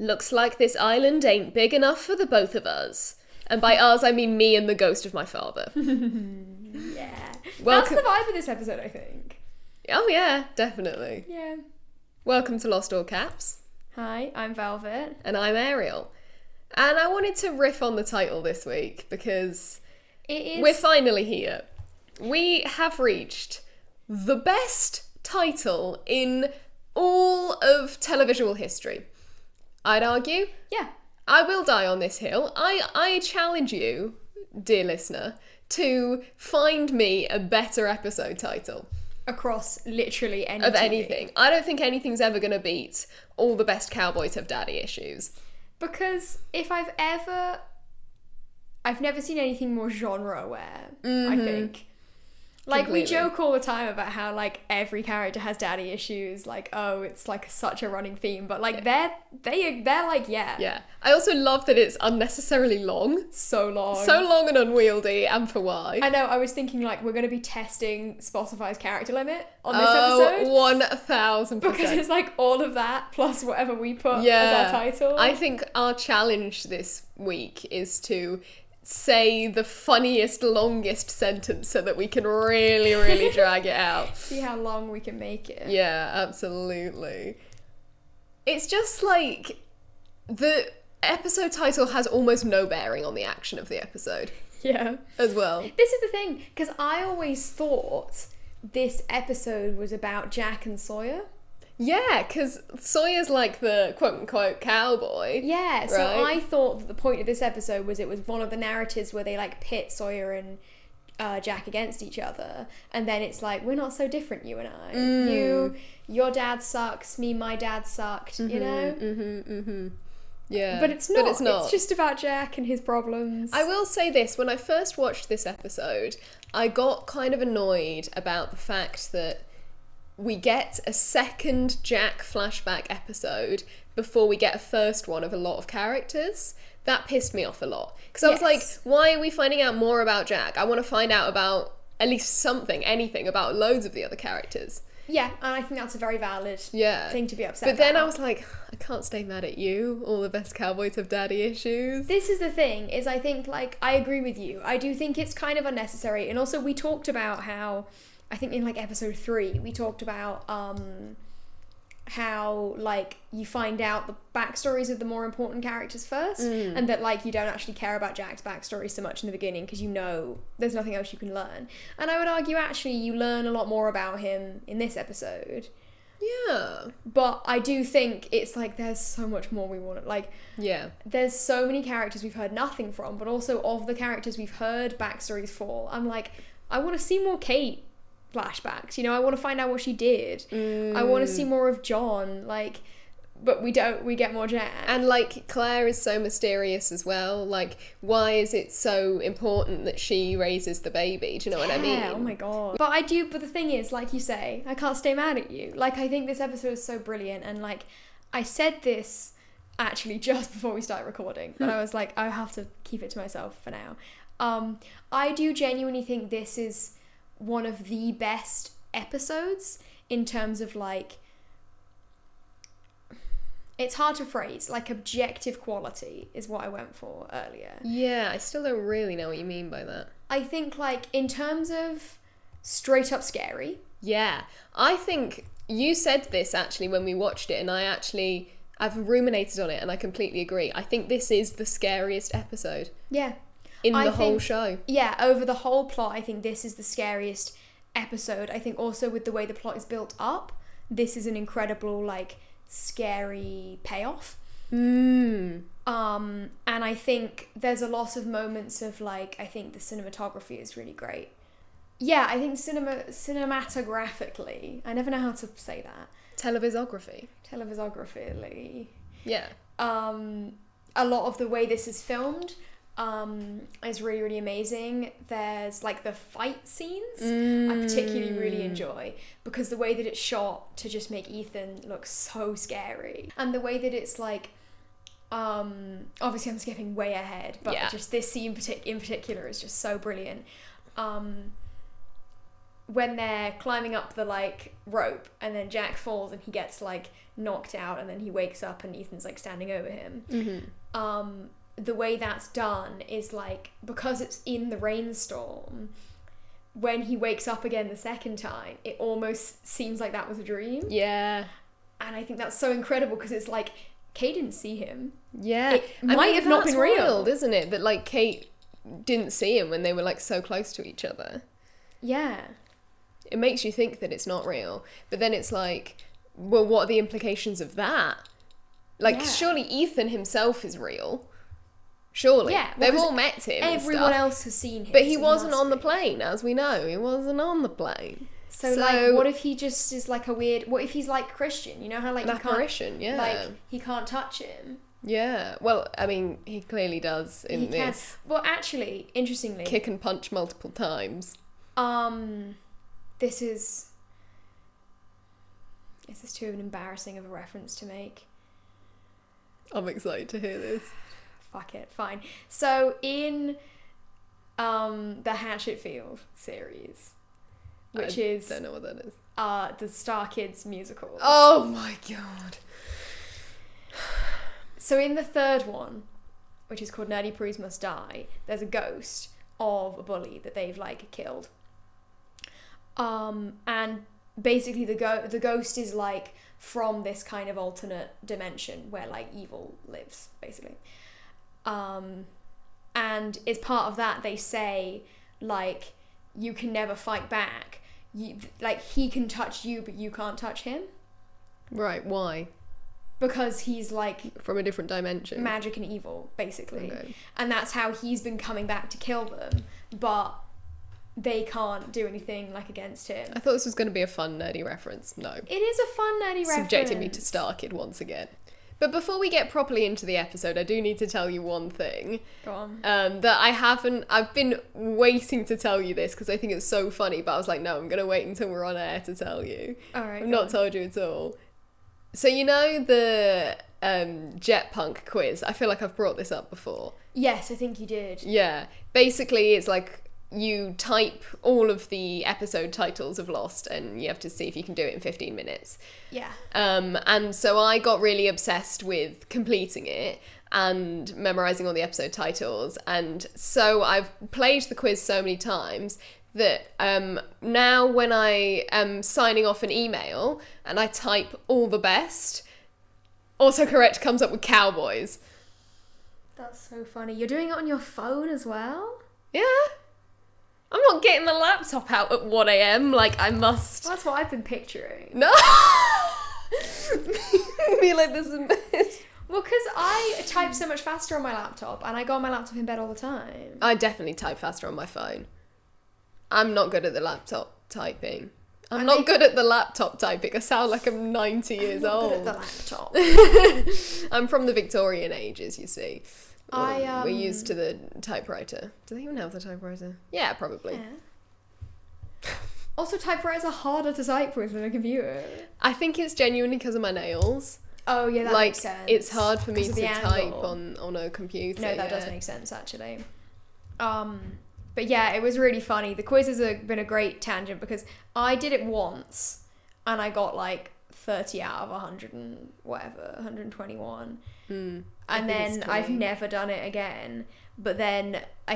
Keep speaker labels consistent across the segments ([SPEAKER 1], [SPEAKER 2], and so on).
[SPEAKER 1] Looks like this island ain't big enough for the both of us. And by us, I mean me and the ghost of my father.
[SPEAKER 2] Yeah.
[SPEAKER 1] Welcome.
[SPEAKER 2] That's the vibe of this episode, I think.
[SPEAKER 1] Oh yeah, definitely.
[SPEAKER 2] Yeah.
[SPEAKER 1] Welcome to Lost All Caps.
[SPEAKER 2] Hi, I'm Velvet.
[SPEAKER 1] And I'm Ariel. And I wanted to riff on the title this week because we're finally here. We have reached the best title in all of televisual history. I'd argue.
[SPEAKER 2] Yeah.
[SPEAKER 1] I will die on this hill. I challenge you, dear listener, to find me a better episode title.
[SPEAKER 2] Across literally any
[SPEAKER 1] Of
[SPEAKER 2] TV.
[SPEAKER 1] anything. I don't think anything's ever going to beat all the best Cowboys Have Daddy Issues.
[SPEAKER 2] Because if I've never seen anything more genre aware, I think. Like,
[SPEAKER 1] Completely.
[SPEAKER 2] we joke all the time about how, like, every character has daddy issues, like, oh, it's, like, such a running theme, but, like, they're like, yeah.
[SPEAKER 1] Yeah. I also love that it's unnecessarily long.
[SPEAKER 2] So long.
[SPEAKER 1] So long and unwieldy, and for why.
[SPEAKER 2] I know, I was thinking, like, we're going to be testing Spotify's character limit on this episode.
[SPEAKER 1] 1000%.
[SPEAKER 2] Because it's, like, all of that plus whatever we put as our title.
[SPEAKER 1] I think our challenge this week is to say the funniest, longest sentence so that we can really, really drag it out.
[SPEAKER 2] See how long we can make it.
[SPEAKER 1] Yeah, absolutely. It's just like the episode title has almost no bearing on the action of the episode
[SPEAKER 2] Yeah.
[SPEAKER 1] as well.
[SPEAKER 2] This is the thing, because I always thought this episode was about Jack and Sawyer.
[SPEAKER 1] Yeah, because Sawyer's like the quote-unquote cowboy.
[SPEAKER 2] Yeah, so
[SPEAKER 1] right?
[SPEAKER 2] I thought that the point of this episode was it was one of the narratives where they like pit Sawyer and Jack against each other, and then it's like, we're not so different, you and I. Your dad sucks, my dad sucked, you know?
[SPEAKER 1] Yeah.
[SPEAKER 2] But it's not.
[SPEAKER 1] It's
[SPEAKER 2] It's just about Jack and his problems.
[SPEAKER 1] I will say this, when I first watched this episode, I got kind of annoyed about the fact that we get a second Jack flashback episode before we get a first one of a lot of characters. That pissed me off a lot. Because I was like, why are we finding out more about Jack? I want to find out about at least something, anything, about loads of the other characters.
[SPEAKER 2] Yeah, and I think that's a very valid thing to be upset
[SPEAKER 1] But then
[SPEAKER 2] about.
[SPEAKER 1] I was like, I can't stay mad at you. All the best Cowboys have daddy issues.
[SPEAKER 2] This is the thing, is I think, like, I agree with you. I do think it's kind of unnecessary. And also, we talked about how, I think in, like, episode 3, we talked about how, like, you find out the backstories of the more important characters first, and that, like, you don't actually care about Jack's backstory so much in the beginning because you know there's nothing else you can learn. And I would argue, actually, you learn a lot more about him in this episode.
[SPEAKER 1] Yeah.
[SPEAKER 2] But I do think it's like there's so much more we want. Like,
[SPEAKER 1] Yeah.
[SPEAKER 2] there's so many characters we've heard nothing from, but also of the characters we've heard backstories for, I'm like, I want to see more Kate flashbacks, you know, I want to find out what she did. I want to see more of John, like, but we don't, we get more Jack.
[SPEAKER 1] And, like, Claire is so mysterious as well. Like, why is it so important that she raises the baby? Do you know what I mean?
[SPEAKER 2] Oh my god. But the thing is, like you say, I can't stay mad at you. Like, I think this episode is so brilliant, and, like, I said this actually just before we started recording, but I was like, I have to keep it to myself for now. I do genuinely think this is one of the best episodes in terms of, like, it's hard to phrase, like, objective quality is what I went for earlier.
[SPEAKER 1] Yeah, I still don't really know what you mean by that.
[SPEAKER 2] I think, like, in terms of straight up scary.
[SPEAKER 1] Yeah, I think you said this actually when we watched it, and I've ruminated on it, and I completely agree. I think this is the scariest episode.
[SPEAKER 2] Yeah.
[SPEAKER 1] In the whole show.
[SPEAKER 2] Yeah, over the whole plot, I think this is the scariest episode. I think also with the way the plot is built up, this is an incredible, like, scary payoff. And I think there's a lot of moments of, like, I think the cinematography is really great. Yeah, I think cinematographically, I never know how to say that.
[SPEAKER 1] Televisography. Yeah.
[SPEAKER 2] A lot of the way this is filmed is really, really amazing. There's, like, the fight scenes I particularly really enjoy, because the way that it's shot to just make Ethan look so scary, and the way that it's, like, obviously I'm skipping way ahead, but just this scene in particular is just so brilliant. when they're climbing up the like rope, and then Jack falls and he gets like knocked out, and then he wakes up and Ethan's like standing over him.
[SPEAKER 1] Mm-hmm.
[SPEAKER 2] The way that's done is like, because it's in the rainstorm, when he wakes up again the second time, it almost seems like that was a dream.
[SPEAKER 1] Yeah.
[SPEAKER 2] And I think that's so incredible, because it's like, Kate didn't see him.
[SPEAKER 1] Yeah.
[SPEAKER 2] It might have not been real.
[SPEAKER 1] That's wild, isn't it? That like Kate didn't see him when they were like so close to each other.
[SPEAKER 2] Yeah.
[SPEAKER 1] It makes you think that it's not real. But then it's like, well, what are the implications of that? Like, surely Ethan himself is real. Surely.
[SPEAKER 2] Yeah.
[SPEAKER 1] They've all met him.
[SPEAKER 2] Everyone else has seen him.
[SPEAKER 1] But he wasn't on the plane, as we know. He wasn't on the plane.
[SPEAKER 2] So like, what if he just is like a weird... What if he's like Christian? You know how like...
[SPEAKER 1] apparition, yeah.
[SPEAKER 2] Like, he can't touch him.
[SPEAKER 1] Yeah. Well, I mean, he clearly does in this.
[SPEAKER 2] Well, actually, interestingly...
[SPEAKER 1] Kick and punch multiple times.
[SPEAKER 2] This is too embarrassing of a reference to make?
[SPEAKER 1] I'm excited to hear this.
[SPEAKER 2] Fuck it, fine. So in the Hatchetfield series, which
[SPEAKER 1] I don't know what that is.
[SPEAKER 2] The Star Kids musical.
[SPEAKER 1] Oh my god.
[SPEAKER 2] So in the third one, which is called Nerdy Prudes Must Die, there's a ghost of a bully that they've like killed. And basically the ghost is like from this kind of alternate dimension where like evil lives, basically. And as part of that, they say like, you can never fight back. Like, he can touch you, but you can't touch him.
[SPEAKER 1] Right, why?
[SPEAKER 2] Because he's like...
[SPEAKER 1] From a different dimension.
[SPEAKER 2] Magic and evil, basically.
[SPEAKER 1] Okay.
[SPEAKER 2] And that's how he's been coming back to kill them, but they can't do anything like against him.
[SPEAKER 1] I thought this was going to be a fun nerdy reference. No.
[SPEAKER 2] It is a fun nerdy reference.
[SPEAKER 1] Subjecting me to Star Kid once again. But before we get properly into the episode, I do need to tell you one thing.
[SPEAKER 2] Go on.
[SPEAKER 1] That I've been waiting to tell you this because I think it's so funny, but I was like, no, I'm going to wait until we're on air to tell you.
[SPEAKER 2] Alright.
[SPEAKER 1] I've not told you at all. So you know the jet punk quiz? I feel like I've brought this up before.
[SPEAKER 2] Yes, I think you did.
[SPEAKER 1] Yeah. Basically, it's like you type all of the episode titles of Lost and you have to see if you can do it in 15 minutes.
[SPEAKER 2] Yeah.
[SPEAKER 1] And so I got really obsessed with completing it and memorizing all the episode titles. And so I've played the quiz so many times that now when I am signing off an email and I type all the best, autocorrect comes up with Cowboys.
[SPEAKER 2] That's so funny. You're doing it on your phone as well?
[SPEAKER 1] Yeah. I'm not getting the laptop out at 1 a.m. like I must.
[SPEAKER 2] That's what I've been picturing.
[SPEAKER 1] No! Be like this in bed.
[SPEAKER 2] Well, because I type so much faster on my laptop, and I go on my laptop in bed all the time.
[SPEAKER 1] I definitely type faster on my phone. I'm not good at the laptop typing. I'm not good at the laptop typing. I sound like I'm 90 years old.
[SPEAKER 2] Good at the laptop.
[SPEAKER 1] I'm from the Victorian ages, you see. We're used to the typewriter. Do they even have the typewriter? Yeah, probably.
[SPEAKER 2] Yeah. Also, typewriters are harder to type with than a computer.
[SPEAKER 1] I think it's genuinely because of my nails.
[SPEAKER 2] Oh, yeah, that makes sense.
[SPEAKER 1] It's hard for me to type
[SPEAKER 2] angle.
[SPEAKER 1] on a computer.
[SPEAKER 2] No, that does make sense, actually. But yeah, it was really funny. The quiz has been a great tangent because I did it once and I got like 30 out of 100 and whatever, 121. And then I've never done it again. But then I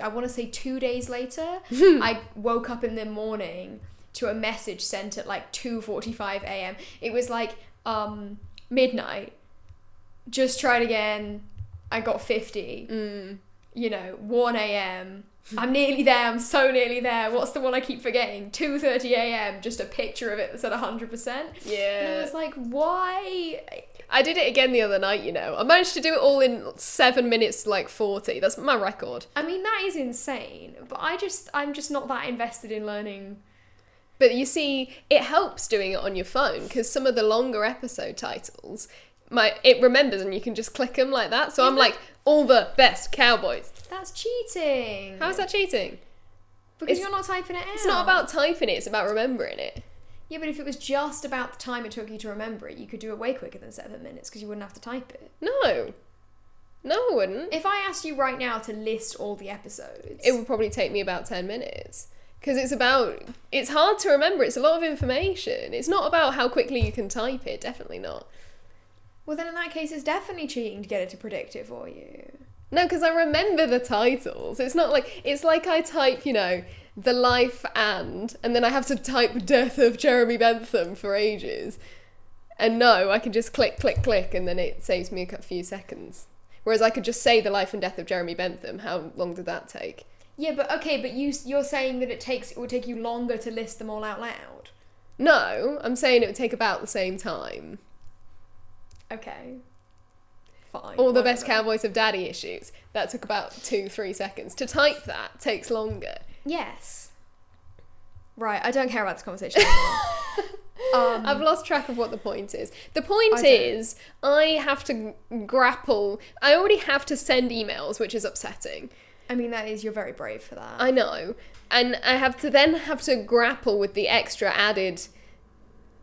[SPEAKER 2] want to say 2 days later, I woke up in the morning to a message sent at like 2:45 a.m. It was like midnight. Just tried again. I got 50. 1 a.m. I'm nearly there. I'm so nearly there. What's the one I keep forgetting? 2:30 a.m. Just a picture of it that said 100%.
[SPEAKER 1] Yeah.
[SPEAKER 2] And I was like, why?
[SPEAKER 1] I did it again the other night, I managed to do it all in 7 minutes, like 40. That's my record.
[SPEAKER 2] I mean, that is insane. But I'm just not that invested in learning.
[SPEAKER 1] But you see, it helps doing it on your phone because some of the longer episode titles, it remembers and you can just click them like that. So I'm like, all the best Cowboys.
[SPEAKER 2] That's cheating.
[SPEAKER 1] How is that cheating?
[SPEAKER 2] Because you're not typing it out.
[SPEAKER 1] It's not about typing it, it's about remembering it.
[SPEAKER 2] Yeah, but if it was just about the time it took you to remember it, you could do it way quicker than 7 minutes because you wouldn't have to type it.
[SPEAKER 1] No, I wouldn't.
[SPEAKER 2] If I asked you right now to list all the episodes...
[SPEAKER 1] It would probably take me about 10 minutes. Because it's hard to remember. It's a lot of information. It's not about how quickly you can type it. Definitely not.
[SPEAKER 2] Well, then in that case, it's definitely cheating to get it to predict it for you.
[SPEAKER 1] No, because I remember the titles. It's not like... It's like I type, The Life and then I have to type Death of Jeremy Bentham for ages. And no, I can just click, and then it saves me a few seconds. Whereas I could just say The Life and Death of Jeremy Bentham. How long did that take?
[SPEAKER 2] Yeah, but you're saying that it would take you longer to list them all out loud.
[SPEAKER 1] No, I'm saying it would take about the same time.
[SPEAKER 2] Okay. Fine.
[SPEAKER 1] All the best Cowboys Have Daddy Issues. That took about 2-3 seconds. To type that takes longer.
[SPEAKER 2] Yes. Right, I don't care about this conversation anymore.
[SPEAKER 1] I've lost track of what the point is. The point is, I have to grapple. I already have to send emails, which is upsetting.
[SPEAKER 2] I mean, you're very brave for that.
[SPEAKER 1] I know. And I have to grapple with the extra added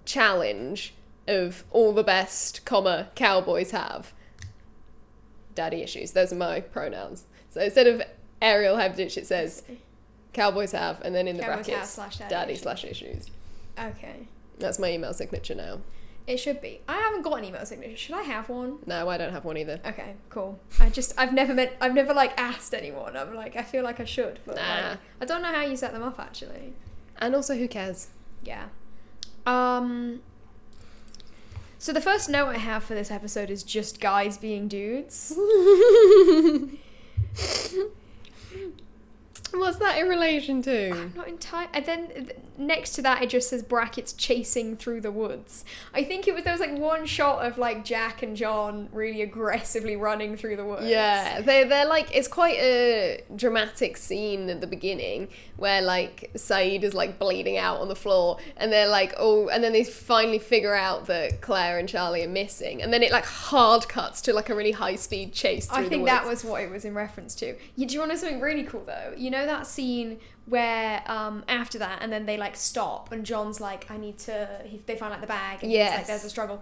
[SPEAKER 1] challenge of all the best, Cowboys have daddy issues. Those are my pronouns. So instead of Ariel Hebditch, it says Cowboys have, and then in the
[SPEAKER 2] Cowboys
[SPEAKER 1] brackets, daddy/issues.
[SPEAKER 2] Okay.
[SPEAKER 1] That's my email signature now.
[SPEAKER 2] It should be. I haven't got an email signature. Should I have one?
[SPEAKER 1] No, I don't have one either.
[SPEAKER 2] Okay, cool. I've never like asked anyone. I'm like, I feel like I should, but like, I don't know how you set them up actually.
[SPEAKER 1] And also, who cares?
[SPEAKER 2] Yeah. So the first note I have for this episode is just guys being dudes.
[SPEAKER 1] What's that in relation to?
[SPEAKER 2] I'm not entirely... And then next to that, it just says brackets chasing through the woods. I think there was like one shot of like Jack and John really aggressively running through the woods.
[SPEAKER 1] Yeah, they're like, it's quite a dramatic scene at the beginning where like Saeed is like bleeding out on the floor and they're like, oh, and then they finally figure out that Claire and Charlie are missing. And then it like hard cuts to like a really high speed chase through the woods.
[SPEAKER 2] I think that was what it was in reference to. Do you want to know something really cool though? You know that scene where after that and then they like stop and John's like, they find like the bag and
[SPEAKER 1] yes.
[SPEAKER 2] Like there's a struggle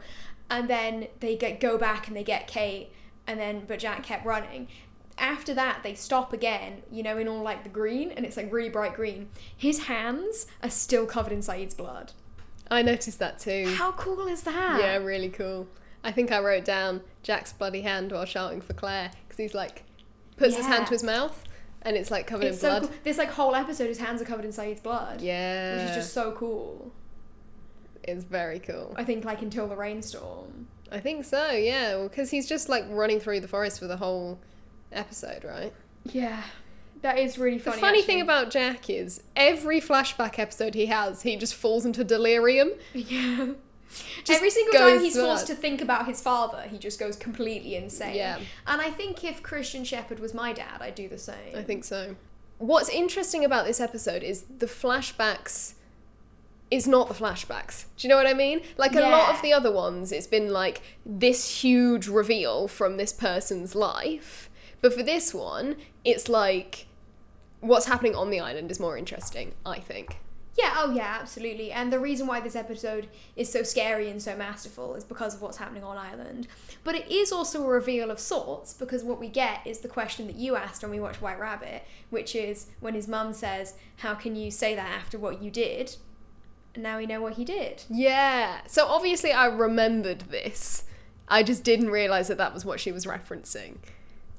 [SPEAKER 2] and then they go back and they get Kate but Jack kept running. After that they stop again, in all like the green and it's like really bright green. His hands are still covered in Saeed's blood.
[SPEAKER 1] I noticed that too.
[SPEAKER 2] How cool is that?
[SPEAKER 1] Yeah, really cool. I think I wrote down Jack's bloody hand while shouting for Claire because he's like puts his hand to his mouth and it's like covered in blood.
[SPEAKER 2] So cool. This like whole episode his hands are covered in Saeed's blood.
[SPEAKER 1] Yeah.
[SPEAKER 2] Which is just so cool.
[SPEAKER 1] It's very cool.
[SPEAKER 2] I think like until the rainstorm.
[SPEAKER 1] I think so, yeah. Well, because he's just like running through the forest for the whole episode, right?
[SPEAKER 2] Yeah. That is really funny.
[SPEAKER 1] The funny thing about Jack is every flashback episode he has, he just falls into delirium.
[SPEAKER 2] Yeah. Every single time he's forced to think about his father, he just goes completely insane.
[SPEAKER 1] Yeah.
[SPEAKER 2] And I think if Christian Shepherd was my dad, I'd do the same.
[SPEAKER 1] I think so. What's interesting about this episode is the flashbacks is not the flashbacks. Do you know what I mean? Like a lot of the other ones, it's been like this huge reveal from this person's life. But for this one, it's like what's happening on the island is more interesting, I think.
[SPEAKER 2] Yeah, oh yeah, absolutely. And the reason why this episode is so scary and so masterful is because of what's happening on Island. But it is also a reveal of sorts, because what we get is the question that you asked when we watched White Rabbit, which is when his mum says, how can you say that after what you did? And now we know what he did.
[SPEAKER 1] Yeah. So obviously I remembered this. I just didn't realise that was what she was referencing.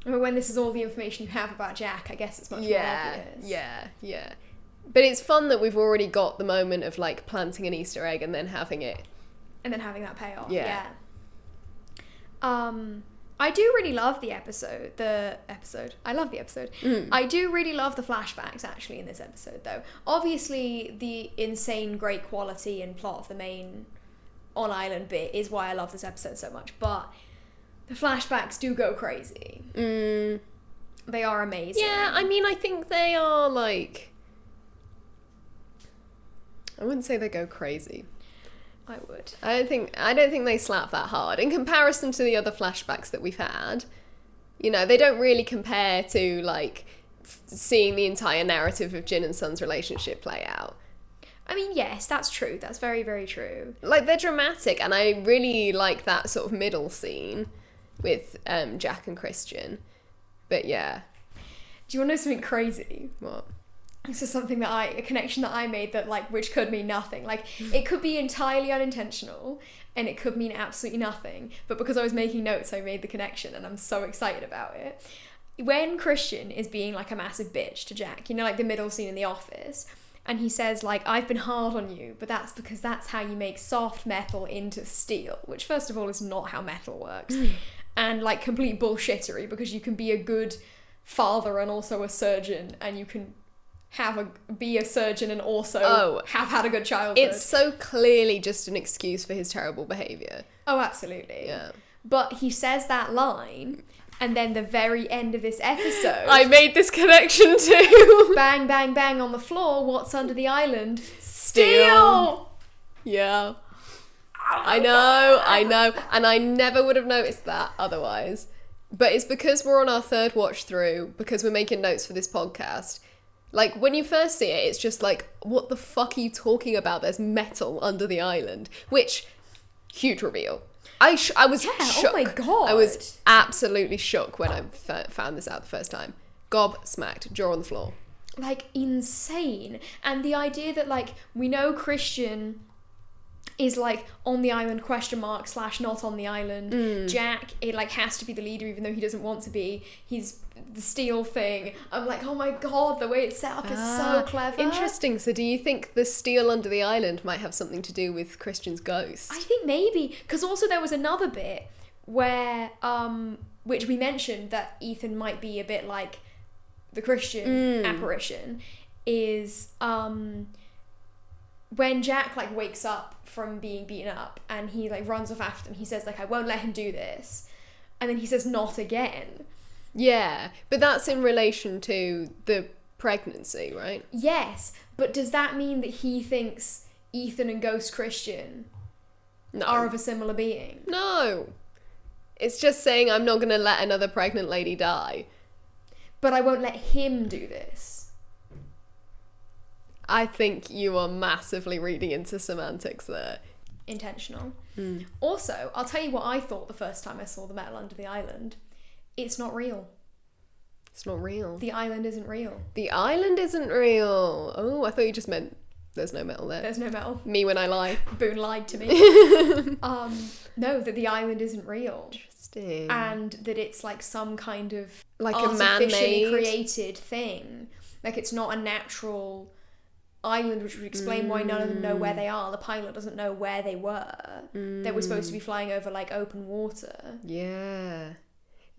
[SPEAKER 2] I mean, when this is all the information you have about Jack, I guess it's much more obvious.
[SPEAKER 1] Yeah. But it's fun that we've already got the moment of like planting an Easter egg and then having it.
[SPEAKER 2] And then having that payoff.
[SPEAKER 1] Yeah.
[SPEAKER 2] I do really love the episode. I love the episode. I do really love the flashbacks actually in this episode though. Obviously the insane great quality and plot of the main on island bit is why I love this episode so much. But the flashbacks do go crazy. They are amazing.
[SPEAKER 1] Yeah, I mean I think they are like... I wouldn't say they go crazy.
[SPEAKER 2] I would.
[SPEAKER 1] I don't think they slap that hard in comparison to the other flashbacks that we've had. They don't really compare to like seeing the entire narrative of Jin and Sun's relationship play out.
[SPEAKER 2] I mean, yes, that's true. That's very, very true.
[SPEAKER 1] Like they're dramatic, and I really like that sort of middle scene with Jack and Christian. But yeah.
[SPEAKER 2] Do you want to know something crazy?
[SPEAKER 1] What?
[SPEAKER 2] this is something that a connection that I made that like, which could mean nothing. Like, it could be entirely unintentional and it could mean absolutely nothing. But because I was making notes, I made the connection and I'm so excited about it. When Christian is being like a massive bitch to Jack, you know, like the middle scene in The Office, and he says like, I've been hard on you, but that's because that's how you make soft metal into steel, which first of all is not how metal works. And like complete bullshittery, because you can be a good father and also a surgeon, and you can be a surgeon and also have had a good childhood.
[SPEAKER 1] It's so clearly just an excuse for his terrible behaviour.
[SPEAKER 2] Oh, absolutely.
[SPEAKER 1] Yeah.
[SPEAKER 2] But he says that line, and then the very end of this episode...
[SPEAKER 1] I made this connection too.
[SPEAKER 2] Bang, bang, bang on the floor. What's under the island?
[SPEAKER 1] Steel! Yeah. I know. And I never would have noticed that otherwise. But it's because we're on our third watch through, because we're making notes for this podcast. Like, when you first see it, it's just like, what the fuck are you talking about? There's metal under the island. Which, huge reveal. I was shook.
[SPEAKER 2] Oh my god.
[SPEAKER 1] I was absolutely shook when I found this out the first time. Gobsmacked, jaw on the floor.
[SPEAKER 2] Like, insane. And the idea that, like, we know Christian is like on the island / not on the island. Jack, it like has to be the leader even though he doesn't want to be. He's the steel thing. I'm like, oh my god, the way it's set up is so clever.
[SPEAKER 1] Interesting. So do you think the steel under the island might have something to do with Christian's ghost?
[SPEAKER 2] I think maybe, because also there was another bit where which we mentioned that Ethan might be a bit like the Christian apparition, is when Jack like wakes up from being beaten up and he like runs off after him, he says like, I won't let him do this, and then he says not again.
[SPEAKER 1] Yeah, but that's in relation to the pregnancy, right?
[SPEAKER 2] Yes, but does that mean that he thinks Ethan and Ghost Christian are of a similar being?
[SPEAKER 1] No, it's just saying I'm not going to let another pregnant lady die.
[SPEAKER 2] But I won't let him do this.
[SPEAKER 1] I think you are massively reading into semantics there.
[SPEAKER 2] Intentional. Also, I'll tell you what I thought the first time I saw the metal under the island. It's not real.
[SPEAKER 1] It's not real.
[SPEAKER 2] The island isn't real.
[SPEAKER 1] The island isn't real. Oh, I thought you just meant there's no metal there.
[SPEAKER 2] There's no metal.
[SPEAKER 1] Me when I lie.
[SPEAKER 2] Boone lied to me. No, that the island isn't real.
[SPEAKER 1] Interesting.
[SPEAKER 2] And that it's like some kind of
[SPEAKER 1] like a
[SPEAKER 2] artificially
[SPEAKER 1] man-made
[SPEAKER 2] created thing. Like it's not a natural island, which would explain why none of them know where they are. The pilot doesn't know where they were. They were supposed to be flying over like open water.
[SPEAKER 1] Yeah.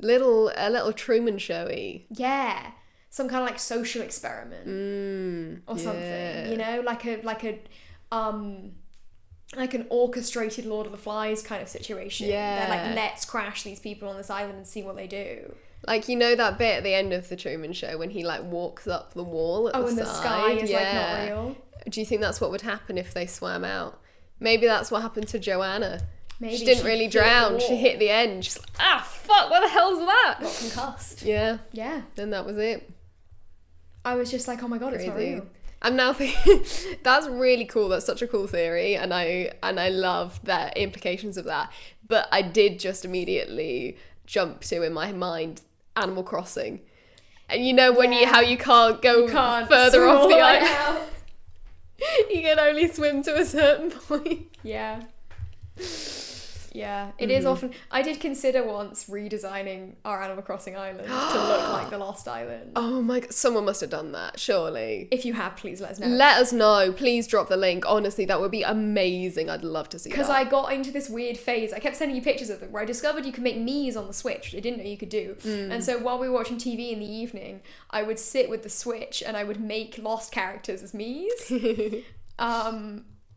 [SPEAKER 1] A little Truman Showy.
[SPEAKER 2] Yeah. Some kind of like social experiment. Or something. You know? Like an orchestrated Lord of the Flies kind of situation.
[SPEAKER 1] Yeah.
[SPEAKER 2] They're like, let's crash these people on this island and see what they do.
[SPEAKER 1] Like, you know that bit at the end of the Truman Show when he like walks up the wall at the
[SPEAKER 2] and
[SPEAKER 1] side?
[SPEAKER 2] the sky is like not real.
[SPEAKER 1] Do you think that's what would happen if they swam out? Maybe that's what happened to Joanna.
[SPEAKER 2] Maybe
[SPEAKER 1] she didn't really drown. She hit the end. She's like, fuck, what the hell's that?
[SPEAKER 2] Got concussed.
[SPEAKER 1] Yeah.
[SPEAKER 2] Yeah.
[SPEAKER 1] Then that was it.
[SPEAKER 2] I was just like, oh my god,
[SPEAKER 1] Crazy.
[SPEAKER 2] It's not real.
[SPEAKER 1] I'm now thinking that's really cool. That's such a cool theory, and I love the implications of that. But I did just immediately jump to in my mind Animal Crossing, and you know when how you can't go further off the island. You can only swim to a certain point.
[SPEAKER 2] Yeah. Yeah, it is often... I did consider once redesigning our Animal Crossing island to look like the Lost Island.
[SPEAKER 1] Oh my god, someone must have done that, surely.
[SPEAKER 2] If you have, please let us know.
[SPEAKER 1] Let us know. Please drop the link. Honestly, that would be amazing. I'd love to see that.
[SPEAKER 2] Because I got into this weird phase. I kept sending you pictures of them where I discovered you could make Miis on the Switch, which I didn't know you could do. And so while we were watching TV in the evening, I would sit with the Switch and I would make Lost characters as Miis.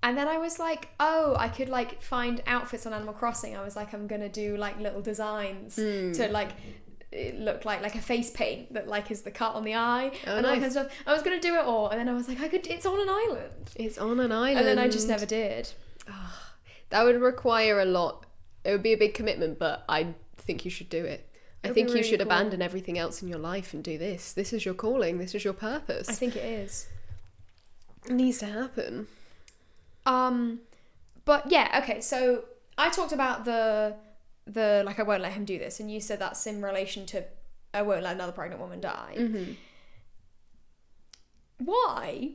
[SPEAKER 2] And then I was like, oh, I could like find outfits on Animal Crossing. I was like, I'm gonna do like little designs to like it look like a face paint that like is the cut on the eye and all that kind of stuff. I was gonna do it all, and then I was like, it's on an island.
[SPEAKER 1] It's on an island.
[SPEAKER 2] And then I just never did.
[SPEAKER 1] Oh, that would require a lot. It would be a big commitment, but I think you should do it. I think you should abandon everything else in your life and do this. This is your calling. This is your purpose.
[SPEAKER 2] I think it is.
[SPEAKER 1] It needs to happen.
[SPEAKER 2] But yeah, okay, so I talked about the like I won't let him do this, and you said that's in relation to I won't let another pregnant woman die. Why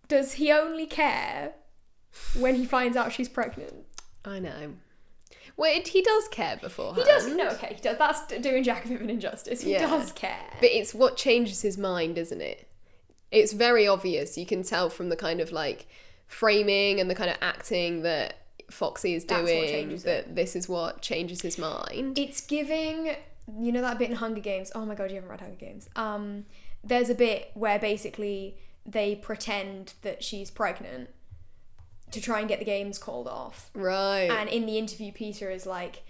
[SPEAKER 2] does he only care when he finds out she's pregnant?
[SPEAKER 1] I know. Wait, he does care beforehand.
[SPEAKER 2] He does. No, okay, he does. That's doing Jack a bit of an injustice. He does care.
[SPEAKER 1] But it's what changes his mind, isn't it? It's very obvious. You can tell from the kind of like framing and the kind of acting that Foxy is doing that this is what changes his mind.
[SPEAKER 2] It's giving, you know that bit in Hunger Games? Oh my god, you haven't read Hunger Games. There's a bit where basically they pretend that she's pregnant to try and get the games called off.
[SPEAKER 1] Right.
[SPEAKER 2] And in the interview, Peter is like,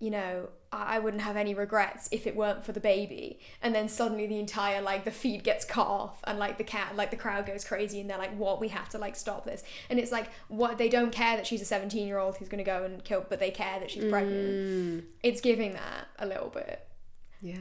[SPEAKER 2] you know, I wouldn't have any regrets if it weren't for the baby. And then suddenly the entire, like, the feed gets cut off and, like, the crowd goes crazy and they're like, what? We have to, like, stop this. And it's like, what? They don't care that she's a 17-year-old who's going to go and kill, but they care that she's pregnant. It's giving that a little bit.
[SPEAKER 1] Yeah.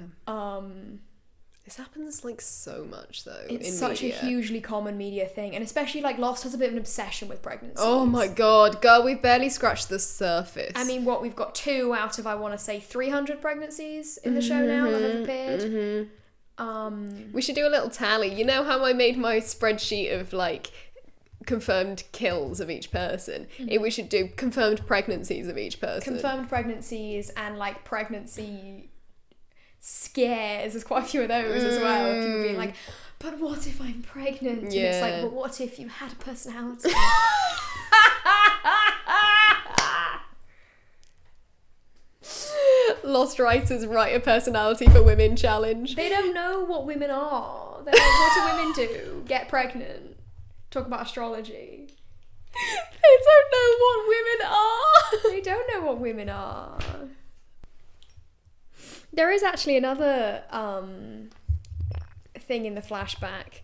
[SPEAKER 1] This happens, like, so much, though,
[SPEAKER 2] it's
[SPEAKER 1] in
[SPEAKER 2] such
[SPEAKER 1] media.
[SPEAKER 2] A hugely common media thing. And especially, like, Lost has a bit of an obsession with pregnancy.
[SPEAKER 1] Oh, my God. Girl, we've barely scratched the surface.
[SPEAKER 2] I mean, we've got 2 out of, I want to say, 300 pregnancies in the show now that have appeared.
[SPEAKER 1] We should do a little tally. You know how I made my spreadsheet of, like, confirmed kills of each person? We should do confirmed pregnancies of each person.
[SPEAKER 2] Confirmed pregnancies and, like, pregnancy scares. There's quite a few of those as well. People being like, but what if I'm pregnant? And it's like, but what if you had a personality?
[SPEAKER 1] Lost writers write a personality for women challenge.
[SPEAKER 2] They don't know what women are. They're like, what do women do? Get pregnant. Talk about astrology.
[SPEAKER 1] They don't know what women are.
[SPEAKER 2] They don't know what women are. There is actually another thing in the flashback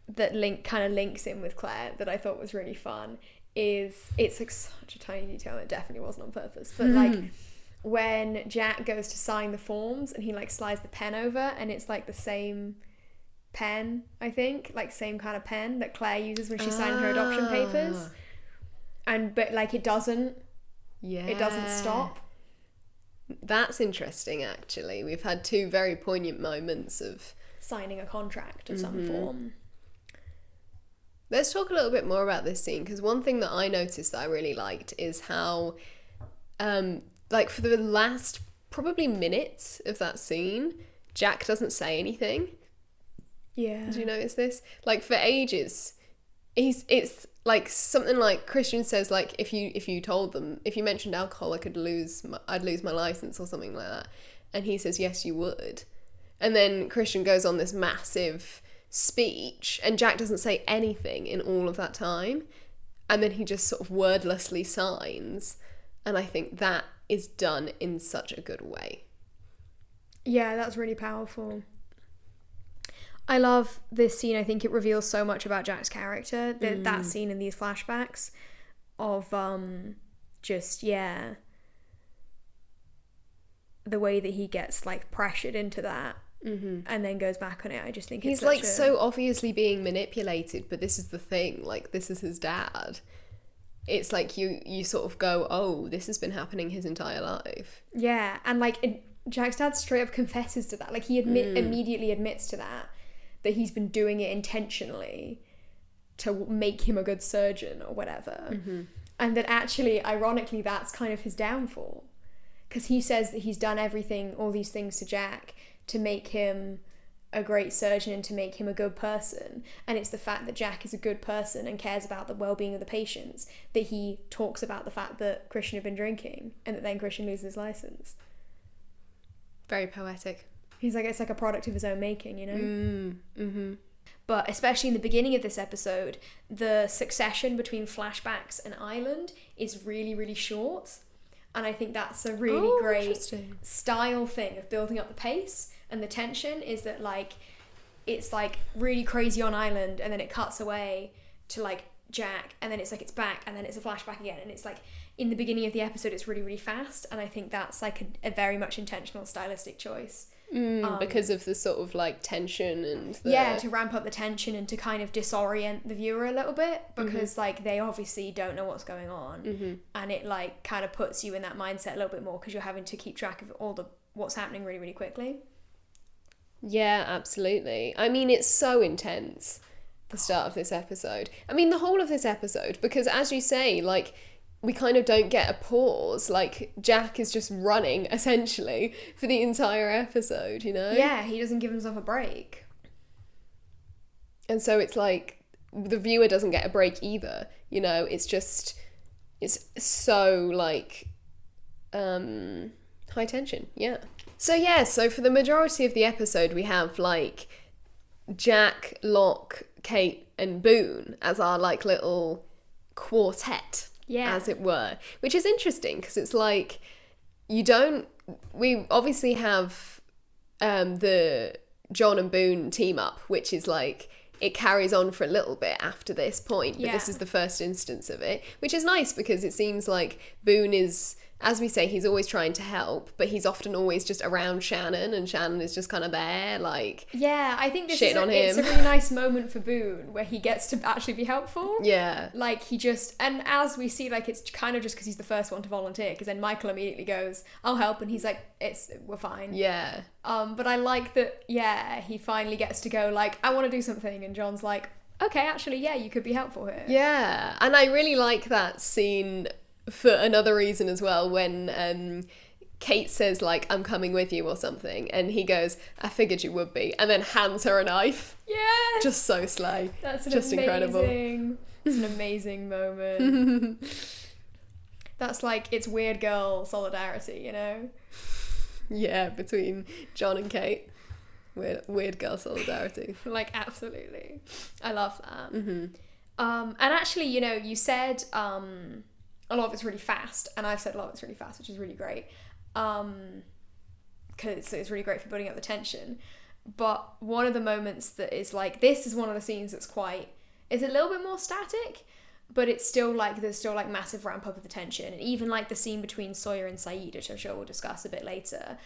[SPEAKER 2] that kind of links in with Claire that I thought was really fun. It's like such a tiny detail, and it definitely wasn't on purpose, but like when Jack goes to sign the forms and he like slides the pen over and it's like the same pen, I think, like same kind of pen that Claire uses when she's signing her adoption papers, but like it doesn't stop.
[SPEAKER 1] That's interesting, actually. We've had 2 very poignant moments of
[SPEAKER 2] signing a contract of some form.
[SPEAKER 1] Let's talk a little bit more about this scene, because one thing that I noticed that I really liked is how, like, for the last probably minutes of that scene, Jack doesn't say anything.
[SPEAKER 2] Yeah.
[SPEAKER 1] Did you notice this? Like, for ages, it's like something like Christian says, like, if you told them, if you mentioned alcohol, I'd lose my license or something like that. And he says, yes, you would. And then Christian goes on this massive speech and Jack doesn't say anything in all of that time. And then he just sort of wordlessly signs. And I think that is done in such a good way.
[SPEAKER 2] Yeah, that's really powerful. I love this scene. I think it reveals so much about Jack's character. That scene in these flashbacks of the way that he gets like pressured into that and then goes back on it. I just think
[SPEAKER 1] he's like so obviously being manipulated, but this is the thing. Like, this is his dad. It's like you sort of go, oh, this has been happening his entire life.
[SPEAKER 2] Yeah, and like Jack's dad straight up confesses to that. Like he immediately admits to that he's been doing it intentionally to make him a good surgeon or whatever. And that actually, ironically, that's kind of his downfall. Because he says that he's done all these things to Jack to make him a great surgeon and to make him a good person. And it's the fact that Jack is a good person and cares about the well-being of the patients that he talks about the fact that Christian had been drinking and that then Christian loses his license.
[SPEAKER 1] Very poetic.
[SPEAKER 2] He's like, it's like a product of his own making, you know? But especially in the beginning of this episode, the succession between flashbacks and Island is really, really short. And I think that's a really great style thing of building up the pace and the tension, is that like it's like really crazy on Island and then it cuts away to like Jack and then it's like it's back and then it's a flashback again, and it's like in the beginning of the episode it's really, really fast, and I think that's like a very much intentional stylistic choice.
[SPEAKER 1] Because of the sort of like tension and
[SPEAKER 2] to ramp up the tension and to kind of disorient the viewer a little bit, because like they obviously don't know what's going on, and it like kind of puts you in that mindset a little bit more because you're having to keep track of what's happening really, really quickly.
[SPEAKER 1] Yeah, absolutely. I mean, it's so intense, the start of this episode. I mean, the whole of this episode, because as you say, like, we kind of don't get a pause. Like, Jack is just running, essentially, for the entire episode, you know?
[SPEAKER 2] Yeah, he doesn't give himself a break.
[SPEAKER 1] And so it's like, the viewer doesn't get a break either, you know? It's just, it's so, like, high tension, yeah. So for the majority of the episode, we have, like, Jack, Locke, Kate, and Boone as our, like, little quartet, as it were. Which is interesting, because it's like, we obviously have the John and Boone team up, which is, like, it carries on for a little bit after this point, but this is the first instance of it, which is nice, because it seems like Boone is, as we say, he's always trying to help, but he's often always just around Shannon, and Shannon is just kind of there, like,
[SPEAKER 2] yeah, I think this
[SPEAKER 1] shitting on him.
[SPEAKER 2] It's a really nice moment for Boone where he gets to actually be helpful.
[SPEAKER 1] Yeah.
[SPEAKER 2] Like, he just, and as we see, like, it's kind of just because he's the first one to volunteer, because then Michael immediately goes, I'll help, and he's like, we're fine.
[SPEAKER 1] Yeah.
[SPEAKER 2] But I like that, yeah, he finally gets to go, like, I want to do something, and John's like, okay, actually, yeah, you could be helpful here.
[SPEAKER 1] Yeah, and I really like that scene for another reason as well, when Kate says, like, I'm coming with you or something, and he goes, I figured you would be, and then hands her a knife.
[SPEAKER 2] Yes!
[SPEAKER 1] Just so slay.
[SPEAKER 2] That's
[SPEAKER 1] incredible.
[SPEAKER 2] It's an amazing moment. That's like, it's weird girl solidarity, you know?
[SPEAKER 1] Yeah, between John and Kate. Weird girl solidarity.
[SPEAKER 2] Like, absolutely. I love that.
[SPEAKER 1] Mm-hmm.
[SPEAKER 2] And actually, you know, you said a lot of it's really fast, and I've said a lot of it's really fast, which is really great. Because it's really great for building up the tension. But one of the moments that is like, this is one of the scenes that's it's a little bit more static, but it's still like, there's still like massive ramp up of the tension. And even like the scene between Sawyer and Saeed, which I'm sure we'll discuss a bit later,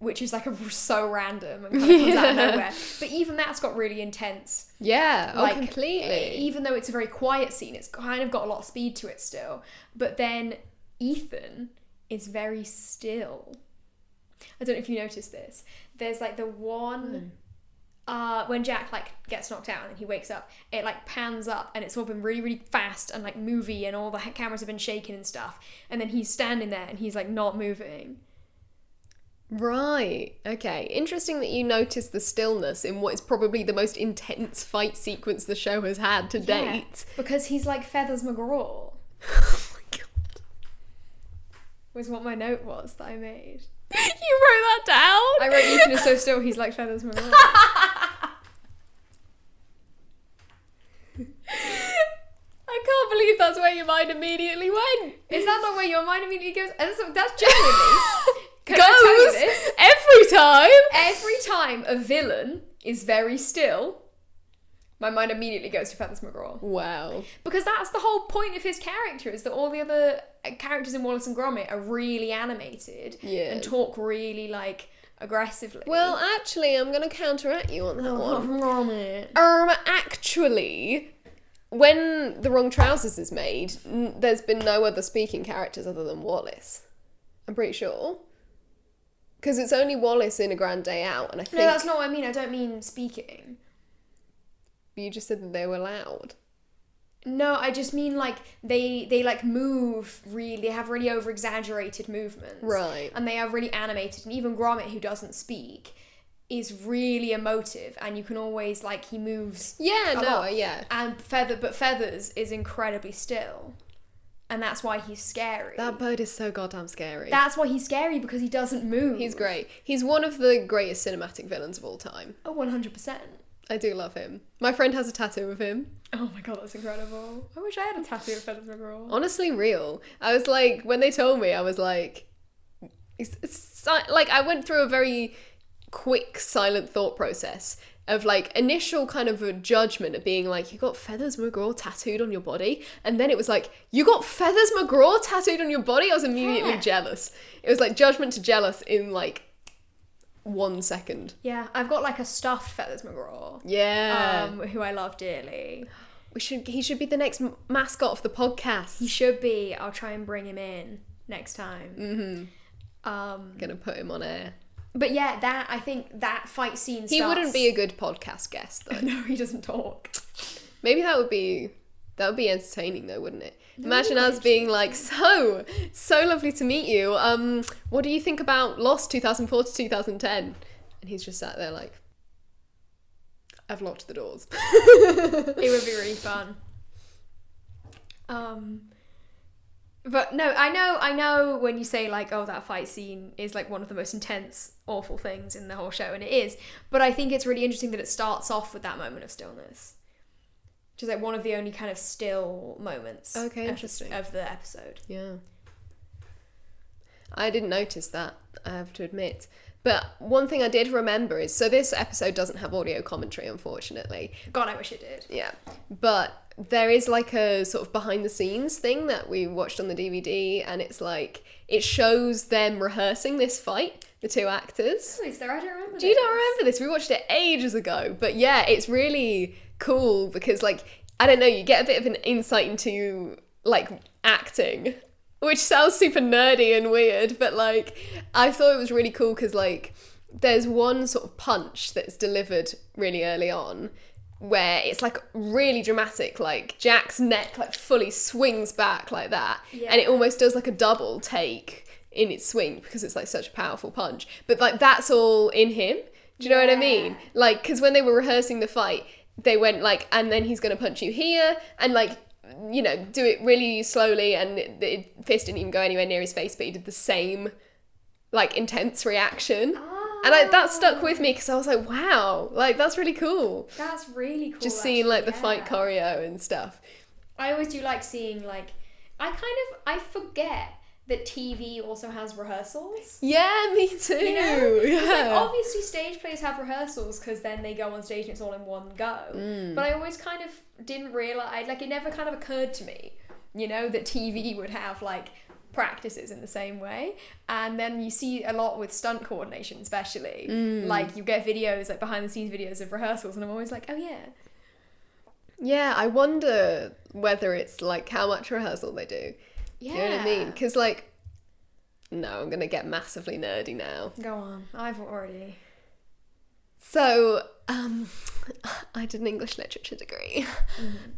[SPEAKER 2] which is like so random and kind of comes out of nowhere. But even that's got really intense.
[SPEAKER 1] Yeah,
[SPEAKER 2] like,
[SPEAKER 1] completely.
[SPEAKER 2] Even though it's a very quiet scene, it's kind of got a lot of speed to it still. But then Ethan is very still. I don't know if you noticed this. There's like the one when Jack like gets knocked out and he wakes up, it like pans up and it's all been really, really fast and like movie, and all the cameras have been shaking and stuff. And then he's standing there and he's like not moving.
[SPEAKER 1] Right, okay. Interesting that you noticed the stillness in what is probably the most intense fight sequence the show has had to date.
[SPEAKER 2] Because he's like Feathers McGraw.
[SPEAKER 1] Oh my god.
[SPEAKER 2] Was what my note was that I made.
[SPEAKER 1] You wrote that down?
[SPEAKER 2] I wrote Ethan is so still, he's like Feathers McGraw.
[SPEAKER 1] I can't believe that's where your mind immediately went.
[SPEAKER 2] Is that not where your mind immediately goes? That's genuinely... Can
[SPEAKER 1] goes
[SPEAKER 2] I tell you this?
[SPEAKER 1] Every time.
[SPEAKER 2] Every time a villain is very still, my mind immediately goes to Feathers McGraw.
[SPEAKER 1] Wow.
[SPEAKER 2] Because that's the whole point of his character, is that all the other characters in Wallace and Gromit are really animated and talk really, like, aggressively.
[SPEAKER 1] Well, actually, I'm going to counteract you on that one.
[SPEAKER 2] Gromit.
[SPEAKER 1] Actually, when The Wrong Trousers is made, there's been no other speaking characters other than Wallace. I'm pretty sure. Because it's only Wallace in A Grand Day Out, and I think...
[SPEAKER 2] No, that's not what I mean. I don't mean speaking.
[SPEAKER 1] You just said that they were loud.
[SPEAKER 2] No, I just mean, like, they like, move really... They have really over-exaggerated movements.
[SPEAKER 1] Right.
[SPEAKER 2] And they are really animated. And even Gromit, who doesn't speak, is really emotive. And you can always, like, he moves...
[SPEAKER 1] Yeah,
[SPEAKER 2] a
[SPEAKER 1] no,
[SPEAKER 2] lot.
[SPEAKER 1] yeah.
[SPEAKER 2] And Feathers is incredibly still. And that's why he's scary.
[SPEAKER 1] That bird is so goddamn scary.
[SPEAKER 2] That's why he's scary, because he doesn't move.
[SPEAKER 1] He's great. He's one of the greatest cinematic villains of all time.
[SPEAKER 2] Oh, 100%.
[SPEAKER 1] I do love him. My friend has a tattoo of him.
[SPEAKER 2] Oh my god, that's incredible. I wish I had a tattoo of Feathers McGraw.
[SPEAKER 1] Honestly, real. I was like, when they told me, I was like... It's like, I went through a very quick, silent thought process of, like, initial kind of a judgment of being like, you got Feathers McGraw tattooed on your body? And then it was like, you got Feathers McGraw tattooed on your body? I was immediately jealous. It was like judgment to jealous in, like, 1 second.
[SPEAKER 2] Yeah, I've got, like, a stuffed Feathers McGraw.
[SPEAKER 1] Yeah.
[SPEAKER 2] Who I love dearly.
[SPEAKER 1] He should be the next mascot of the podcast.
[SPEAKER 2] He should be. I'll try and bring him in next time.
[SPEAKER 1] Mm-hmm. Gonna put him on air.
[SPEAKER 2] But yeah, I think that fight scene starts...
[SPEAKER 1] He wouldn't be a good podcast guest, though.
[SPEAKER 2] No, he doesn't talk.
[SPEAKER 1] Maybe that would be entertaining, though, wouldn't it?
[SPEAKER 2] No,
[SPEAKER 1] Imagine us being like, so lovely to meet you. What do you think about Lost 2004 to 2010? And he's just sat there like, I've locked the doors.
[SPEAKER 2] It would be really fun. But no, I know when you say like, oh, that fight scene is like one of the most intense, awful things in the whole show, and it is. But I think it's really interesting that it starts off with that moment of stillness. Which is like one of the only kind of still moments of the episode.
[SPEAKER 1] Yeah. I didn't notice that, I have to admit. But one thing I did remember is, so this episode doesn't have audio commentary, unfortunately.
[SPEAKER 2] God, I wish it did.
[SPEAKER 1] Yeah. But there is like a sort of behind the scenes thing that we watched on the DVD, and it's like, it shows them rehearsing this fight, the two actors.
[SPEAKER 2] Oh, is there? I don't remember this.
[SPEAKER 1] Do you not remember this? We watched it ages ago. But yeah, it's really cool because, like, I don't know, you get a bit of an insight into, like, acting, which sounds super nerdy and weird, but, like, I thought it was really cool because, like, there's one sort of punch that's delivered really early on where it's, like, really dramatic, like, Jack's neck, like, fully swings back like that, and it almost does, like, a double take in its swing because it's, like, such a powerful punch. But, like, that's all in him. Do you know what I mean? Like, because when they were rehearsing the fight, they went like, and then he's going to punch you here, and like, you know, do it really slowly, and the fist didn't even go anywhere near his face, but he did the same, like, intense reaction. And that stuck with me because I was like, wow, like, that's really cool.
[SPEAKER 2] That's really cool.
[SPEAKER 1] Just seeing, like, the fight choreo and stuff.
[SPEAKER 2] I always do like seeing, like, I forget that TV also has rehearsals.
[SPEAKER 1] Yeah, me too.
[SPEAKER 2] You know?
[SPEAKER 1] Yeah.
[SPEAKER 2] Like, obviously stage plays have rehearsals because then they go on stage and it's all in one go. But I always kind of didn't realise, like, it never kind of occurred to me, you know, that TV would have, like, practices in the same way. And then you see a lot with stunt coordination, especially. Like, you get videos, like, behind the scenes videos of rehearsals, and I'm always like, oh yeah.
[SPEAKER 1] Yeah, I wonder whether it's, like, how much rehearsal they do.
[SPEAKER 2] Yeah.
[SPEAKER 1] You know what I mean? Because, like, no, I'm going to get massively nerdy now.
[SPEAKER 2] Go on. I've already.
[SPEAKER 1] So, I did an English literature degree.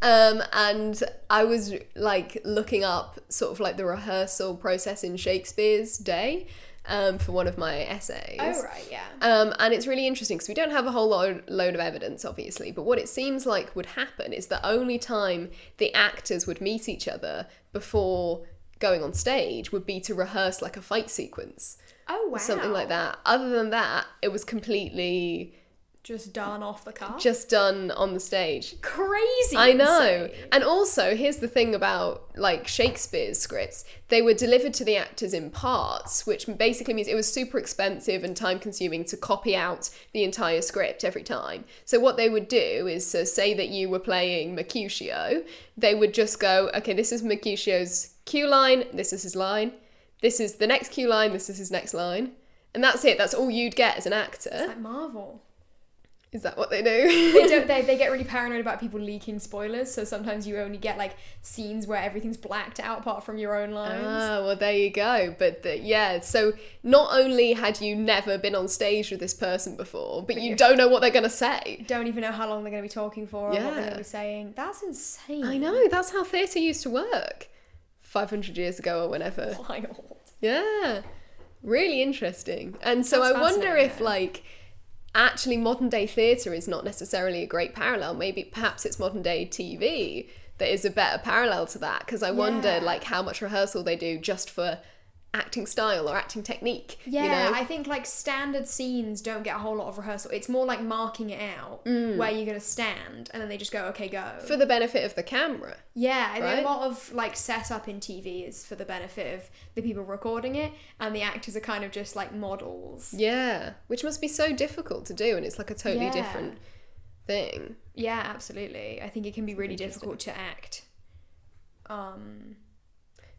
[SPEAKER 1] And I was, like, looking up sort of, like, the rehearsal process in Shakespeare's day for one of my essays.
[SPEAKER 2] Oh, right, yeah.
[SPEAKER 1] And it's really interesting because we don't have a whole load of evidence, obviously, but what it seems like would happen is the only time the actors would meet each other before going on stage would be to rehearse, like, a fight sequence.
[SPEAKER 2] Oh, wow.
[SPEAKER 1] Or something like that. Other than that, it was completely...
[SPEAKER 2] just done off the cuff?
[SPEAKER 1] Just done on the stage.
[SPEAKER 2] Crazy.
[SPEAKER 1] I know.
[SPEAKER 2] Insane.
[SPEAKER 1] And also, here's the thing about, like, Shakespeare's scripts. They were delivered to the actors in parts, which basically means it was super expensive and time-consuming to copy out the entire script every time. So what they would do is, say that you were playing Mercutio, they would just go, okay, this is Mercutio's cue line, this is his line, this is the next cue line, this is his next line. And that's it. That's all you'd get as an actor.
[SPEAKER 2] It's like Marvel.
[SPEAKER 1] Is that what they do?
[SPEAKER 2] They get really paranoid about people leaking spoilers, so sometimes you only get, like, scenes where everything's blacked out apart from your own lines.
[SPEAKER 1] Ah, well, there you go. But yeah, so not only had you never been on stage with this person before, but you don't know what they're going to say.
[SPEAKER 2] Don't even know how long they're going to be talking for or what they're going to be saying. That's insane.
[SPEAKER 1] I know, that's how theatre used to work 500 years ago or whenever.
[SPEAKER 2] Wild.
[SPEAKER 1] Yeah, really interesting. And so
[SPEAKER 2] That's
[SPEAKER 1] I wonder if,
[SPEAKER 2] fascinating.
[SPEAKER 1] like, actually modern day theatre is not necessarily a great parallel. Maybe perhaps it's modern day TV that is a better parallel to that, because I wonder, like, how much rehearsal they do just for acting style or acting technique.
[SPEAKER 2] Yeah,
[SPEAKER 1] you know?
[SPEAKER 2] I think, like, standard scenes don't get a whole lot of rehearsal. It's more like marking it out where you're going to stand, and then they just go, okay, go.
[SPEAKER 1] For the benefit of the camera.
[SPEAKER 2] Yeah,
[SPEAKER 1] right?
[SPEAKER 2] a lot of, like, setup in TV is for the benefit of the people recording it, and the actors are kind of just, like, models.
[SPEAKER 1] Yeah, which must be so difficult to do, and it's like a totally different thing.
[SPEAKER 2] Yeah, absolutely. I think it can be really difficult to act.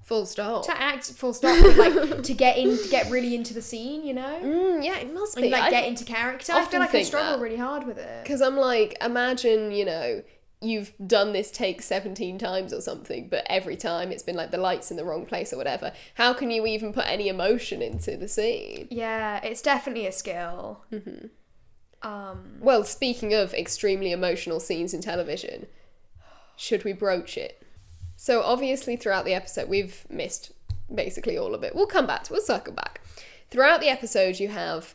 [SPEAKER 1] Full stop.
[SPEAKER 2] To act full stop, but, like, to get really into the scene, you know?
[SPEAKER 1] Yeah, it must
[SPEAKER 2] And,
[SPEAKER 1] be.
[SPEAKER 2] like, get into character. I feel like I struggle
[SPEAKER 1] that.
[SPEAKER 2] really hard with it.
[SPEAKER 1] Because I'm like, imagine, you know, you've done this take 17 times or something, but every time it's been like the light's in the wrong place or whatever. How can you even put any emotion into the scene?
[SPEAKER 2] Yeah, it's definitely a skill.
[SPEAKER 1] Well, speaking of extremely emotional scenes in television, should we broach it? So obviously throughout the episode, we've missed basically all of it. We'll circle back. Throughout the episode, you have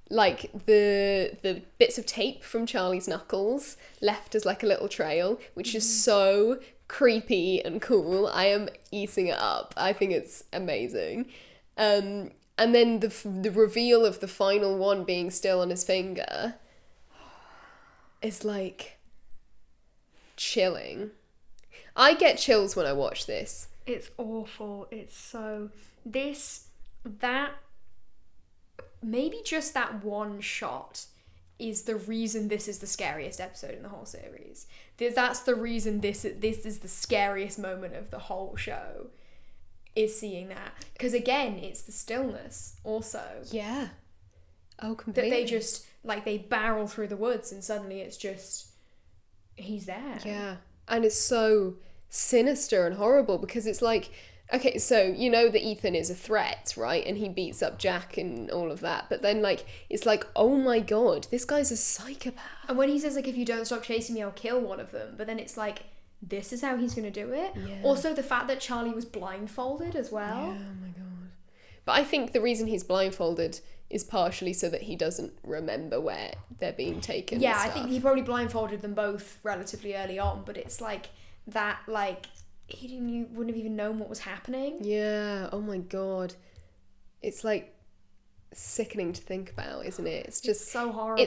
[SPEAKER 1] like the bits of tape from Charlie's knuckles left as like a little trail, which is so creepy and cool. I am eating it up. I think it's amazing. And then the reveal of the final one being still on his finger is like chilling. I get chills when I watch this.
[SPEAKER 2] It's awful. It's so... Maybe just that one shot is the reason this is the scariest episode in the whole series. That's the reason this is the scariest moment of the whole show, is seeing that. Because again, it's the stillness also.
[SPEAKER 1] Yeah. Oh, completely.
[SPEAKER 2] That they just, like, they barrel through the woods and suddenly it's just, he's there.
[SPEAKER 1] Yeah. And it's so sinister and horrible because it's like, okay, so you know that Ethan is a threat, right? And he beats up Jack and all of that. But then, like, it's like, oh my God, this guy's a psychopath.
[SPEAKER 2] And when he says, like, if you don't stop chasing me, I'll kill one of them. But then it's like, this is how he's going to do it.
[SPEAKER 1] Yeah.
[SPEAKER 2] Also, the fact that Charlie was blindfolded as well.
[SPEAKER 1] Yeah, oh my God. But I think the reason he's blindfolded is partially so that he doesn't remember where they're being taken.
[SPEAKER 2] Yeah,
[SPEAKER 1] and
[SPEAKER 2] I
[SPEAKER 1] stuff.
[SPEAKER 2] think he probably blindfolded them both relatively early on. But it's like that, like... you wouldn't have even known what was happening.
[SPEAKER 1] Yeah, oh my God. It's like sickening to think about, isn't it? It's just
[SPEAKER 2] so horrible.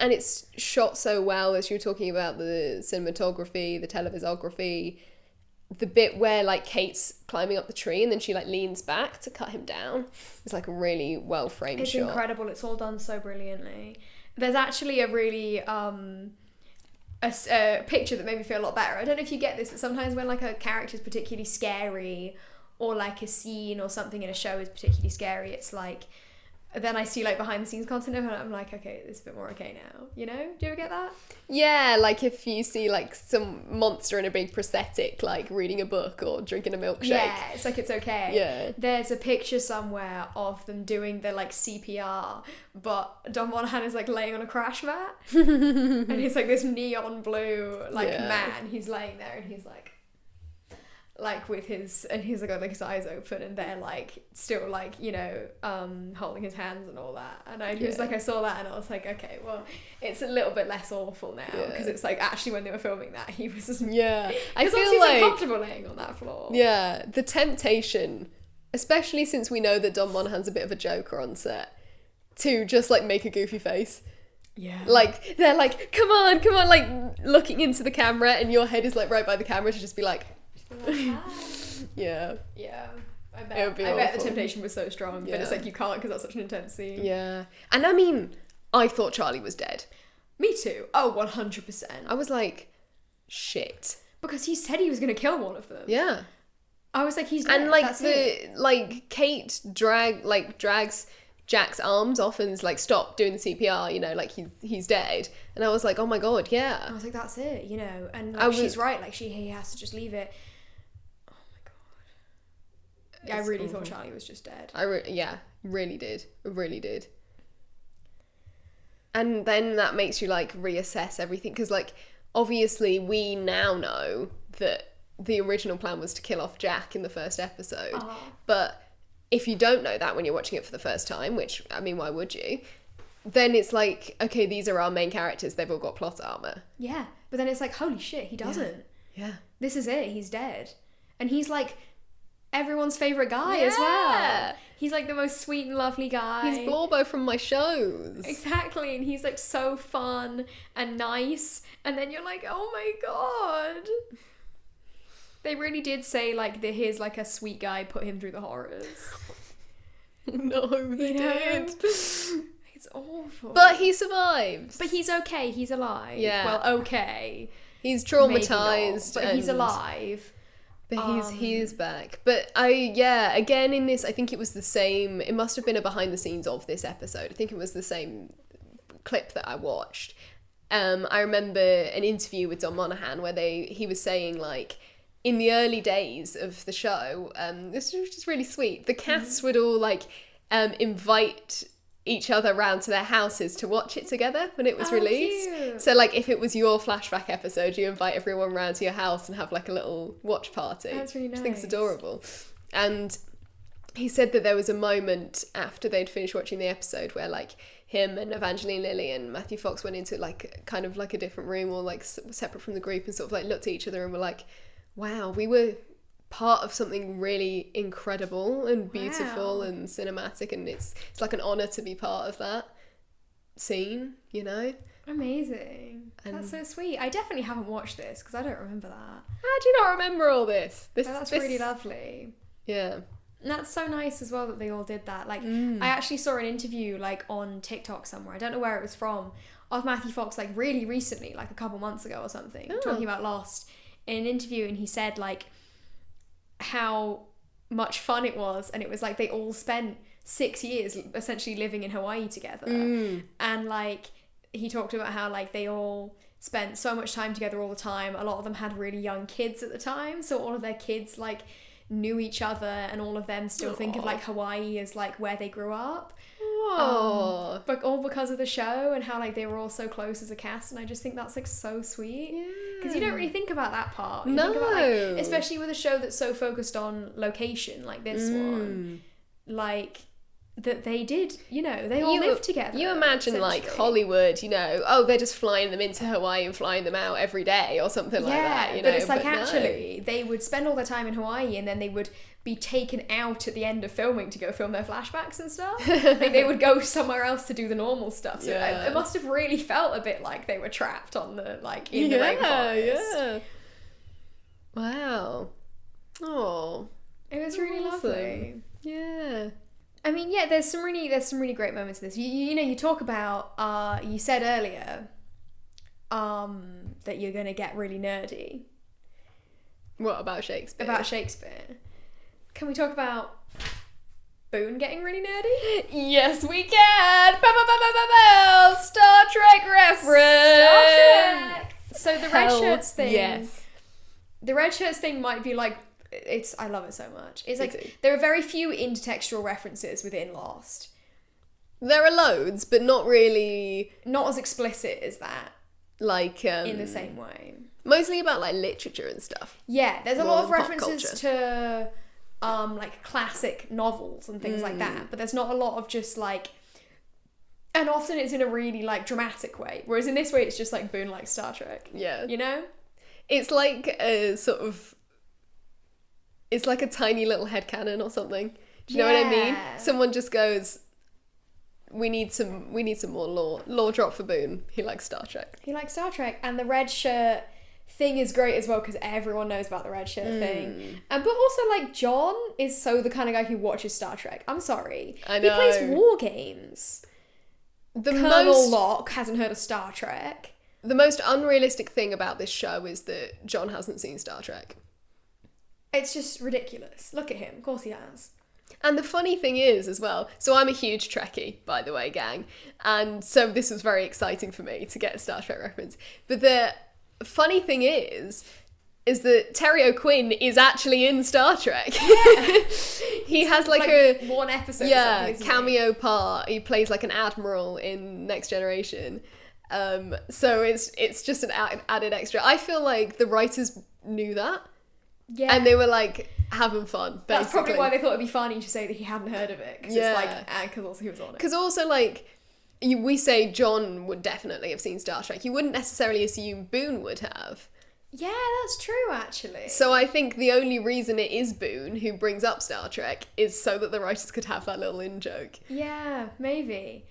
[SPEAKER 1] It's shot so well, as you were talking about the cinematography, the televisography, the bit where like Kate's climbing up the tree and then she like leans back to cut him down. It's like a really well framed shot.
[SPEAKER 2] It's incredible. It's all done so brilliantly. There's actually a really a picture that made me feel a lot better. I don't know if you get this, but sometimes when like a character is particularly scary or like a scene or something in a show is particularly scary, it's like, then I see like behind the scenes content and I'm like, okay, it's a bit more okay now, you know? Do you ever get that?
[SPEAKER 1] Yeah, like if you see like some monster in a big prosthetic like reading a book or drinking a milkshake.
[SPEAKER 2] Yeah, it's like it's okay.
[SPEAKER 1] Yeah.
[SPEAKER 2] There's a picture somewhere of them doing the like CPR, but Don Monahan is like laying on a crash mat and he's like this neon blue like man. He's laying there and he's like with his, and he's got like his eyes open and they're like still like, you know, holding his hands and all that. And I was like, I saw that and I was like, okay, well, it's a little bit less awful now because it's like actually when they were filming that he was just,
[SPEAKER 1] I feel
[SPEAKER 2] he's
[SPEAKER 1] like
[SPEAKER 2] comfortable laying on that floor.
[SPEAKER 1] Yeah, the temptation, especially since we know that Don Monahan's a bit of a joker on set, to just like make a goofy face.
[SPEAKER 2] Yeah.
[SPEAKER 1] Like they're like, come on, like looking into the camera and your head is like right by the camera to just be like yeah. I bet the temptation was so strong, but it's like you can't because that's such an intense scene. Yeah. And I mean, I thought Charlie was dead.
[SPEAKER 2] Me too. Oh, 100%.
[SPEAKER 1] I was like, shit.
[SPEAKER 2] Because he said he was going to kill one of them.
[SPEAKER 1] Yeah.
[SPEAKER 2] I was like, he's dead.
[SPEAKER 1] And like
[SPEAKER 2] That's
[SPEAKER 1] like Kate drags Jack's arms off and's like, stop doing the CPR, you know, like he's dead. And I was like, oh my God, yeah.
[SPEAKER 2] I was like, that's it, you know. And like, she's right, like he has to just leave it. Yeah, I really thought Charlie was just dead. Really did. And then that makes you like reassess everything because like obviously we now know that the original plan was to kill off Jack in the first episode. But if you don't know that when you're watching it for the first time, which I mean, why would you? Then it's like, okay, these are our main characters. They've all got plot armor. Yeah, but then it's like, holy shit, he doesn't.
[SPEAKER 1] Yeah.
[SPEAKER 2] This is it. He's dead, and he's like everyone's favorite guy as well. He's like the most sweet and lovely guy.
[SPEAKER 1] He's Blorbo from my shows.
[SPEAKER 2] Exactly, and he's like so fun and nice. And then you're like, oh my God. They really did say like that here's like a sweet guy, put him through the horrors.
[SPEAKER 1] No, they did.
[SPEAKER 2] It's awful.
[SPEAKER 1] But he survives.
[SPEAKER 2] But he's okay. He's alive.
[SPEAKER 1] Yeah.
[SPEAKER 2] Well, okay.
[SPEAKER 1] He's traumatized.
[SPEAKER 2] Not, but he's alive.
[SPEAKER 1] But he is back. But again in this, I think it was the same, it must have been a behind the scenes of this episode. I think it was the same clip that I watched. I remember an interview with Don Monaghan where he was saying, like, in the early days of the show, this was just really sweet. The cast would all, like, invite each other round to their houses to watch it together when it was released.
[SPEAKER 2] Cute.
[SPEAKER 1] So, like, if it was your flashback episode, you invite everyone round to your house and have, like, a little watch party.
[SPEAKER 2] That's really nice.
[SPEAKER 1] I think it's adorable. And he said that there was a moment after they'd finished watching the episode where, like, him and Evangeline Lilly and Matthew Fox went into, like, kind of like a different room, or, like, separate from the group, and sort of, like, looked at each other and were like, wow, we were part of something really incredible and beautiful and cinematic, and it's like an honour to be part of that scene, you know?
[SPEAKER 2] Amazing. That's so sweet. I definitely haven't watched this because I don't remember that.
[SPEAKER 1] How do you not remember all this?
[SPEAKER 2] That's really lovely.
[SPEAKER 1] Yeah.
[SPEAKER 2] And that's so nice as well that they all did that. Like, I actually saw an interview, like, on TikTok somewhere, I don't know where it was from, of Matthew Fox, like, really recently, like a couple months ago or something, talking about Lost in an interview, and he said, like, how much fun it was, and it was like they all spent 6 years essentially living in Hawaii together, and, like, he talked about how, like, they all spent so much time together all the time. A lot of them had really young kids at the time, so all of their kids, like, knew each other, and all of them still think of, like, Hawaii as, like, where they grew up. But all because of the show, and how, like, they were all so close as a cast, and I just think that's, like, so sweet. Because you don't really think about that part. You think about, like, especially with a show that's so focused on location, like this one, like, that they did, you know, they all lived together.
[SPEAKER 1] You imagine, like, Hollywood, you know, they're just flying them into Hawaii and flying them out every day or something like that, you know.
[SPEAKER 2] But it's like, actually, they would spend all their time in Hawaii, and then they would be taken out at the end of filming to go film their flashbacks and stuff. Like, they would go somewhere else to do the normal stuff. So it must have really felt a bit like they were trapped on the, like, in the rainforest. Yeah.
[SPEAKER 1] Wow. Oh.
[SPEAKER 2] It was really lovely.
[SPEAKER 1] Yeah.
[SPEAKER 2] I mean, yeah, there's some really great moments in this. You know, you talk about, you said earlier, that you're going to get really nerdy.
[SPEAKER 1] What about Shakespeare?
[SPEAKER 2] About Shakespeare. Can we talk about Boone getting really nerdy?
[SPEAKER 1] Yes, we can! Star Trek reference!
[SPEAKER 2] Star Trek! So the red shirts thing...
[SPEAKER 1] Yes.
[SPEAKER 2] The red shirts thing might be, like, I love it so much. It's like, there are very few intertextual references within Lost.
[SPEAKER 1] There are loads, but not really...
[SPEAKER 2] Not as explicit as that.
[SPEAKER 1] Like,
[SPEAKER 2] in the same way.
[SPEAKER 1] Mostly about, like, literature and stuff.
[SPEAKER 2] Yeah, there's a lot of references to, like, classic novels and things like that, but there's not a lot of just, like... And often it's in a really, like, dramatic way, whereas in this way it's just, like, Boone likes Star Trek.
[SPEAKER 1] Yeah.
[SPEAKER 2] You know? It's
[SPEAKER 1] like a sort of... It's like a tiny little headcanon or something. Do you know what I mean? Someone just goes, we need some more lore drop for Boone. He likes Star Trek.
[SPEAKER 2] He likes Star Trek. And the red shirt thing is great as well, because everyone knows about the red shirt thing. But also, like, John is so the kind of guy who watches Star Trek. I'm sorry.
[SPEAKER 1] I know.
[SPEAKER 2] He plays war games. Colonel Locke hasn't heard of Star Trek.
[SPEAKER 1] The most unrealistic thing about this show is that John hasn't seen Star Trek.
[SPEAKER 2] It's just ridiculous. Look at him. Of course he has.
[SPEAKER 1] And the funny thing is, as well, so I'm a huge Trekkie, by the way, gang. And so this was very exciting for me to get a Star Trek reference. But the funny thing is that Terry O'Quinn is actually in Star Trek. Yeah. He has like a...
[SPEAKER 2] one episode
[SPEAKER 1] cameo part. He plays like an admiral in Next Generation. So it's just an added extra. I feel like the writers knew that. Yeah. And they were, like, having fun, basically.
[SPEAKER 2] That's probably why they thought it'd be funny to say that he hadn't heard of it. Because it's like, because also he was on it.
[SPEAKER 1] Because also, like, we say John would definitely have seen Star Trek. You wouldn't necessarily assume Boone would have.
[SPEAKER 2] Yeah, that's true, actually.
[SPEAKER 1] So I think the only reason it is Boone who brings up Star Trek is so that the writers could have that little in-joke.
[SPEAKER 2] Yeah, maybe.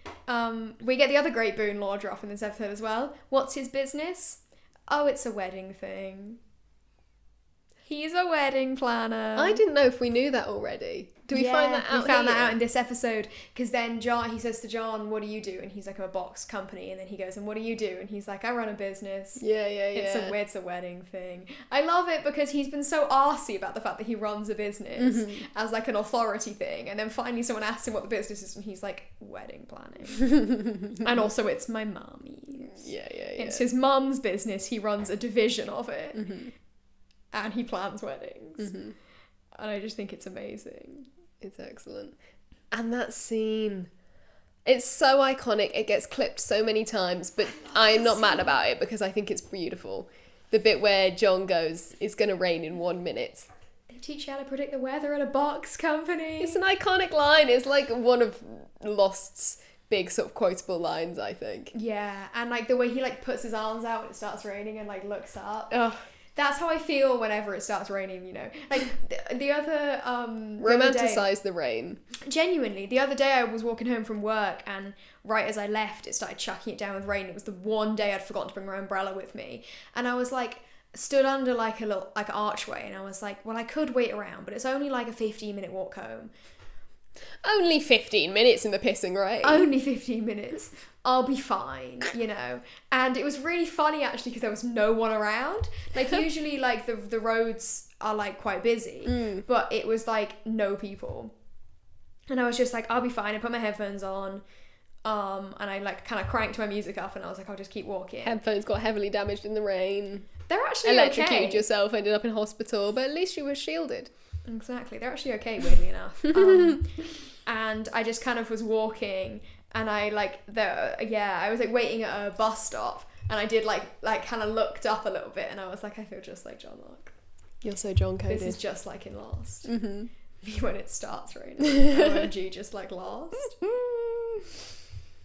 [SPEAKER 2] We get the other great Boone lore drop in this episode as well. What's his business? Oh, it's a wedding thing. He's a wedding planner.
[SPEAKER 1] I didn't know if we knew that already. Do we find that out?
[SPEAKER 2] We found that out in this episode, because then he says to John, what do you do? And he's like, I'm a box company. And then he goes, and what do you do? And he's like, I run a business.
[SPEAKER 1] Yeah.
[SPEAKER 2] It's a wedding thing. I love it because he's been so arsey about the fact that he runs a business as like an authority thing. And then finally someone asks him what the business is and he's like, wedding planning. And also it's my mommy's.
[SPEAKER 1] Yeah.
[SPEAKER 2] It's his mum's business. He runs a division of it.
[SPEAKER 1] Mm-hmm.
[SPEAKER 2] And he plans weddings.
[SPEAKER 1] Mm-hmm.
[SPEAKER 2] And I just think it's amazing.
[SPEAKER 1] It's excellent. And that scene, it's so iconic. It gets clipped so many times, but I'm not mad about it because I think it's beautiful. The bit where John goes, "It's going to rain in 1 minute."
[SPEAKER 2] They teach you how to predict the weather at a box company.
[SPEAKER 1] It's an iconic line. It's like one of Lost's big sort of quotable lines, I think.
[SPEAKER 2] Yeah, and like the way he like puts his arms out when it starts raining and like looks up.
[SPEAKER 1] Oh,
[SPEAKER 2] That's how I feel whenever it starts raining, you know. Like the other
[SPEAKER 1] romanticize the rain.
[SPEAKER 2] Genuinely, the other day I was walking home from work and right as I left it started chucking it down with rain. It was the one day I'd forgotten to bring my umbrella with me. And I was like stood under like a little like archway and I was like, well, I could wait around, but it's only like a 15-minute walk home.
[SPEAKER 1] Only 15 minutes in the pissing rain.
[SPEAKER 2] Only 15 minutes. I'll be fine, you know. And it was really funny actually because there was no one around. Like usually like the roads are like quite busy, but it was like no people. And I was just like, I'll be fine. I put my headphones on, and I like kind of cranked my music up and I was like, I'll just keep walking.
[SPEAKER 1] Headphones got heavily damaged in the rain.
[SPEAKER 2] They're actually
[SPEAKER 1] Electrocuted
[SPEAKER 2] okay.
[SPEAKER 1] yourself, ended up in hospital, but at least you were shielded.
[SPEAKER 2] Exactly. They're actually okay, weirdly enough. And I just kind of was walking and I like, I was like waiting at a bus stop and I did like kind of looked up a little bit and I was like, I feel just like John Locke.
[SPEAKER 1] You're so John coded.
[SPEAKER 2] This is just like in Lost.
[SPEAKER 1] Mm-hmm.
[SPEAKER 2] When it starts raining. OMG, just like Lost.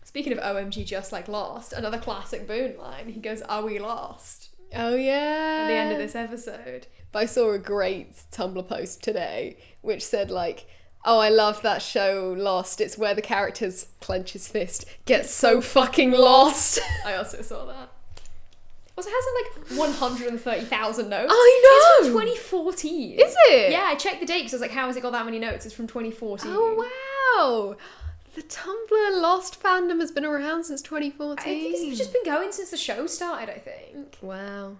[SPEAKER 2] Speaking of OMG, just like Lost, another classic Boone line. He goes, "Are we lost?"
[SPEAKER 1] Oh yeah.
[SPEAKER 2] At the end of this episode.
[SPEAKER 1] But I saw a great Tumblr post today which said like, "Oh, I love that show Lost. It's where the characters clench his fist, get so fucking lost."
[SPEAKER 2] I also saw that. Also, has it like 130,000 notes?
[SPEAKER 1] I
[SPEAKER 2] It's
[SPEAKER 1] know!
[SPEAKER 2] from 2014.
[SPEAKER 1] Is it?
[SPEAKER 2] Yeah, I checked the date because I was like, how has it got that many notes? It's from 2014.
[SPEAKER 1] Oh wow! The Tumblr Lost fandom has been around since 2014.
[SPEAKER 2] I think it's just been going since the show started, I think.
[SPEAKER 1] Wow.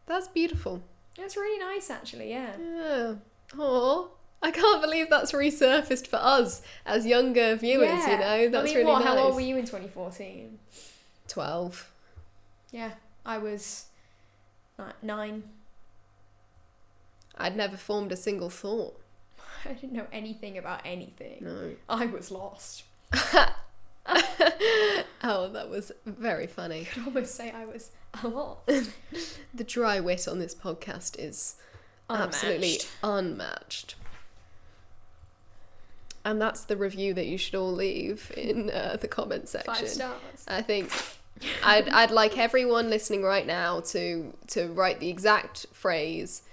[SPEAKER 1] That's beautiful.
[SPEAKER 2] It's really nice, actually, yeah.
[SPEAKER 1] Yeah. Aw. I can't believe that's resurfaced for us as younger viewers, you know? That's really nice.
[SPEAKER 2] How old were you in 2014?
[SPEAKER 1] 12.
[SPEAKER 2] Yeah, I was 9.
[SPEAKER 1] I'd never formed a single thought.
[SPEAKER 2] I didn't know anything about anything.
[SPEAKER 1] No.
[SPEAKER 2] I was lost.
[SPEAKER 1] Oh, that was very funny.
[SPEAKER 2] I could almost say I was lost.
[SPEAKER 1] The dry wit on this podcast is
[SPEAKER 2] Unmatched.
[SPEAKER 1] absolutely unmatched. And that's the review that you should all leave in the comment section.
[SPEAKER 2] 5 stars.
[SPEAKER 1] I think I'd like everyone listening right now to write the exact phrase,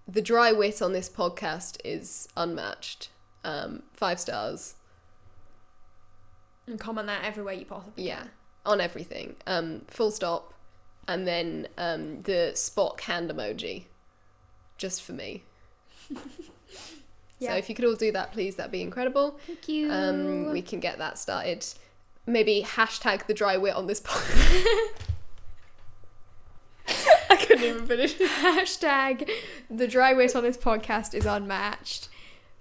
[SPEAKER 1] "The dry wit on this podcast is unmatched." 5 stars.
[SPEAKER 2] And comment that everywhere you possibly
[SPEAKER 1] Yeah,
[SPEAKER 2] can.
[SPEAKER 1] on everything. Full stop. And then the Spock hand emoji. Just for me.
[SPEAKER 2] Yeah.
[SPEAKER 1] So if you could all do that, please, that'd be incredible.
[SPEAKER 2] Thank you.
[SPEAKER 1] We can get that started. Maybe hashtag the dry wit on this podcast. I couldn't even finish.
[SPEAKER 2] Hashtag the dry wit on this podcast is unmatched.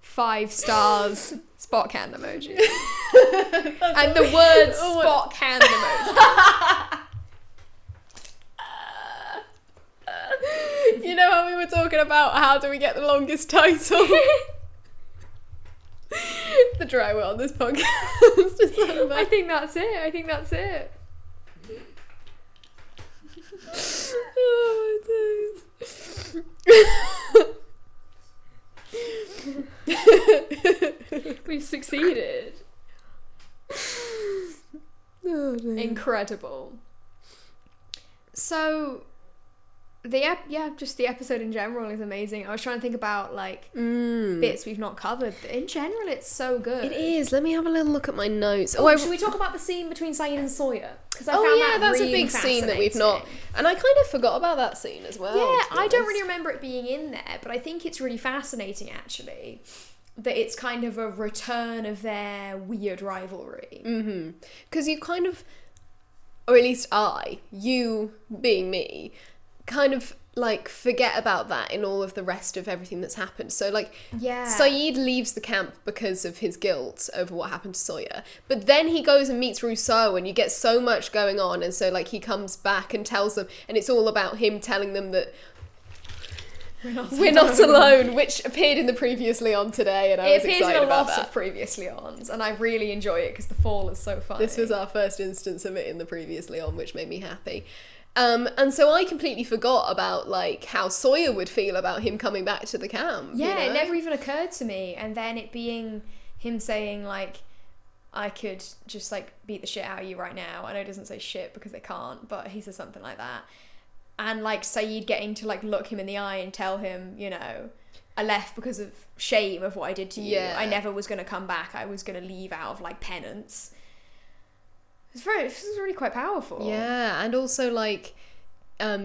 [SPEAKER 2] 5 stars. Spock hand emoji. And the word Spock hand emoji.
[SPEAKER 1] You know how we were talking about how do we get the longest title? The dry wit on this podcast. Just like
[SPEAKER 2] I think that's it.
[SPEAKER 1] Oh my days.
[SPEAKER 2] We've succeeded.
[SPEAKER 1] Oh, dear.
[SPEAKER 2] Incredible. So, the episode in general is amazing. I was trying to think about like bits we've not covered, but in general, it's so good.
[SPEAKER 1] It is. Let me have a little look at my notes.
[SPEAKER 2] Should we talk about the scene between Sayid and Sawyer? Because I found
[SPEAKER 1] that's
[SPEAKER 2] really
[SPEAKER 1] a big scene that we've not. And I kind of forgot about that scene as well.
[SPEAKER 2] Yeah,
[SPEAKER 1] to be
[SPEAKER 2] I don't
[SPEAKER 1] honest.
[SPEAKER 2] really remember it being in there, but I think it's really fascinating actually that it's kind of a return of their weird rivalry.
[SPEAKER 1] Mm-hmm. Because you kind of, or at least you being me, kind of like forget about that in all of the rest of everything that's happened. So like
[SPEAKER 2] Yeah.
[SPEAKER 1] Sayid leaves the camp because of his guilt over what happened to Sawyer, but then he goes and meets Rousseau and you get so much going on, and so like he comes back and tells them, and it's all about him telling them that we're not alone, which appeared in the Previously On today, and I was excited about that. It appears in a lot of
[SPEAKER 2] Previously Ons, and I really enjoy it because the fall is so funny.
[SPEAKER 1] This was our first instance of it in the Previously On, which made me happy. And so I completely forgot about like how Sawyer would feel about him coming back to the camp.
[SPEAKER 2] Yeah,
[SPEAKER 1] you know?
[SPEAKER 2] It never even occurred to me, and then it being him saying like, I could just like beat the shit out of you right now. I know it doesn't say shit because they can't, but he says something like that. And like Sayid getting to like look him in the eye and tell him, you know, I left because of shame of what I did to you.
[SPEAKER 1] Yeah.
[SPEAKER 2] I never was going to come back. I was going to leave out of like penance. It was really quite powerful.
[SPEAKER 1] Yeah, and also like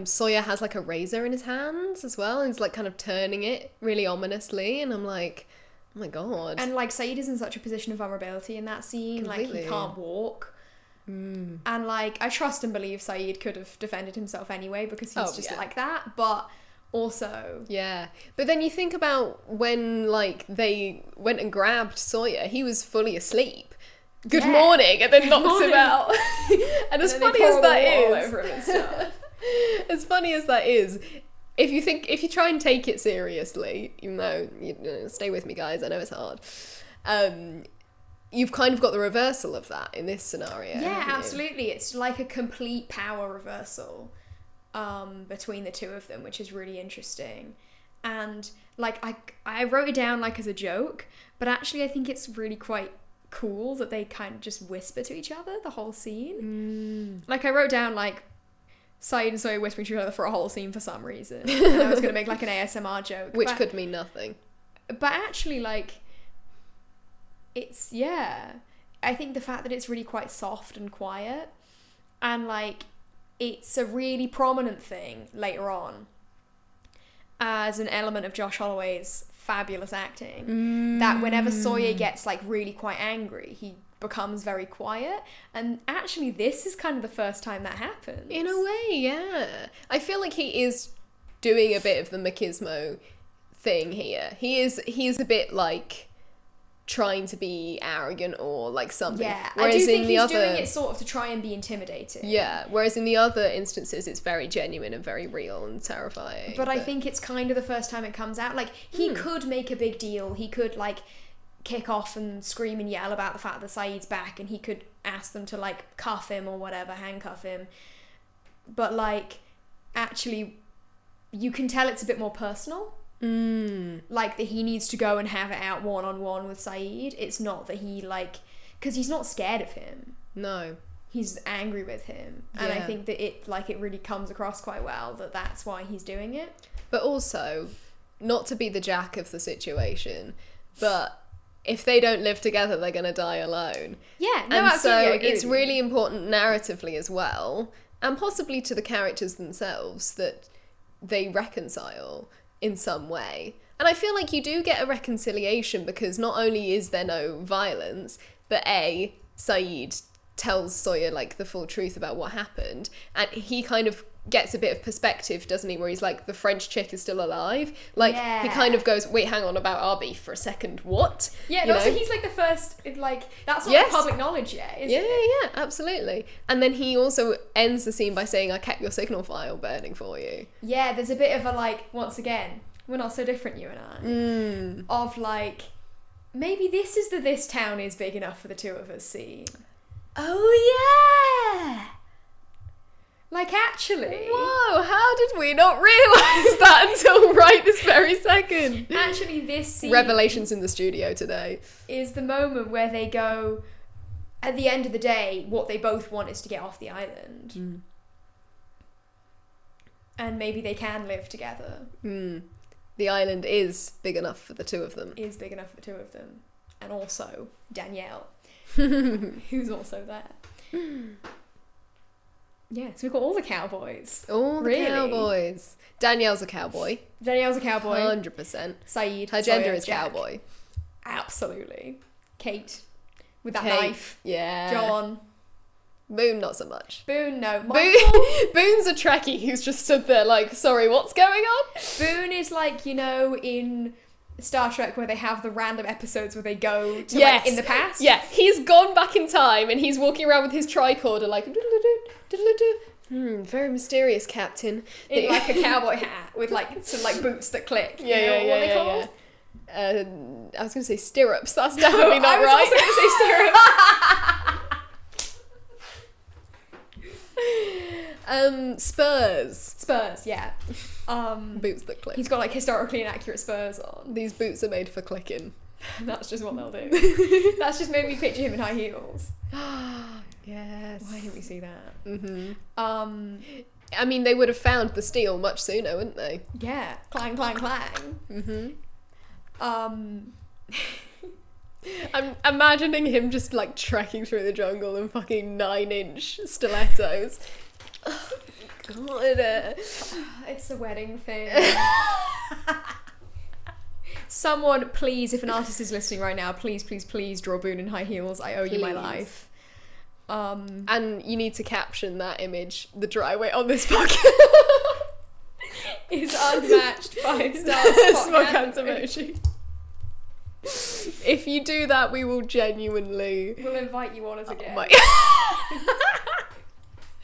[SPEAKER 1] Sawyer has like a razor in his hands as well, and he's like kind of turning it really ominously, and I'm like, oh my god.
[SPEAKER 2] And like Sayid is in such a position of vulnerability in that scene.
[SPEAKER 1] Completely.
[SPEAKER 2] Like he can't walk. And like I trust and believe Sayid could have defended himself anyway because he's just like that, but also
[SPEAKER 1] but then you think about when like they went and grabbed Sawyer, he was fully asleep. Good morning, and then knocks him out. And as funny as that is, as funny as that is, if you try and take it seriously, even though you know, stay with me guys, I know it's hard, you've kind of got the reversal of that in this scenario.
[SPEAKER 2] Yeah, absolutely. It's like a complete power reversal between the two of them, which is really interesting. And like I wrote it down like as a joke, but actually I think it's really quite cool that they kind of just whisper to each other the whole scene. Like I wrote down like Sayid and Sawyer whispering to each other for a whole scene for some reason. And I was going to make like an ASMR joke.
[SPEAKER 1] Which could mean nothing.
[SPEAKER 2] But actually like it's, I think the fact that it's really quite soft and quiet, and like it's a really prominent thing later on as an element of Josh Holloway's fabulous acting, that whenever Sawyer gets like really quite angry, he becomes very quiet, and actually this is kind of the first time that happens.
[SPEAKER 1] In a way, yeah. I feel like he is doing a bit of the machismo thing here. He is a bit like trying to be arrogant or like something.
[SPEAKER 2] Yeah,
[SPEAKER 1] whereas
[SPEAKER 2] I do think
[SPEAKER 1] in the
[SPEAKER 2] he's
[SPEAKER 1] other,
[SPEAKER 2] doing it sort of to try and be intimidating.
[SPEAKER 1] Yeah, whereas in the other instances it's very genuine and very real and terrifying.
[SPEAKER 2] But I think it's kind of the first time it comes out. Like, he could make a big deal. He could, like, kick off and scream and yell about the fact that Sayid's back, and he could ask them to, like, cuff him or whatever, handcuff him. But, like, actually, you can tell it's a bit more personal. Like, that he needs to go and have it out one-on-one with Sayid. It's not that he, like... Because he's not scared of him.
[SPEAKER 1] No.
[SPEAKER 2] He's angry with him. And I think that it really comes across quite well that that's why he's doing it.
[SPEAKER 1] But also, not to be the jack of the situation, but if they don't live together, they're going to die alone.
[SPEAKER 2] Yeah, no,
[SPEAKER 1] and
[SPEAKER 2] absolutely.
[SPEAKER 1] so it's really important narratively as well, and possibly to the characters themselves, that they reconcile in some way. And I feel like you do get a reconciliation, because not only is there no violence, but Sayid tells Sawyer like the full truth about what happened, and he kind of gets a bit of perspective, doesn't he, where he's like, the French chick is still alive. Like, he kind of goes, wait, hang on, about our beef for a second, what?
[SPEAKER 2] Yeah, and also he's like the first, like, that's not public knowledge yet, is it?
[SPEAKER 1] Yeah, absolutely. And then he also ends the scene by saying, I kept your signal file burning for you.
[SPEAKER 2] Yeah, there's a bit of a, like, once again, we're not so different, you and I. Of, like, maybe this is the this town is big enough for the two of us scene.
[SPEAKER 1] Oh, yeah!
[SPEAKER 2] Like, actually...
[SPEAKER 1] Whoa, how did we not realise that until right this very second?
[SPEAKER 2] Actually, this scene...
[SPEAKER 1] Revelations in the studio today.
[SPEAKER 2] ...is the moment where they go... At the end of the day, what they both want is to get off the island. And maybe they can live together.
[SPEAKER 1] The island is big enough for the two of them.
[SPEAKER 2] Is big enough for the two of them. And also Danielle, who's also there. Yeah, so we've got all the cowboys.
[SPEAKER 1] All the cowboys. Danielle's a cowboy.
[SPEAKER 2] Danielle's a cowboy.
[SPEAKER 1] 100%.
[SPEAKER 2] Sayid.
[SPEAKER 1] Her gender
[SPEAKER 2] Sawyer,
[SPEAKER 1] is
[SPEAKER 2] Jack.
[SPEAKER 1] cowboy.
[SPEAKER 2] Absolutely. Kate. With that knife.
[SPEAKER 1] Yeah.
[SPEAKER 2] John.
[SPEAKER 1] Boone, not so much.
[SPEAKER 2] Boone, no.
[SPEAKER 1] Boone's a Trekkie who's just stood there like, sorry, what's going on?
[SPEAKER 2] Boone is like, in Star Trek where they have the random episodes where they go to like, in the past.
[SPEAKER 1] Yeah, he's gone back in time and he's walking around with his tricorder like, very mysterious, Captain.
[SPEAKER 2] In like a cowboy hat with like some like boots that click.
[SPEAKER 1] Yeah,
[SPEAKER 2] you know
[SPEAKER 1] yeah,
[SPEAKER 2] what they
[SPEAKER 1] yeah,
[SPEAKER 2] called?
[SPEAKER 1] yeah. I was going to say stirrups. That's definitely not right.
[SPEAKER 2] I was also going to say stirrups. Spurs, yeah.
[SPEAKER 1] Boots that click.
[SPEAKER 2] He's got like historically inaccurate spurs on.
[SPEAKER 1] These boots are made for clicking.
[SPEAKER 2] That's just what they'll do. That's just made me picture him in high heels.
[SPEAKER 1] Yes.
[SPEAKER 2] Why didn't we see that?
[SPEAKER 1] I mean, they would have found the steel much sooner, wouldn't they?
[SPEAKER 2] Yeah. Clang, clang, clang.
[SPEAKER 1] I'm imagining him just like trekking through the jungle in fucking 9-inch stilettos. Oh, God.
[SPEAKER 2] It's the wedding thing. Someone, please, if an artist is listening right now, please, please, please draw Boone in high heels. I owe you my life.
[SPEAKER 1] And you need to caption that image, the dry wit on this podcast.
[SPEAKER 2] Is unmatched 5-star
[SPEAKER 1] smoke hands emoji. If you do that, we will genuinely...
[SPEAKER 2] We'll invite you on as a guest.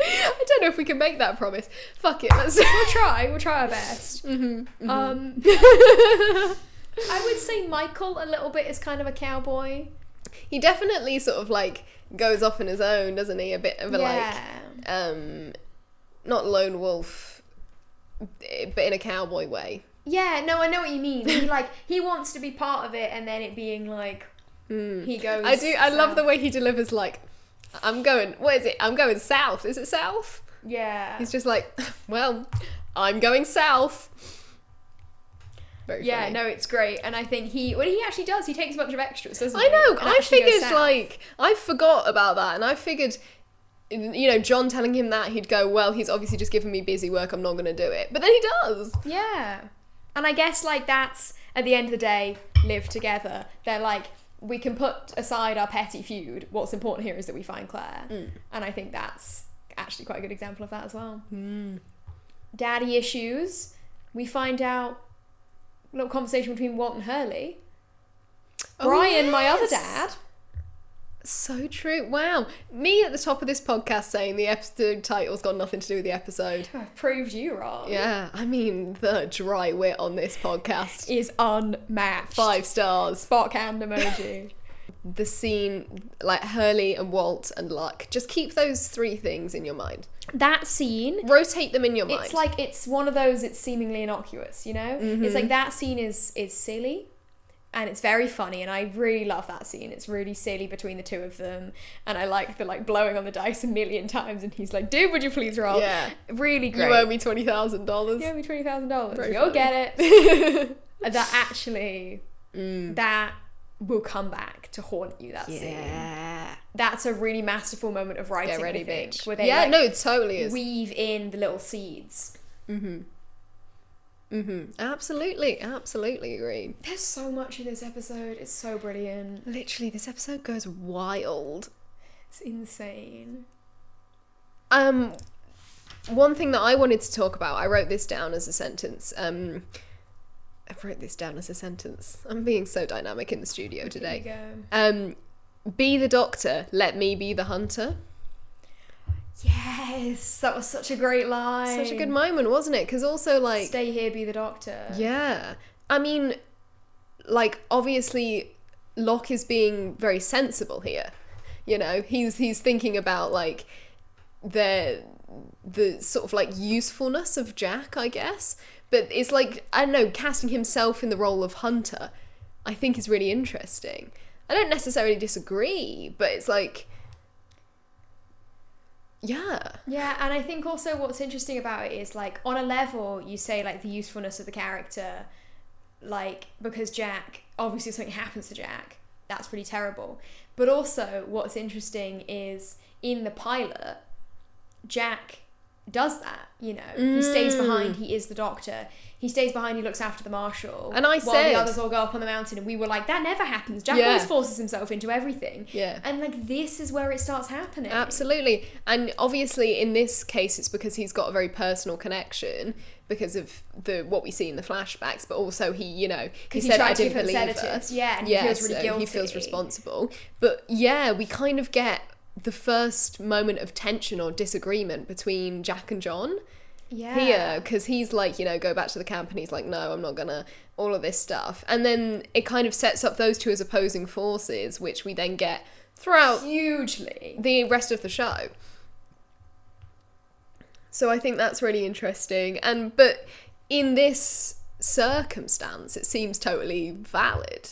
[SPEAKER 1] I don't know if we can make that promise. Fuck it, let's...
[SPEAKER 2] We'll try our best. I would say Michael a little bit is kind of a cowboy.
[SPEAKER 1] He definitely sort of like goes off on his own, doesn't he? A bit of a like, not lone wolf, but in a cowboy way.
[SPEAKER 2] Yeah, no, I know what you mean. He wants to be part of it, and then it being like he goes.
[SPEAKER 1] I love the way he delivers. Like, I'm going. What is it? I'm going south. Is it south?
[SPEAKER 2] Yeah.
[SPEAKER 1] He's just like, well, I'm going south. Very funny.
[SPEAKER 2] No, it's great, and I think he actually does. He takes a bunch of extras, doesn't he?
[SPEAKER 1] I know.
[SPEAKER 2] And
[SPEAKER 1] I figured like I forgot about that, and I figured, John telling him that he'd go, well, he's obviously just giving me busy work. I'm not going to do it, but then he does.
[SPEAKER 2] Yeah, and I guess like that's at the end of the day, live together. They're like, we can put aside our petty feud. What's important here is that we find Claire, and I think that's actually quite a good example of that as well. Daddy issues. We find out. Little conversation between Walt and Hurley. Brian, my other dad.
[SPEAKER 1] So true. Wow. Me at the top of this podcast saying the episode title's got nothing to do with the episode.
[SPEAKER 2] I've proved you wrong.
[SPEAKER 1] Yeah. I mean, the dry wit on this podcast
[SPEAKER 2] is unmatched.
[SPEAKER 1] 5 stars.
[SPEAKER 2] Spock hand emoji.
[SPEAKER 1] The scene, like Hurley and Walt and Luck. Just keep those 3 things in your mind.
[SPEAKER 2] That scene,
[SPEAKER 1] rotate them in your mind.
[SPEAKER 2] It's like, it's one of those, it's seemingly innocuous, It's like that scene is silly and it's very funny, and I really love that scene. It's really silly between the two of them, and I like the like blowing on the dice a million times, and he's like, dude, would you please roll?
[SPEAKER 1] Yeah,
[SPEAKER 2] really great.
[SPEAKER 1] You owe me $20,000.
[SPEAKER 2] You owe me $20,000.
[SPEAKER 1] Very
[SPEAKER 2] Go
[SPEAKER 1] funny.
[SPEAKER 2] get it. That actually that will come back to haunt you, that scene. That's a really masterful moment of writing.
[SPEAKER 1] Get ready,
[SPEAKER 2] I think,
[SPEAKER 1] bitch.
[SPEAKER 2] where they
[SPEAKER 1] no, it totally is.
[SPEAKER 2] Weave in the little seeds.
[SPEAKER 1] Absolutely agree.
[SPEAKER 2] There's so much in this episode. It's so brilliant.
[SPEAKER 1] Literally, this episode goes wild.
[SPEAKER 2] It's insane.
[SPEAKER 1] One thing that I wanted to talk about, I wrote this down as a sentence. I'm being so dynamic in the studio today.
[SPEAKER 2] Here you go.
[SPEAKER 1] Be the doctor, let me be the hunter.
[SPEAKER 2] Yes, that was such a great line.
[SPEAKER 1] Such a good moment, wasn't it? Because also, like...
[SPEAKER 2] Stay here, be the doctor.
[SPEAKER 1] Yeah. I mean, like, obviously, Locke is being very sensible here. He's thinking about, like, the sort of, like, usefulness of Jack, I guess. But it's like, I don't know, casting himself in the role of hunter, I think is really interesting. I don't necessarily disagree, but it's like... Yeah,
[SPEAKER 2] and I think also what's interesting about it is, like, on a level, you say, like, the usefulness of the character, like, because Jack, obviously something happens to Jack, that's really terrible. But also, what's interesting is, in the pilot, Jack does that, you know. He stays behind, he is the doctor. He stays behind, he looks after the marshal.
[SPEAKER 1] And while
[SPEAKER 2] the others all go up on the mountain, and we were like, that never happens. Jack always forces himself into everything.
[SPEAKER 1] Yeah.
[SPEAKER 2] And like, this is where it starts happening.
[SPEAKER 1] Absolutely. And obviously in this case it's because he's got a very personal connection because of what we see in the flashbacks, but also he, you know, he said I didn't believe
[SPEAKER 2] sedatives. Yeah, and he feels really guilty.
[SPEAKER 1] He feels responsible. But yeah, we kind of get the first moment of tension or disagreement between Jack and John.
[SPEAKER 2] Yeah.
[SPEAKER 1] Here, because he's like, you know, go back to the camp, and he's like, no, I'm not gonna, all of this stuff. And then it kind of sets up those two as opposing forces, which we then get throughout
[SPEAKER 2] hugely
[SPEAKER 1] the rest of the show. So I think that's really interesting. But in this circumstance, it seems totally valid.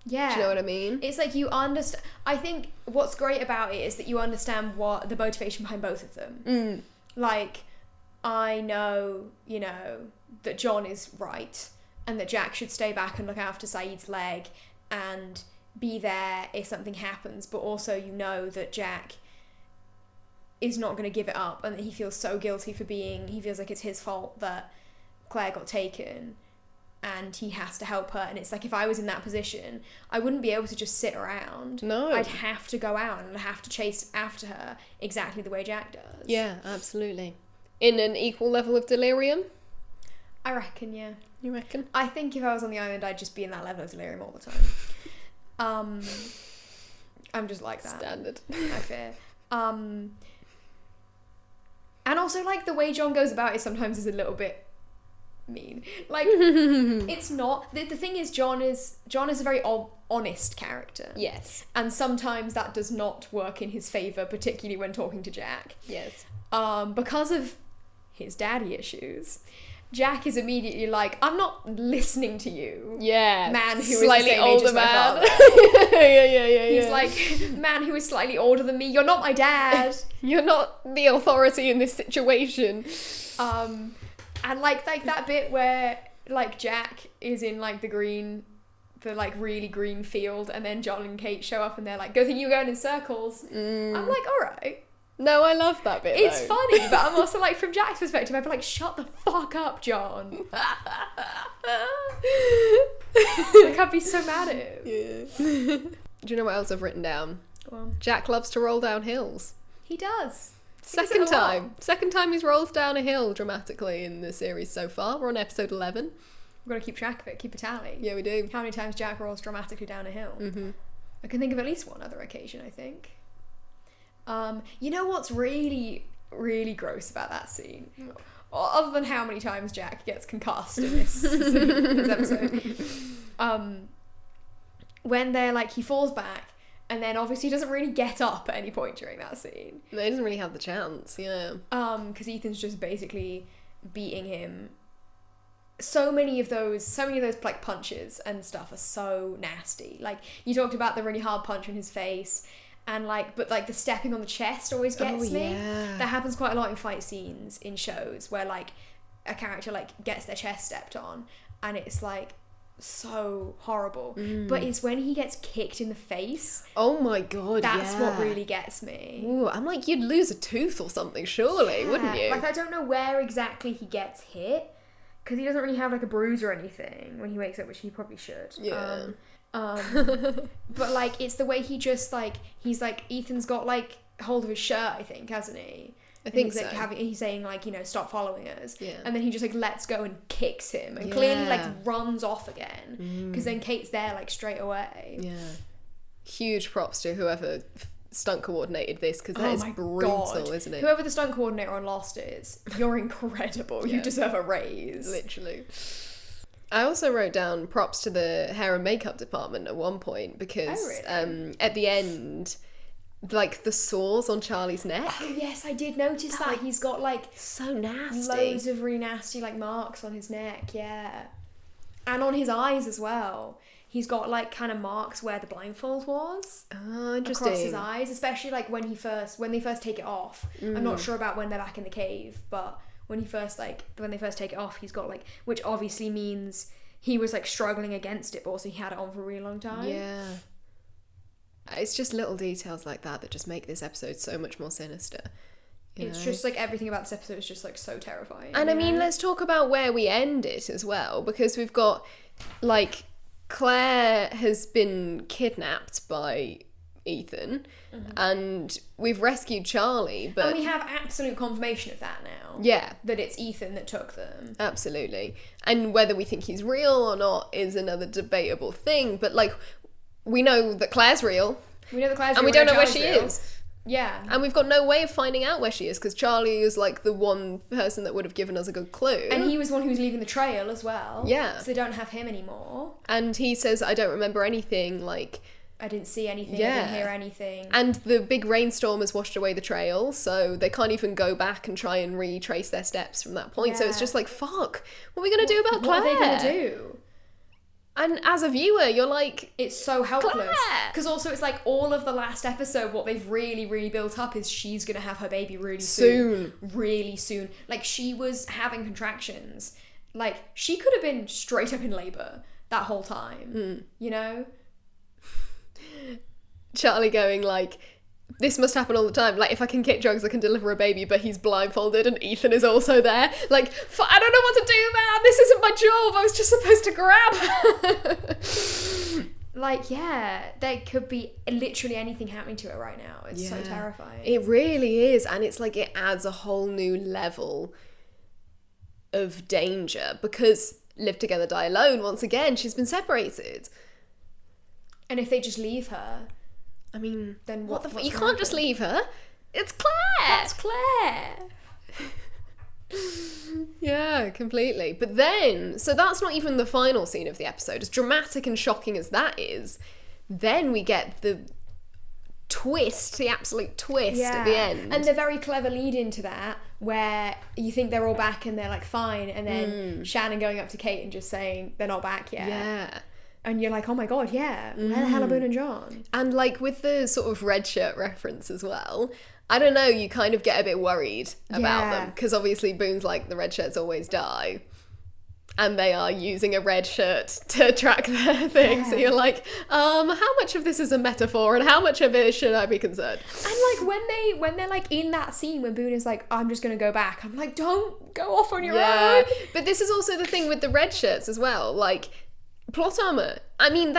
[SPEAKER 2] Yeah.
[SPEAKER 1] Do you know what I mean?
[SPEAKER 2] It's like you understand. I think what's great about it is that you understand what the motivation behind both of them. Like, I know, you know, that John is right and that Jack should stay back and look after Saeed's leg and be there if something happens, but also you know that Jack is not going to give it up and that he feels so guilty he feels like it's his fault that Claire got taken and he has to help her. And it's like, if I was in that position, I wouldn't be able to just sit around.
[SPEAKER 1] No.
[SPEAKER 2] I'd have to go out and I'd have to chase after her exactly the way Jack does.
[SPEAKER 1] Yeah, absolutely. In an equal level of delirium?
[SPEAKER 2] I reckon, yeah.
[SPEAKER 1] You reckon?
[SPEAKER 2] I think if I was on the island, I'd just be in that level of delirium all the time. I'm just like that.
[SPEAKER 1] Standard.
[SPEAKER 2] I fear. And also, like, the way John goes about it sometimes is a little bit mean. Like, it's not. The thing is, John is a very honest character.
[SPEAKER 1] Yes.
[SPEAKER 2] And sometimes that does not work in his favour, particularly when talking to Jack.
[SPEAKER 1] Yes.
[SPEAKER 2] Because of his daddy issues, Jack is immediately like, I'm not listening to you.
[SPEAKER 1] Yeah.
[SPEAKER 2] Man who is
[SPEAKER 1] slightly
[SPEAKER 2] the same
[SPEAKER 1] older
[SPEAKER 2] age as my
[SPEAKER 1] man.
[SPEAKER 2] father.
[SPEAKER 1] yeah.
[SPEAKER 2] He's like, man who is slightly older than me, you're not my dad.
[SPEAKER 1] You're not the authority in this situation.
[SPEAKER 2] And like that bit where like Jack is in like the like really green field, and then John and Kate show up and they're like, good thing you're going in circles. I'm like, alright.
[SPEAKER 1] No, I love that bit.
[SPEAKER 2] It's
[SPEAKER 1] though.
[SPEAKER 2] funny, but I'm also like, from Jack's perspective, I'd be like, shut the fuck up, John. Like, I'd be so mad at him.
[SPEAKER 1] Yeah. Do you know what else I've written down? Jack loves to roll down hills.
[SPEAKER 2] He does.
[SPEAKER 1] Second time he's rolled down a hill dramatically in the series so far. We're on episode 11.
[SPEAKER 2] We've got to keep track of it, keep a tally.
[SPEAKER 1] Yeah, we do.
[SPEAKER 2] How many times Jack rolls dramatically down a hill? I can think of at least one other occasion, I think. You know what's really, really gross about that scene? Other than how many times Jack gets concussed in this episode. When they're like, he falls back, and then obviously he doesn't really get up at any point during that scene.
[SPEAKER 1] No, he doesn't really have the chance, yeah.
[SPEAKER 2] Because Ethan's just basically beating him. So many of those like punches and stuff are so nasty. Like, you talked about the really hard punch in his face, and like, but like the stepping on the chest always gets me.
[SPEAKER 1] Yeah.
[SPEAKER 2] That happens quite a lot in fight scenes in shows where like a character like gets their chest stepped on, and it's like so horrible. But it's when he gets kicked in the face.
[SPEAKER 1] Oh my god,
[SPEAKER 2] that's what really gets me.
[SPEAKER 1] Ooh, I'm like, you'd lose a tooth or something, surely, wouldn't you?
[SPEAKER 2] Like, I don't know where exactly he gets hit, because he doesn't really have like a bruise or anything when he wakes up, which he probably should.
[SPEAKER 1] Yeah.
[SPEAKER 2] But like, it's the way he just like, he's like, Ethan's got like hold of his shirt, I think, hasn't he?
[SPEAKER 1] I think
[SPEAKER 2] he's
[SPEAKER 1] so.
[SPEAKER 2] Like he's saying like, you know, stop following us.
[SPEAKER 1] Yeah.
[SPEAKER 2] And then he just like lets go and kicks him, and clearly like runs off again, because then Kate's there like straight away.
[SPEAKER 1] Yeah. Huge props to whoever stunt coordinated this, because that is brutal, isn't it?
[SPEAKER 2] Whoever the stunt coordinator on Lost is, you're incredible. You deserve a raise.
[SPEAKER 1] Literally. I also wrote down props to the hair and makeup department at one point, because at the end, like the sores on Charlie's neck.
[SPEAKER 2] Oh yes, I did notice that. He's got like
[SPEAKER 1] so nasty.
[SPEAKER 2] Loads of really nasty like marks on his neck, yeah. And on his eyes as well. He's got like kind of marks where the blindfold was.
[SPEAKER 1] Oh, interesting.
[SPEAKER 2] Across his eyes, especially like when they first take it off. I'm not sure about when they're back in the cave, but when they first take it off, he's got like, which obviously means he was like struggling against it, but also he had it on for a really long time.
[SPEAKER 1] Yeah. It's just little details like that that just make this episode so much more sinister.
[SPEAKER 2] It's just like everything about this episode is just like so terrifying.
[SPEAKER 1] And I mean, let's talk about where we end it as well, because we've got like Claire has been kidnapped by Ethan, and we've rescued Charlie, but
[SPEAKER 2] and we have absolute confirmation of that now.
[SPEAKER 1] Yeah,
[SPEAKER 2] that it's Ethan that took them.
[SPEAKER 1] Absolutely. And whether we think he's real or not is another debatable thing, but like we know that Claire's real.
[SPEAKER 2] We know that Claire's real,
[SPEAKER 1] and we don't know where
[SPEAKER 2] Charlie's
[SPEAKER 1] she
[SPEAKER 2] real.
[SPEAKER 1] is.
[SPEAKER 2] Yeah.
[SPEAKER 1] And we've got no way of finding out where she is, because Charlie is like the one person that would have given us a good clue.
[SPEAKER 2] And he was the one who was leaving the trail as well.
[SPEAKER 1] Yeah.
[SPEAKER 2] So they don't have him anymore.
[SPEAKER 1] And he says, I don't remember anything, like...
[SPEAKER 2] I didn't see anything, I didn't hear anything.
[SPEAKER 1] And the big rainstorm has washed away the trail, so they can't even go back and try and retrace their steps from that point. So it's just like, fuck, what are we going to do about Claire?
[SPEAKER 2] What are they going to do?
[SPEAKER 1] And as a viewer, you're like...
[SPEAKER 2] It's so helpless.
[SPEAKER 1] Claire!
[SPEAKER 2] Because also it's like all of the last episode, what they've really, really built up is she's going to have her baby really soon. Really soon. Like, she was having contractions. Like, she could have been straight up in labour that whole time. You know?
[SPEAKER 1] Charlie going like, this must happen all the time. Like, if I can kick drugs, I can deliver a baby, but he's blindfolded and Ethan is also there. Like, I don't know what to do, man. This isn't my job. I was just supposed to grab her.
[SPEAKER 2] Like, yeah, there could be literally anything happening to her right now. It's so terrifying.
[SPEAKER 1] It really is. And it's like, it adds a whole new level of danger, because live together, die alone. Once again, she's been separated.
[SPEAKER 2] And if they just leave her...
[SPEAKER 1] I mean,
[SPEAKER 2] then
[SPEAKER 1] what the fuck? You can't just leave her. It's Claire.
[SPEAKER 2] That's Claire.
[SPEAKER 1] Yeah, completely. But then, so that's not even the final scene of the episode. As dramatic and shocking as that is, then we get the twist, the absolute twist at the end.
[SPEAKER 2] And the very clever lead into that, where you think they're all back and they're like fine, and then Shannon going up to Kate and just saying they're not back yet.
[SPEAKER 1] Yeah.
[SPEAKER 2] And you're like, oh my god, yeah, where the hell are Boone and John?
[SPEAKER 1] And like with the sort of red shirt reference as well, I don't know, you kind of get a bit worried about them, because obviously Boone's like, the red shirts always die. And they are using a red shirt to track their thing. Yeah. So you're like, how much of this is a metaphor and how much of it should I be concerned?
[SPEAKER 2] And like when they're like in that scene when Boone is like, I'm just gonna go back, I'm like, don't go off on your own.
[SPEAKER 1] But this is also the thing with the red shirts as well. Like, plot armor. I mean,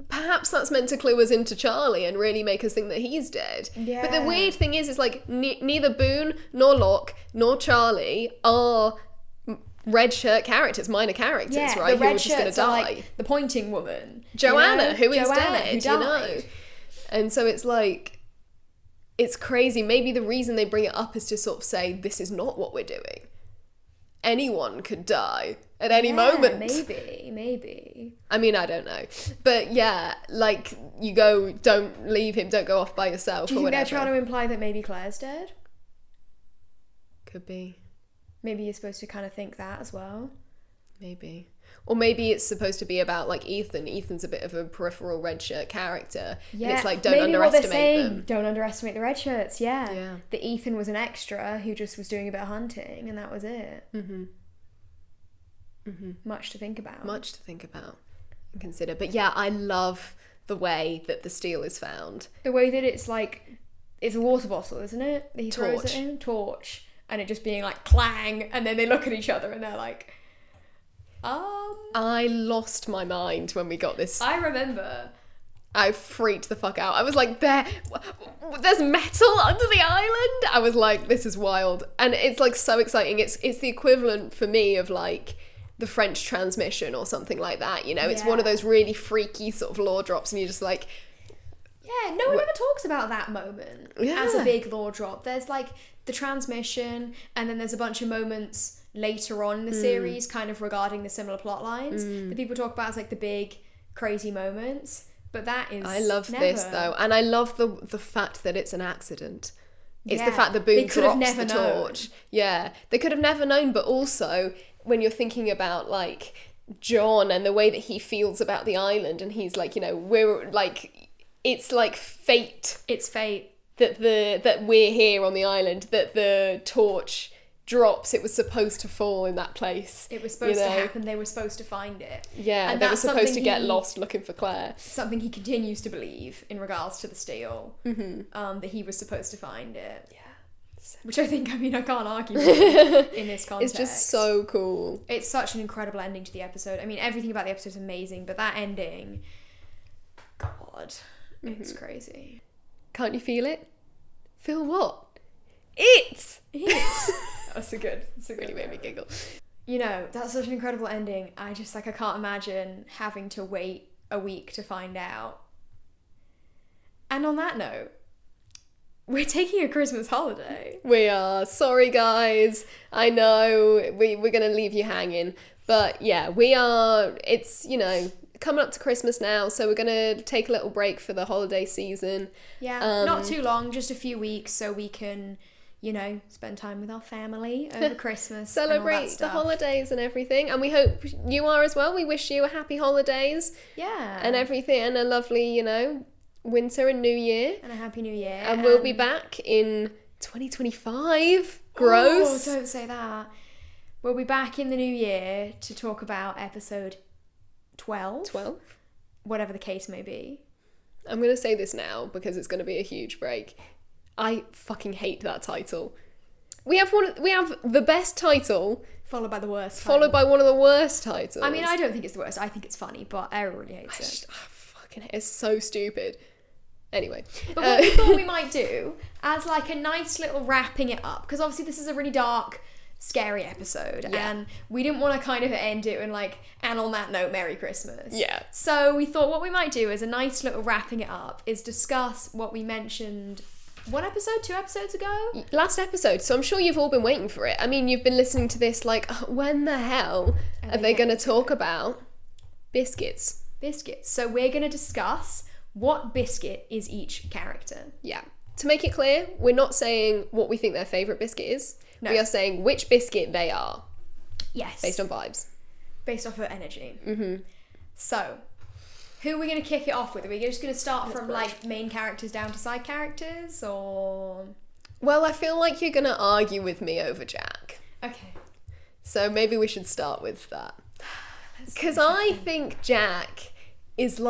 [SPEAKER 1] perhaps that's meant to clue us into Charlie and really make us think that he's dead.
[SPEAKER 2] Yeah.
[SPEAKER 1] But the weird thing is like neither Boone nor Locke nor Charlie are red shirt characters, minor characters, right?
[SPEAKER 2] The red
[SPEAKER 1] who are just going to die.
[SPEAKER 2] Like the pointing woman,
[SPEAKER 1] Joanna, who is
[SPEAKER 2] Joanna,
[SPEAKER 1] dead,
[SPEAKER 2] who
[SPEAKER 1] you know. And so it's like, it's crazy. Maybe the reason they bring it up is to sort of say, this is not what we're doing. Anyone could die at any moment.
[SPEAKER 2] Maybe.
[SPEAKER 1] I mean, I don't know. But yeah, like, you go, don't leave him, don't go off by yourself.
[SPEAKER 2] Do you
[SPEAKER 1] or
[SPEAKER 2] think
[SPEAKER 1] whatever.
[SPEAKER 2] they're trying to imply that maybe Claire's dead?
[SPEAKER 1] Could be.
[SPEAKER 2] Maybe you're supposed to kind of think that as well.
[SPEAKER 1] Maybe. Or maybe it's supposed to be about, like, Ethan. Ethan's a bit of a peripheral red shirt character.
[SPEAKER 2] Yeah.
[SPEAKER 1] And it's like, don't underestimate them.
[SPEAKER 2] Don't underestimate the red shirts, yeah. That Ethan was an extra who just was doing a bit of hunting, and that was it. Much to think about.
[SPEAKER 1] Much to think about and consider. But yeah, I love the way that the steel is found.
[SPEAKER 2] The way that it's like, it's a water bottle, isn't it? That he throws
[SPEAKER 1] Torch.
[SPEAKER 2] it in. Torch. And it just being like, clang, and then they look at each other and they're like,
[SPEAKER 1] I lost my mind when we got this.
[SPEAKER 2] I remember.
[SPEAKER 1] I freaked the fuck out. I was like, there's metal under the island? I was like, this is wild. And it's like so exciting. It's the equivalent for me of like the French transmission or something like that, you know? It's one of those really freaky sort of lore drops, and you're just like...
[SPEAKER 2] Yeah, no one ever talks about that moment as a big lore drop. There's like the transmission, and then there's a bunch of moments later on in the series kind of regarding the similar plot lines that people talk about as like the big crazy moments. But that is
[SPEAKER 1] I love
[SPEAKER 2] never.
[SPEAKER 1] this though, and I love the fact that it's an accident. It's the fact that Boone drops the torch. Yeah, they could have never known, but also when you're thinking about like John and the way that he feels about the island, and he's like, you know, we're like, it's like fate.
[SPEAKER 2] It's fate
[SPEAKER 1] that we're here on the island, that the torch drops. It was supposed to fall in that place.
[SPEAKER 2] It was supposed to happen. They were supposed to find it.
[SPEAKER 1] Yeah, and they were supposed to get lost looking for Claire.
[SPEAKER 2] Something he continues to believe in regards to the steel. That he was supposed to find it.
[SPEAKER 1] Yeah.
[SPEAKER 2] Which I can't argue with in this context.
[SPEAKER 1] It's just so cool.
[SPEAKER 2] It's such an incredible ending to the episode. I mean, everything about the episode is amazing, but that ending, God, it's crazy.
[SPEAKER 1] Can't you feel it? Feel what? It!
[SPEAKER 2] That's a good
[SPEAKER 1] Really made me giggle.
[SPEAKER 2] You know, that's such an incredible ending. I can't imagine having to wait a week to find out. And on that note, we're taking a Christmas holiday.
[SPEAKER 1] We are. Sorry, guys. I know we're going to leave you hanging. But yeah, we are. It's, coming up to Christmas now. So we're going to take a little break for the holiday season.
[SPEAKER 2] Yeah, not too long, just a few weeks so we can, spend time with our family over Christmas.
[SPEAKER 1] Celebrate the holidays and everything. And we hope you are as well. We wish you a happy holidays.
[SPEAKER 2] Yeah.
[SPEAKER 1] And everything. And a lovely, winter and new year.
[SPEAKER 2] And a happy new year.
[SPEAKER 1] And we'll be back in 2025. Gross.
[SPEAKER 2] Oh, don't say that. We'll be back in the new year to talk about episode 12.
[SPEAKER 1] 12?
[SPEAKER 2] Whatever the case may be.
[SPEAKER 1] I'm going to say this now because it's going to be a huge break. I fucking hate that title. We have the best title.
[SPEAKER 2] Followed by the worst title.
[SPEAKER 1] Followed by one of the worst titles.
[SPEAKER 2] I mean, I don't think it's the worst. I think it's funny, but Ariel really hates it.
[SPEAKER 1] Fucking hate it. It's so stupid. Anyway.
[SPEAKER 2] But what we thought we might do, as like a nice little wrapping it up, because obviously this is a really dark, scary episode, and we didn't want to kind of end it in and on that note, Merry Christmas.
[SPEAKER 1] Yeah.
[SPEAKER 2] So we thought what we might do as a nice little wrapping it up is discuss what we mentioned 2 episodes ago?
[SPEAKER 1] Last episode, so I'm sure you've all been waiting for it. I mean, you've been listening to this when the hell are they going to talk about biscuits?
[SPEAKER 2] Biscuits. So we're going to discuss what biscuit is each character.
[SPEAKER 1] Yeah. To make it clear, we're not saying what we think their favourite biscuit is. No. We are saying which biscuit they are.
[SPEAKER 2] Yes.
[SPEAKER 1] Based on vibes.
[SPEAKER 2] Based off of energy. Mm-hmm. So, who are we going to kick it off with? Are we just going to start from main characters down to side characters, or...?
[SPEAKER 1] Well, I feel like you're going to argue with me over Jack.
[SPEAKER 2] Okay.
[SPEAKER 1] So maybe we should start with that. Because I think Jack is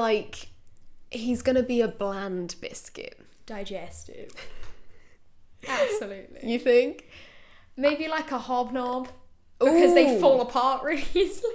[SPEAKER 1] he's going to be a bland biscuit.
[SPEAKER 2] Digestive. Absolutely.
[SPEAKER 1] You think?
[SPEAKER 2] Maybe like a hobnob. Because they fall apart really easily.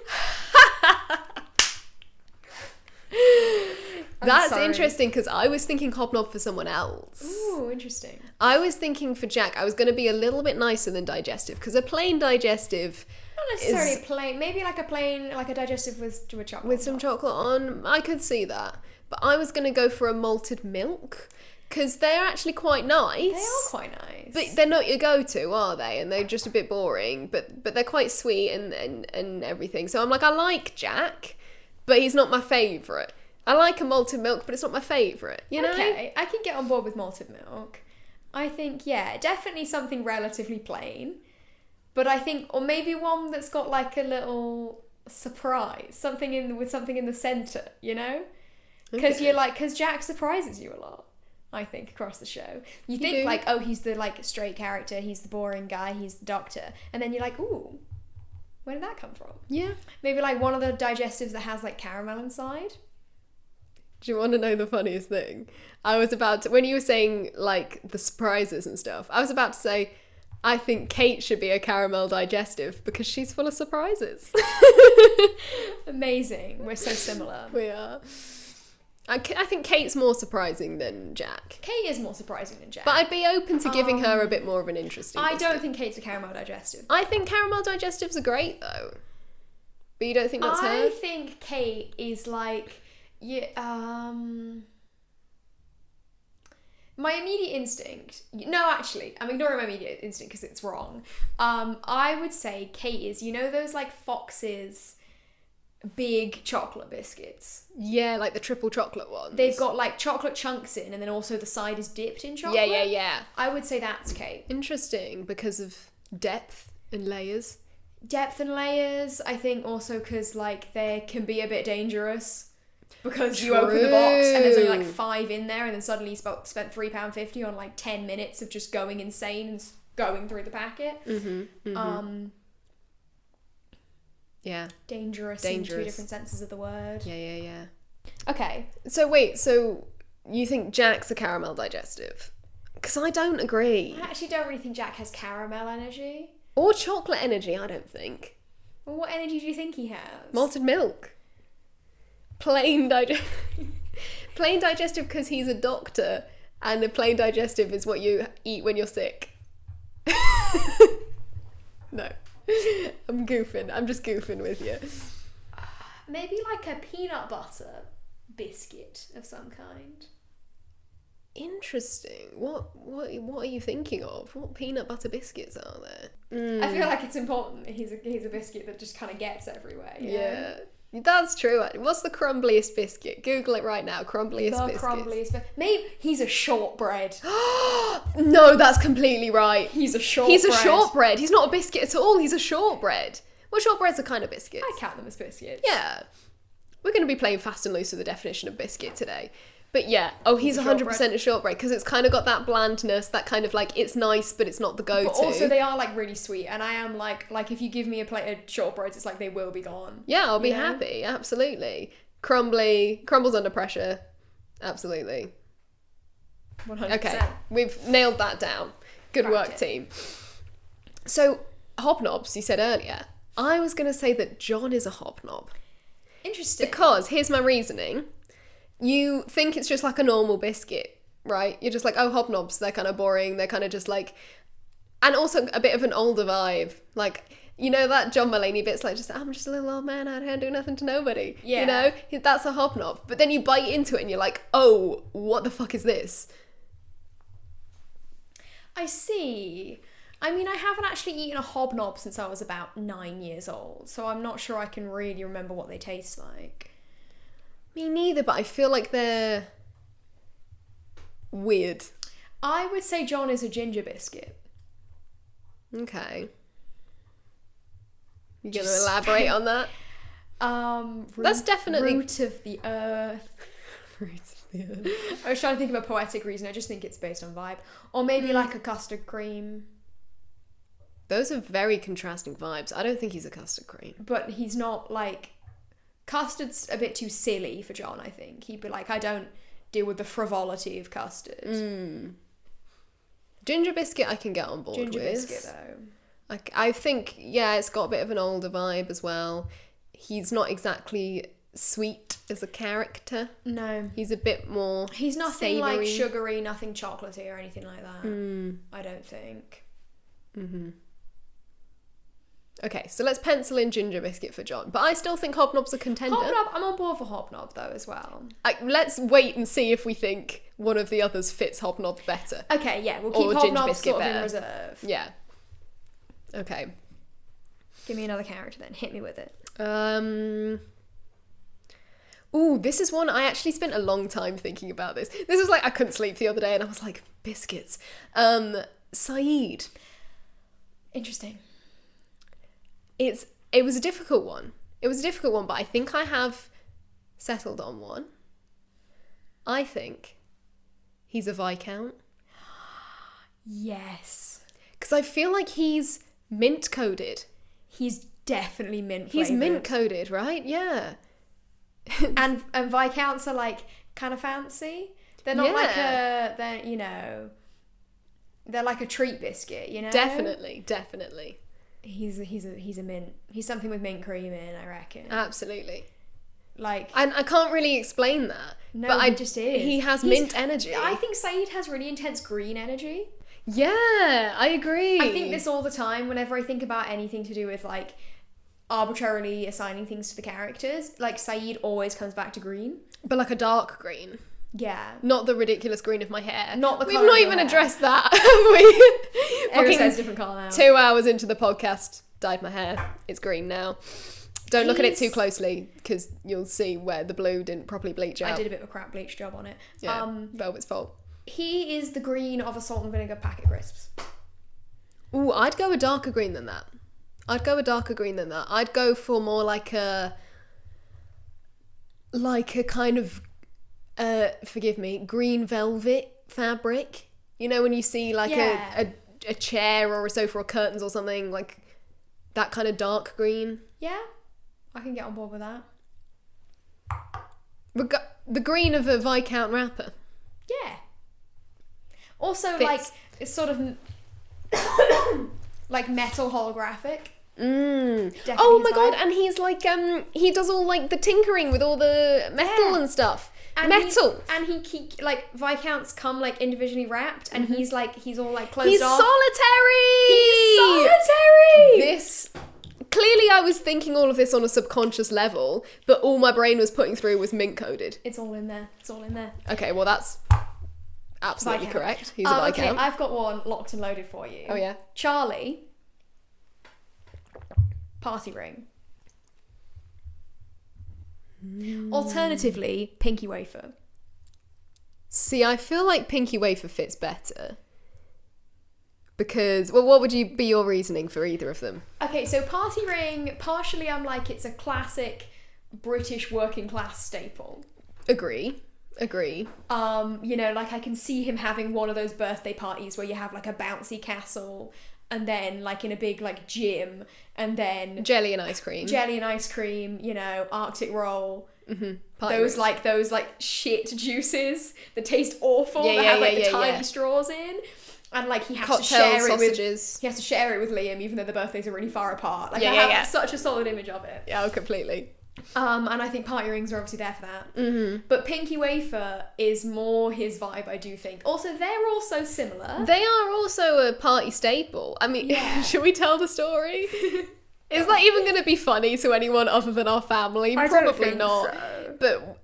[SPEAKER 1] That's interesting, because I was thinking hobnob for someone else.
[SPEAKER 2] Ooh, interesting.
[SPEAKER 1] I was thinking for Jack, I was going to be a little bit nicer than digestive, because a plain digestive...
[SPEAKER 2] Not necessarily plain. Maybe like a digestive with chocolate.
[SPEAKER 1] With some chocolate on. I could see that. But I was going to go for a malted milk, because they're actually quite nice.
[SPEAKER 2] They are quite nice.
[SPEAKER 1] But they're not your go-to, are they? And they're just a bit boring. But they're quite sweet and everything. So I'm I like Jack, but he's not my favourite. I like a malted milk, but it's not my favourite, you know?
[SPEAKER 2] Okay, I can get on board with malted milk. I think, definitely something relatively plain. But I think, or maybe one that's got a little surprise. Something in the centre, you know? Because because Jack surprises you a lot, I think, across the show. You think, he's the, straight character, he's the boring guy, he's the doctor. And then you're like, ooh, where did that come from?
[SPEAKER 1] Yeah.
[SPEAKER 2] Maybe, one of the digestives that has, caramel inside.
[SPEAKER 1] Do you want to know the funniest thing? I was about to, when you were saying, the surprises and stuff, I was about to say, I think Kate should be a caramel digestive because she's full of surprises.
[SPEAKER 2] Amazing. We're so similar.
[SPEAKER 1] We are. I think Kate's more surprising than Jack.
[SPEAKER 2] Kate is more surprising than Jack.
[SPEAKER 1] But I'd be open to giving her a bit more of an interesting biscuit.
[SPEAKER 2] I don't think Kate's a caramel digestive.
[SPEAKER 1] I think caramel digestives are great, though. But you don't think that's her?
[SPEAKER 2] I think Kate is my immediate instinct... No, actually, I'm ignoring my immediate instinct because it's wrong. I would say Kate is, those, Fox's big chocolate biscuits?
[SPEAKER 1] Yeah, the triple chocolate ones.
[SPEAKER 2] They've got, chocolate chunks in, and then also the side is dipped in chocolate.
[SPEAKER 1] Yeah.
[SPEAKER 2] I would say that's Kate.
[SPEAKER 1] Interesting, because of depth and layers.
[SPEAKER 2] Depth and layers, I think also because, they can be a bit dangerous. Because you open the box and there's only 5 in there, and then suddenly you spent £3.50 on 10 minutes of just going insane and going through the packet. Mm-hmm. Yeah. Dangerous in 2 different senses of the word.
[SPEAKER 1] Yeah.
[SPEAKER 2] Okay.
[SPEAKER 1] So wait, so you think Jack's a caramel digestive? Because I don't agree.
[SPEAKER 2] I actually don't really think Jack has caramel energy.
[SPEAKER 1] Or chocolate energy, I don't think.
[SPEAKER 2] Well, what energy do you think he has?
[SPEAKER 1] Malted milk. Plain digestive because he's a doctor, and a plain digestive is what you eat when you're sick. No. I'm goofing. I'm just goofing with you.
[SPEAKER 2] Maybe like a peanut butter biscuit of some kind.
[SPEAKER 1] Interesting. What are you thinking of? What peanut butter biscuits are there?
[SPEAKER 2] I feel like it's important that he's a biscuit that just kind of gets everywhere. You know?
[SPEAKER 1] That's true. What's the crumbliest biscuit? Google it right now. Crumbliest biscuit.
[SPEAKER 2] Maybe he's a shortbread.
[SPEAKER 1] No, that's completely right.
[SPEAKER 2] He's a shortbread.
[SPEAKER 1] He's a shortbread. He's not a biscuit at all. He's a shortbread. Well, shortbreads are kind of biscuits.
[SPEAKER 2] I count them as biscuits.
[SPEAKER 1] Yeah. We're going to be playing fast and loose with the definition of biscuit today. But yeah, he's 100% a shortbread because it's kind of got that blandness, that kind of like, it's nice, but it's not the go-to.
[SPEAKER 2] But also they are like really sweet, and I am like if you give me a plate of shortbreads, it's like they will be gone.
[SPEAKER 1] Yeah, I'll be happy, absolutely. Crumbly, crumbles under pressure, absolutely.
[SPEAKER 2] 100%.
[SPEAKER 1] Okay, we've nailed that down. Good work, team. So, hobnobs, you said earlier. I was going to say that John is a hobnob.
[SPEAKER 2] Interesting.
[SPEAKER 1] Because, here's my reasoning. You think it's just like a normal biscuit, right? You're just like, oh, hobnobs, they're kind of boring. They're kind of just like... And also a bit of an older vibe. Like, you know that John Mulaney bit's like, I'm just a little old man out here doing nothing to nobody.
[SPEAKER 2] Yeah.
[SPEAKER 1] You know? That's a hobnob. But then you bite into it and you're like, oh, what the fuck is this?
[SPEAKER 2] I see. I mean, I haven't actually eaten a hobnob since I was about 9 years old, so I'm not sure I can really remember what they taste like.
[SPEAKER 1] Me neither, but I feel like they're weird.
[SPEAKER 2] I would say John is a ginger biscuit.
[SPEAKER 1] Okay. You gonna elaborate on that?
[SPEAKER 2] That's
[SPEAKER 1] definitely...
[SPEAKER 2] Root of the earth.
[SPEAKER 1] Root of the earth.
[SPEAKER 2] I was trying to think of a poetic reason. I just think it's based on vibe. Or maybe like a custard cream.
[SPEAKER 1] Those are very contrasting vibes. I don't think he's a custard cream.
[SPEAKER 2] But he's not like... Custard's a bit too silly for John, I think. He'd be like, I don't deal with the frivolity of custard.
[SPEAKER 1] Ginger biscuit I can get on board with.
[SPEAKER 2] Ginger biscuit, though.
[SPEAKER 1] I think, yeah, it's got a bit of an older vibe as well. He's not exactly sweet as a character.
[SPEAKER 2] No.
[SPEAKER 1] He's a bit more
[SPEAKER 2] He's nothing
[SPEAKER 1] savoury.
[SPEAKER 2] like sugary, nothing chocolatey or anything like that. I don't think.
[SPEAKER 1] Okay, so let's pencil in ginger biscuit for John. But I still think hobnob's a contender.
[SPEAKER 2] Hobnob, I'm on board for hobnob though as well.
[SPEAKER 1] Let's wait and see if we think one of the others fits hobnob better.
[SPEAKER 2] Okay, yeah, we'll keep
[SPEAKER 1] Or ginger
[SPEAKER 2] hobnob
[SPEAKER 1] biscuit
[SPEAKER 2] sort of
[SPEAKER 1] better.
[SPEAKER 2] in reserve.
[SPEAKER 1] Yeah. Okay.
[SPEAKER 2] Give me another character then. Hit me with it.
[SPEAKER 1] Ooh, this is one I actually spent a long time thinking about this. This was like, I couldn't sleep the other day and I was like, biscuits. Saeed.
[SPEAKER 2] Interesting.
[SPEAKER 1] It was a difficult one. But I think I have settled on one. I think he's a Viscount.
[SPEAKER 2] Yes.
[SPEAKER 1] Because I feel like he's mint-coded.
[SPEAKER 2] He's definitely mint-flavoured.
[SPEAKER 1] He's mint-coded, right? Yeah.
[SPEAKER 2] and Viscounts are like kind of fancy. They're not like they're like a treat biscuit, you know?
[SPEAKER 1] Definitely.
[SPEAKER 2] He's a mint. He's something with mint cream in, I reckon.
[SPEAKER 1] Absolutely.
[SPEAKER 2] Like,
[SPEAKER 1] and I can't really explain that.
[SPEAKER 2] No,
[SPEAKER 1] but
[SPEAKER 2] he just is.
[SPEAKER 1] He has mint energy.
[SPEAKER 2] I think Saeed has really intense green energy.
[SPEAKER 1] Yeah, I agree.
[SPEAKER 2] I think this all the time whenever I think about anything to do with like arbitrarily assigning things to the characters. Like Saeed always comes back to green.
[SPEAKER 1] But like a dark green.
[SPEAKER 2] Yeah.
[SPEAKER 1] Not the ridiculous green of my hair.
[SPEAKER 2] Not the
[SPEAKER 1] We've
[SPEAKER 2] colour
[SPEAKER 1] not
[SPEAKER 2] of your
[SPEAKER 1] even
[SPEAKER 2] hair.
[SPEAKER 1] addressed that, have we?
[SPEAKER 2] Ariel says different colour now.
[SPEAKER 1] 2 hours into the podcast, dyed my hair. It's green now. Don't look at it too closely because you'll see where the blue didn't properly bleach out.
[SPEAKER 2] I did a bit of a crap bleach job on it.
[SPEAKER 1] Yeah, Velvet's fault.
[SPEAKER 2] He is the green of a salt and vinegar packet crisps.
[SPEAKER 1] Ooh, I'd go a darker green than that. I'd go for more like a kind of forgive me, green velvet fabric. You know, when you see like a chair or a sofa or curtains or something, like that kind of dark green.
[SPEAKER 2] Yeah, I can get on board with that.
[SPEAKER 1] The green of a Viscount wrapper.
[SPEAKER 2] Yeah. Also,
[SPEAKER 1] Fits.
[SPEAKER 2] like, it's sort of like metal holographic. Definitely
[SPEAKER 1] Oh
[SPEAKER 2] his
[SPEAKER 1] my god,
[SPEAKER 2] vibe.
[SPEAKER 1] and he's like, he does all like the tinkering with all the metal
[SPEAKER 2] Yeah.
[SPEAKER 1] and stuff.
[SPEAKER 2] And
[SPEAKER 1] Metal.
[SPEAKER 2] he like Viscounts come like individually wrapped, and he's all like closed
[SPEAKER 1] He's
[SPEAKER 2] off.
[SPEAKER 1] solitary!
[SPEAKER 2] He's solitary!
[SPEAKER 1] This... Clearly I was thinking all of this on a subconscious level, but all my brain was putting through was mint-coded.
[SPEAKER 2] It's all in there. It's all in there.
[SPEAKER 1] Okay, well that's absolutely
[SPEAKER 2] Viscount.
[SPEAKER 1] correct. He's a
[SPEAKER 2] Okay,
[SPEAKER 1] Viscount.
[SPEAKER 2] I've got one locked and loaded for you.
[SPEAKER 1] Oh yeah?
[SPEAKER 2] Charlie. Party ring. Alternatively, pinky wafer.
[SPEAKER 1] See, I feel like Pinky Wafer fits better. Because, well, what would be your reasoning for either of them?
[SPEAKER 2] Okay, so party ring, partially I'm like, it's a classic British working class staple.
[SPEAKER 1] Agree.
[SPEAKER 2] You know, like I can see him having one of those birthday parties where you have like a bouncy castle and then like in a big like gym and then
[SPEAKER 1] Jelly and ice cream.
[SPEAKER 2] You know, Arctic roll.
[SPEAKER 1] Party
[SPEAKER 2] Those
[SPEAKER 1] rings.
[SPEAKER 2] like shit juices that taste awful
[SPEAKER 1] Yeah,
[SPEAKER 2] that
[SPEAKER 1] yeah,
[SPEAKER 2] have like
[SPEAKER 1] yeah,
[SPEAKER 2] the
[SPEAKER 1] yeah,
[SPEAKER 2] tiny
[SPEAKER 1] yeah.
[SPEAKER 2] straws in. And like he has to
[SPEAKER 1] Cocktail
[SPEAKER 2] share
[SPEAKER 1] sausages.
[SPEAKER 2] he has to share it with Liam even though the birthdays are really far apart. Like I
[SPEAKER 1] Yeah,
[SPEAKER 2] have
[SPEAKER 1] yeah.
[SPEAKER 2] such a solid image of it.
[SPEAKER 1] Yeah, completely.
[SPEAKER 2] And I think party rings are obviously there for that. But Pinky Wafer is more his vibe, I do think. Also, they're also similar.
[SPEAKER 1] They are also a party staple. I mean,
[SPEAKER 2] Yeah.
[SPEAKER 1] should we tell the story? Is that even going to be funny to anyone other than our family?
[SPEAKER 2] I don't
[SPEAKER 1] Probably
[SPEAKER 2] think
[SPEAKER 1] not.
[SPEAKER 2] so.
[SPEAKER 1] But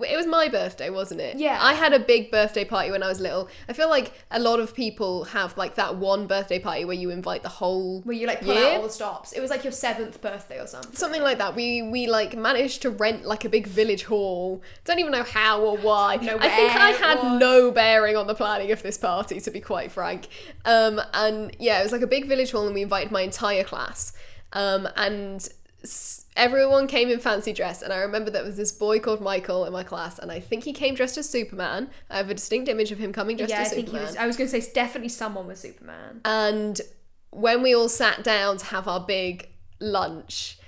[SPEAKER 1] it was my birthday, wasn't it?
[SPEAKER 2] Yeah.
[SPEAKER 1] I had a big birthday party when I was little. I feel like a lot of people have like that one birthday party where you invite the whole
[SPEAKER 2] Where you like pull
[SPEAKER 1] year.
[SPEAKER 2] out all the stops. It was like your 7th birthday or something.
[SPEAKER 1] Something like that. We like managed to rent like a big village hall. Don't even know how or why.
[SPEAKER 2] Know
[SPEAKER 1] I think
[SPEAKER 2] where
[SPEAKER 1] I
[SPEAKER 2] it
[SPEAKER 1] had
[SPEAKER 2] was.
[SPEAKER 1] no bearing on the planning of this party, to be quite frank. And yeah, it was like a big village hall, and we invited my entire class. And everyone came in fancy dress, and I remember there was this boy called Michael in my class, and I think he came dressed as Superman. I have a distinct image of him coming dressed
[SPEAKER 2] Yeah, I
[SPEAKER 1] as
[SPEAKER 2] think
[SPEAKER 1] Superman.
[SPEAKER 2] I was going to say definitely someone was Superman.
[SPEAKER 1] And when we all sat down to have our big lunch,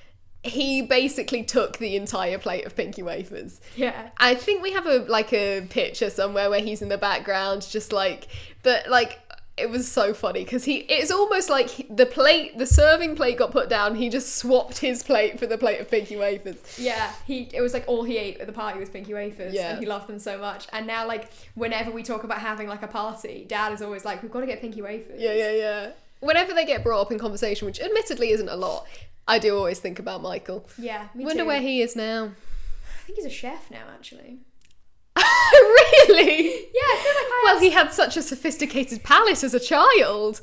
[SPEAKER 1] he basically took the entire plate of Pinky Wafers.
[SPEAKER 2] Yeah.
[SPEAKER 1] I think we have a picture somewhere where he's in the background, just like, but like, it was so funny because it's almost like the serving plate got put down, he just swapped his plate for the plate of Pinky Wafers.
[SPEAKER 2] Yeah, it was like all he ate at the party was Pinky Wafers,
[SPEAKER 1] Yeah.
[SPEAKER 2] and he loved them so much. And now, like, whenever we talk about having like a party, Dad is always like, "We've got to get Pinky Wafers."
[SPEAKER 1] Yeah. Whenever they get brought up in conversation, which admittedly isn't a lot, I do always think about Michael.
[SPEAKER 2] Yeah, me
[SPEAKER 1] Wonder
[SPEAKER 2] too.
[SPEAKER 1] where he is now.
[SPEAKER 2] I think he's a chef now, actually.
[SPEAKER 1] Really?
[SPEAKER 2] Yeah, I feel like
[SPEAKER 1] Well, he had such a sophisticated palate as a child.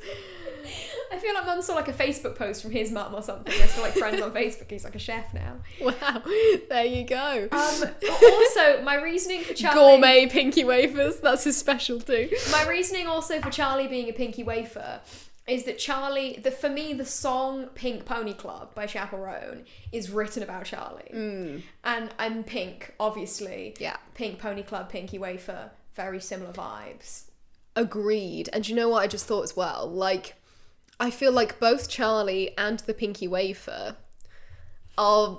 [SPEAKER 2] I feel like Mum saw like a Facebook post from his mum or something. They're still like friends on Facebook. He's like a chef now.
[SPEAKER 1] Wow, there you go.
[SPEAKER 2] Also, my reasoning for Charlie.
[SPEAKER 1] Gourmet Pinky Wafers, that's his specialty.
[SPEAKER 2] My reasoning also for Charlie being a Pinky Wafer is that Charlie, for me, the song Pink Pony Club by Chaperone is written about Charlie. And I'm pink, obviously.
[SPEAKER 1] Yeah.
[SPEAKER 2] Pink Pony Club, Pinky Wafer, very similar vibes.
[SPEAKER 1] Agreed. And you know what I just thought as well? Like, I feel like both Charlie and the Pinky Wafer are...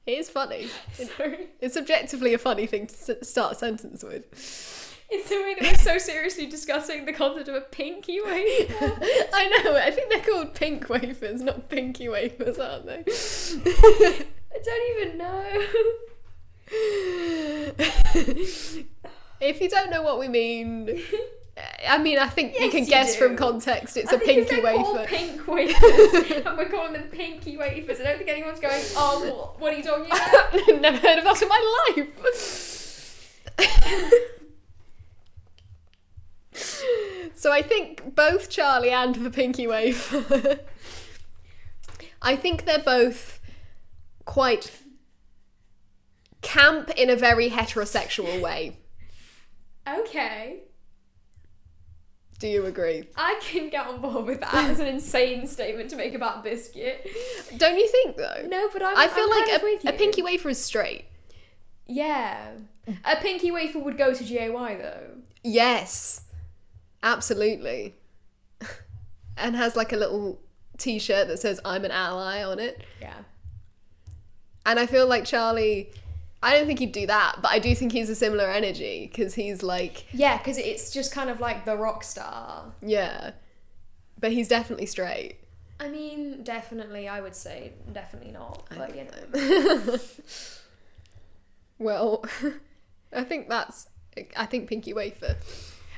[SPEAKER 1] It is funny.
[SPEAKER 2] Sorry.
[SPEAKER 1] It's objectively a funny thing to start a sentence with.
[SPEAKER 2] It's the way that we're so seriously discussing the concept of a Pinky Wafer.
[SPEAKER 1] I know, I think they're called pink wafers, not pinky wafers, aren't they?
[SPEAKER 2] I don't even know.
[SPEAKER 1] If you don't know what we mean, I mean, I think you
[SPEAKER 2] Yes,
[SPEAKER 1] can
[SPEAKER 2] you
[SPEAKER 1] guess
[SPEAKER 2] do.
[SPEAKER 1] from context it's
[SPEAKER 2] I
[SPEAKER 1] a
[SPEAKER 2] think if
[SPEAKER 1] pinky
[SPEAKER 2] they're called
[SPEAKER 1] wafer.
[SPEAKER 2] pink wafers, and we're calling them Pinky Wafers, I don't think anyone's going, "Oh, what are you talking about?"
[SPEAKER 1] Never heard of that in my life. So I think both Charlie and the Pinky Wafer, I think they're both quite camp in a very heterosexual way.
[SPEAKER 2] Okay.
[SPEAKER 1] Do you agree?
[SPEAKER 2] I can get on board with that. It's an insane statement to make about Biscuit.
[SPEAKER 1] Don't you think though?
[SPEAKER 2] No, but
[SPEAKER 1] I feel
[SPEAKER 2] I'm
[SPEAKER 1] like
[SPEAKER 2] kind of with
[SPEAKER 1] a
[SPEAKER 2] you.
[SPEAKER 1] Pinky Wafer is straight.
[SPEAKER 2] Yeah. A Pinky Wafer would go to GAY though.
[SPEAKER 1] Yes. Absolutely. And has like a little t-shirt that says I'm an ally on it.
[SPEAKER 2] Yeah.
[SPEAKER 1] And I feel like Charlie, I don't think he'd do that, but I do think he's a similar energy, because he's like...
[SPEAKER 2] Yeah, because it's just kind of like the rock star.
[SPEAKER 1] Yeah. But he's definitely straight.
[SPEAKER 2] I mean, definitely, I would say definitely not, but you know.
[SPEAKER 1] Well, I think Pinky Wafer.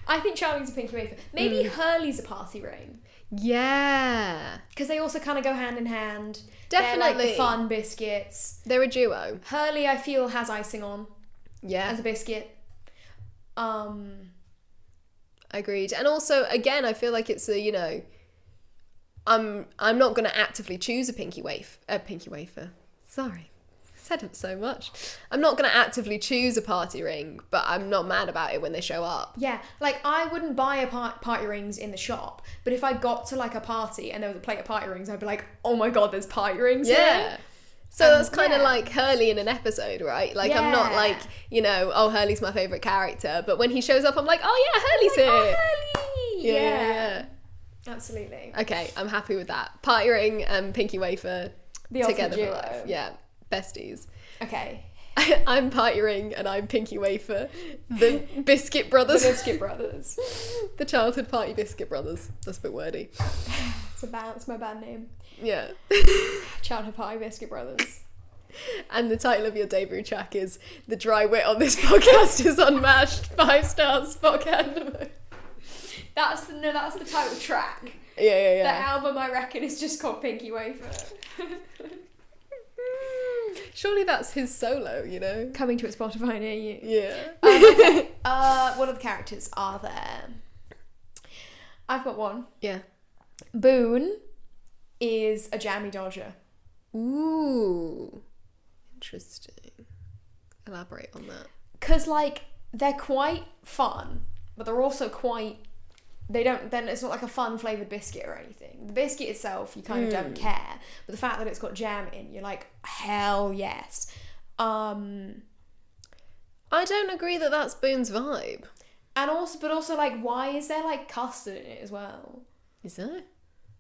[SPEAKER 2] I think Charlie's a Pinky Wafer. Maybe Hurley's a party ring.
[SPEAKER 1] Yeah.
[SPEAKER 2] Because they also kind of go hand in hand.
[SPEAKER 1] Definitely.
[SPEAKER 2] They're like the fun biscuits.
[SPEAKER 1] They're a duo.
[SPEAKER 2] Hurley, I feel, has icing on.
[SPEAKER 1] Yeah.
[SPEAKER 2] As a biscuit.
[SPEAKER 1] Agreed. And also, again, I feel like it's a, you know, I'm not going to actively choose a Pinky Wafer. Sorry. Said it so much. I'm not going to actively choose a party ring, but I'm not mad about it when they show up.
[SPEAKER 2] Yeah, like I wouldn't buy a party rings in the shop, but if I got to like a party and there was a plate of party rings, I'd be like, oh my god, there's party rings here.
[SPEAKER 1] So that's kind of like Hurley in an episode, right? Like I'm not like, you know, oh, Hurley's my favourite character, but when he shows up, I'm like, oh yeah, Hurley's here.
[SPEAKER 2] Oh, Hurley!
[SPEAKER 1] Yeah.
[SPEAKER 2] Absolutely.
[SPEAKER 1] Okay, I'm happy with that. Party ring and Pinky Wafer together for life. Yeah. Besties.
[SPEAKER 2] Okay.
[SPEAKER 1] I'm Party Ring and I'm Pinky Wafer. The Biscuit Brothers.
[SPEAKER 2] The Biscuit Brothers.
[SPEAKER 1] The childhood party Biscuit Brothers. That's a bit wordy.
[SPEAKER 2] It's my bad name.
[SPEAKER 1] Yeah.
[SPEAKER 2] Childhood party Biscuit Brothers.
[SPEAKER 1] And the title of your debut track is The Dry Wit on This Podcast is Unmatched. 5 stars. Podcast.
[SPEAKER 2] That's the title track.
[SPEAKER 1] Yeah.
[SPEAKER 2] The album, I reckon, is just called Pinky Wafer.
[SPEAKER 1] Surely that's his solo, you know?
[SPEAKER 2] Coming to a Spotify near you.
[SPEAKER 1] Yeah.
[SPEAKER 2] Okay. What other characters are there? I've got one.
[SPEAKER 1] Yeah.
[SPEAKER 2] Boone is a jammy dodger.
[SPEAKER 1] Ooh. Interesting. Elaborate on that.
[SPEAKER 2] Because, like, they're quite fun, but they're also quite... then it's not like a fun flavoured biscuit or anything. The biscuit itself, you kind of don't care. But the fact that it's got jam in, you're like, hell yes.
[SPEAKER 1] I don't agree that that's Boone's vibe.
[SPEAKER 2] But also, like, why is there, like, custard in it as well?
[SPEAKER 1] Is there?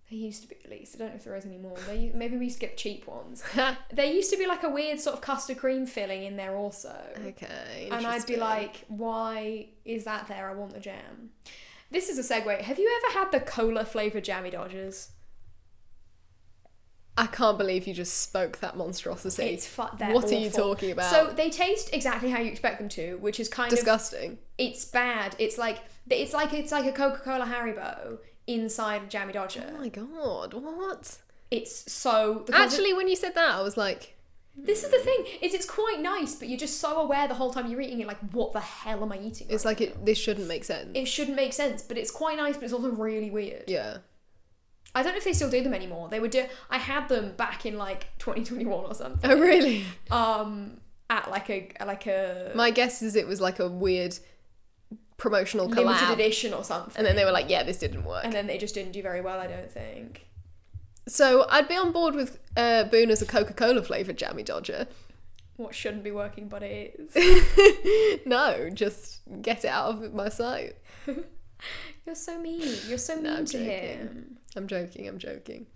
[SPEAKER 2] There used to be, at least. I don't know if there is anymore. Maybe we used to get cheap ones. There used to be, like, a weird sort of custard cream filling in there also.
[SPEAKER 1] Okay,
[SPEAKER 2] and I'd be like, why is that there? I want the jam. This is a segue. Have you ever had the cola flavoured jammy dodgers?
[SPEAKER 1] I can't believe you just spoke that monstrosity.
[SPEAKER 2] It's
[SPEAKER 1] What
[SPEAKER 2] awful.
[SPEAKER 1] are you talking about?
[SPEAKER 2] So they taste exactly how you expect them to, which is kind
[SPEAKER 1] disgusting.
[SPEAKER 2] of... It's bad. It's like a Coca-Cola Haribo inside a jammy dodger.
[SPEAKER 1] Oh my god, what?
[SPEAKER 2] It's so...
[SPEAKER 1] Actually, when you said that, I was like...
[SPEAKER 2] This is the thing, it's quite nice, but you're just so aware the whole time you're eating it, like, what the hell am I eating?
[SPEAKER 1] It's
[SPEAKER 2] right
[SPEAKER 1] like
[SPEAKER 2] now?
[SPEAKER 1] this shouldn't make sense.
[SPEAKER 2] It shouldn't make sense, but it's quite nice, but it's also really weird.
[SPEAKER 1] Yeah.
[SPEAKER 2] I don't know if they still do them anymore. I had them back in like 2021 or something.
[SPEAKER 1] Oh really?
[SPEAKER 2] At like a.
[SPEAKER 1] My guess is it was like a weird promotional collab.
[SPEAKER 2] Limited edition or something.
[SPEAKER 1] And then they were like, yeah, this didn't work.
[SPEAKER 2] And then they just didn't do very well, I don't think.
[SPEAKER 1] So I'd be on board with Boone as a Coca-Cola flavoured jammy dodger.
[SPEAKER 2] What shouldn't be working, but it is.
[SPEAKER 1] No, just get it out of my sight.
[SPEAKER 2] You're so mean. You're so mean to him.
[SPEAKER 1] I'm joking.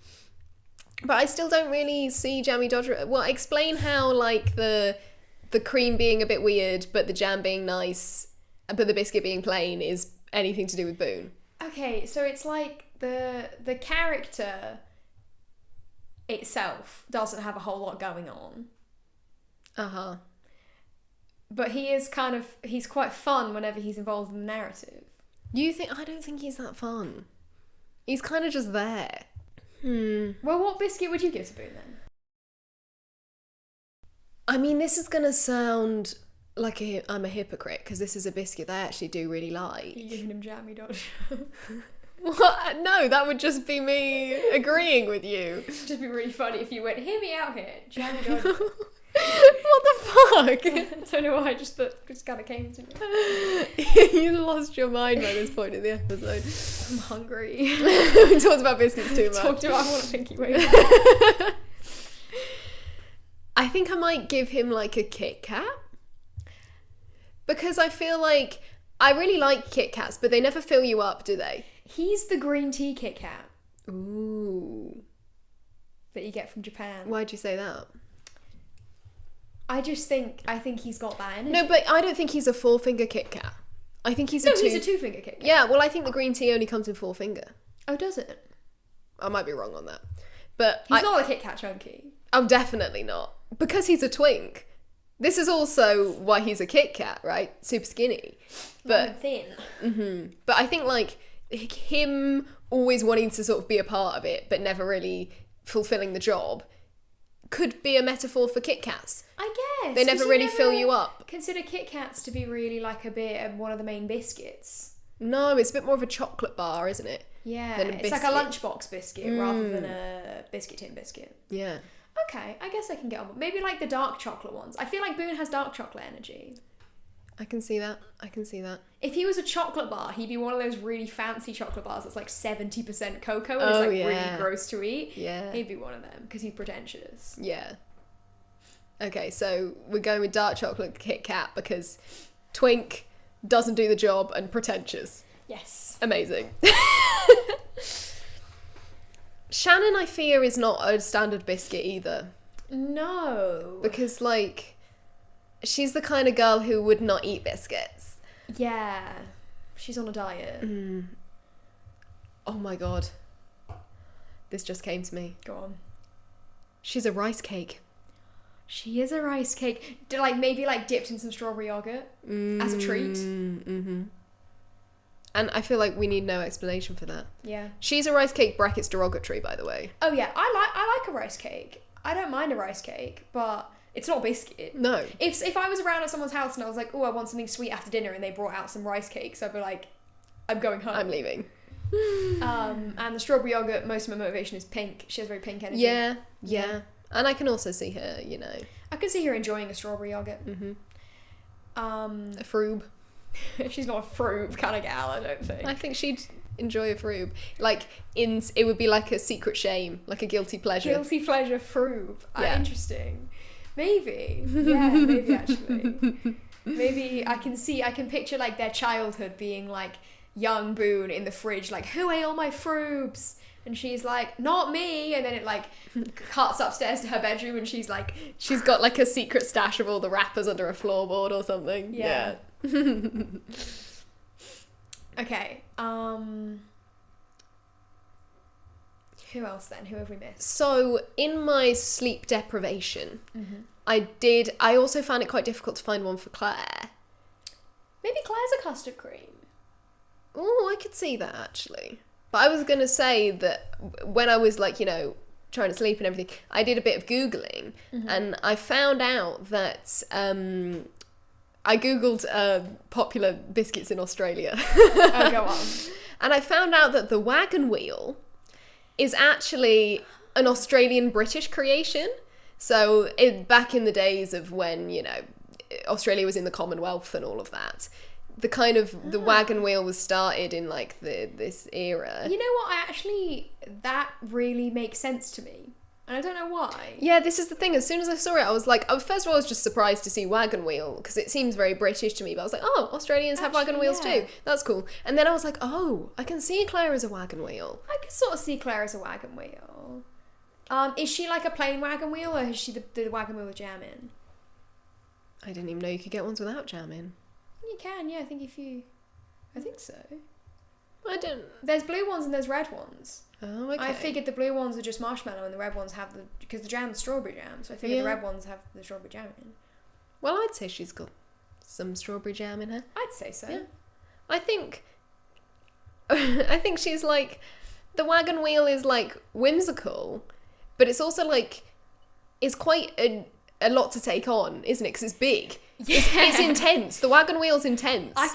[SPEAKER 1] But I still don't really see jammy dodger. Well, explain how like the cream being a bit weird, but the jam being nice, but the biscuit being plain is anything to do with Boone.
[SPEAKER 2] Okay, so it's like the character itself doesn't have a whole lot going on.
[SPEAKER 1] Uh-huh.
[SPEAKER 2] But he's quite fun whenever he's involved in the narrative.
[SPEAKER 1] I don't think he's that fun. He's kind of just there.
[SPEAKER 2] Well, what biscuit would you give to Boone then?
[SPEAKER 1] I mean, this is going to sound like I'm a hypocrite, because this is a biscuit I actually do really like.
[SPEAKER 2] You're giving him jammy dodger.
[SPEAKER 1] What? No, that would just be me agreeing with you.
[SPEAKER 2] It'd just be really funny if you went, hear me out here, jammy dodger.
[SPEAKER 1] What the fuck?
[SPEAKER 2] I don't know why, just kind of came to me.
[SPEAKER 1] You lost your mind by this point in the episode.
[SPEAKER 2] I'm hungry.
[SPEAKER 1] We talked about biscuits too much.
[SPEAKER 2] I want a Pinky Wafer.
[SPEAKER 1] I think I might give him like a Kit Kat. Because I feel like I really like Kit Kats, but they never fill you up, do they?
[SPEAKER 2] He's the green tea Kit Kat.
[SPEAKER 1] Ooh.
[SPEAKER 2] That you get from Japan.
[SPEAKER 1] Why'd you say that?
[SPEAKER 2] I think he's got that energy.
[SPEAKER 1] No, but I don't think he's a 4-finger Kit Kat. I think he's
[SPEAKER 2] he's a 2-finger Kit Kat.
[SPEAKER 1] Yeah, well, I think the green tea only comes in 4-finger.
[SPEAKER 2] Oh, does it?
[SPEAKER 1] I might be wrong on that. But
[SPEAKER 2] He's not a Kit Kat chunky.
[SPEAKER 1] I'm definitely not. Because he's a twink. This is also why he's a Kit Kat, right? Super skinny. But
[SPEAKER 2] thin.
[SPEAKER 1] Mm-hmm. But I think, like, him always wanting to sort of be a part of it, but never really fulfilling the job, could be a metaphor for Kit Kats.
[SPEAKER 2] I guess.
[SPEAKER 1] They never really fill you up.
[SPEAKER 2] Consider Kit Kats to be really like a bit of one of the main biscuits.
[SPEAKER 1] No, it's a bit more of a chocolate bar, isn't it?
[SPEAKER 2] Yeah, it's like a lunchbox biscuit rather than a biscuit tin biscuit.
[SPEAKER 1] Yeah.
[SPEAKER 2] Okay, I guess I can get on. Maybe like the dark chocolate ones. I feel like Boone has dark chocolate energy.
[SPEAKER 1] I can see that.
[SPEAKER 2] If he was a chocolate bar, he'd be one of those really fancy chocolate bars that's like 70% cocoa and it's like really gross to eat.
[SPEAKER 1] Yeah.
[SPEAKER 2] He'd be one of them because he's pretentious.
[SPEAKER 1] Yeah. Okay, so we're going with dark chocolate Kit Kat because twink, doesn't do the job, and pretentious.
[SPEAKER 2] Yes.
[SPEAKER 1] Amazing. Shannon, I fear, is not a standard biscuit either.
[SPEAKER 2] No.
[SPEAKER 1] Because, like, she's the kind of girl who would not eat biscuits.
[SPEAKER 2] Yeah. She's on a diet.
[SPEAKER 1] Oh my god. This just came to me.
[SPEAKER 2] Go on.
[SPEAKER 1] She's a rice cake.
[SPEAKER 2] She is a rice cake. Maybe dipped in some strawberry yogurt as a treat.
[SPEAKER 1] Mm-hmm. And I feel like we need no explanation for that.
[SPEAKER 2] Yeah.
[SPEAKER 1] She's a rice cake, brackets derogatory, by the way.
[SPEAKER 2] Oh yeah, I like a rice cake. I don't mind a rice cake, but it's not a biscuit.
[SPEAKER 1] No.
[SPEAKER 2] If I was around at someone's house and I was like, oh, I want something sweet after dinner, and they brought out some rice cakes, I'd be like, I'm going home.
[SPEAKER 1] I'm leaving.
[SPEAKER 2] And the strawberry yogurt, most of my motivation is pink. She has very pink energy.
[SPEAKER 1] Yeah. And I can also see her,
[SPEAKER 2] I can see her enjoying a strawberry yogurt.
[SPEAKER 1] Mm-hmm.
[SPEAKER 2] A
[SPEAKER 1] froob.
[SPEAKER 2] She's not a froob kind of gal, I don't think.
[SPEAKER 1] I think she'd enjoy a froob. It would be like a secret shame, like a guilty pleasure.
[SPEAKER 2] Guilty pleasure froob.
[SPEAKER 1] Yeah.
[SPEAKER 2] Interesting. Maybe. Yeah, maybe actually. Maybe I can picture their childhood being young Boone in the fridge, who ate all my froobs? And she's like, not me. And then it cuts upstairs to her bedroom and she's like...
[SPEAKER 1] She's got a secret stash of all the wrappers under a floorboard or something.
[SPEAKER 2] Yeah. Okay. Who else then? Who have we missed?
[SPEAKER 1] So, in my sleep deprivation, I also found it quite difficult to find one for Claire.
[SPEAKER 2] Maybe Claire's a custard cream.
[SPEAKER 1] Oh, I could see that, actually. But I was going to say that when I was, trying to sleep and everything, I did a bit of Googling, and I found out that... I googled popular biscuits in Australia.
[SPEAKER 2] Oh, go on.
[SPEAKER 1] And I found out that the wagon wheel is actually an Australian-British creation. So back in the days of when, Australia was in the Commonwealth and all of that, the wagon wheel was started in this era.
[SPEAKER 2] You know what? That really makes sense to me. And I don't know why.
[SPEAKER 1] Yeah, this is the thing. As soon as I saw it, I was first of all, I was just surprised to see wagon wheel because it seems very British to me. But I was like, oh, Australians have wagon wheels too. That's cool. And then I was like, oh, I can see Claire as a wagon wheel.
[SPEAKER 2] I can sort of see Claire as a wagon wheel. Is she a plain wagon wheel or is she the wagon wheel with jam in?
[SPEAKER 1] I didn't even know you could get ones without jam in.
[SPEAKER 2] You can, yeah. I think so.
[SPEAKER 1] I don't...
[SPEAKER 2] There's blue ones and there's red ones.
[SPEAKER 1] Oh, okay.
[SPEAKER 2] I figured the blue ones are just marshmallow and the red ones have because the jam's strawberry jam, so I figured the red ones have the strawberry jam in.
[SPEAKER 1] Well, I'd say she's got some strawberry jam in her.
[SPEAKER 2] I'd say so.
[SPEAKER 1] Yeah. I think she's the wagon wheel is whimsical, but it's also it's quite a lot to take on, isn't it? Because it's big. Yeah. It's intense. The wagon wheel's intense.
[SPEAKER 2] I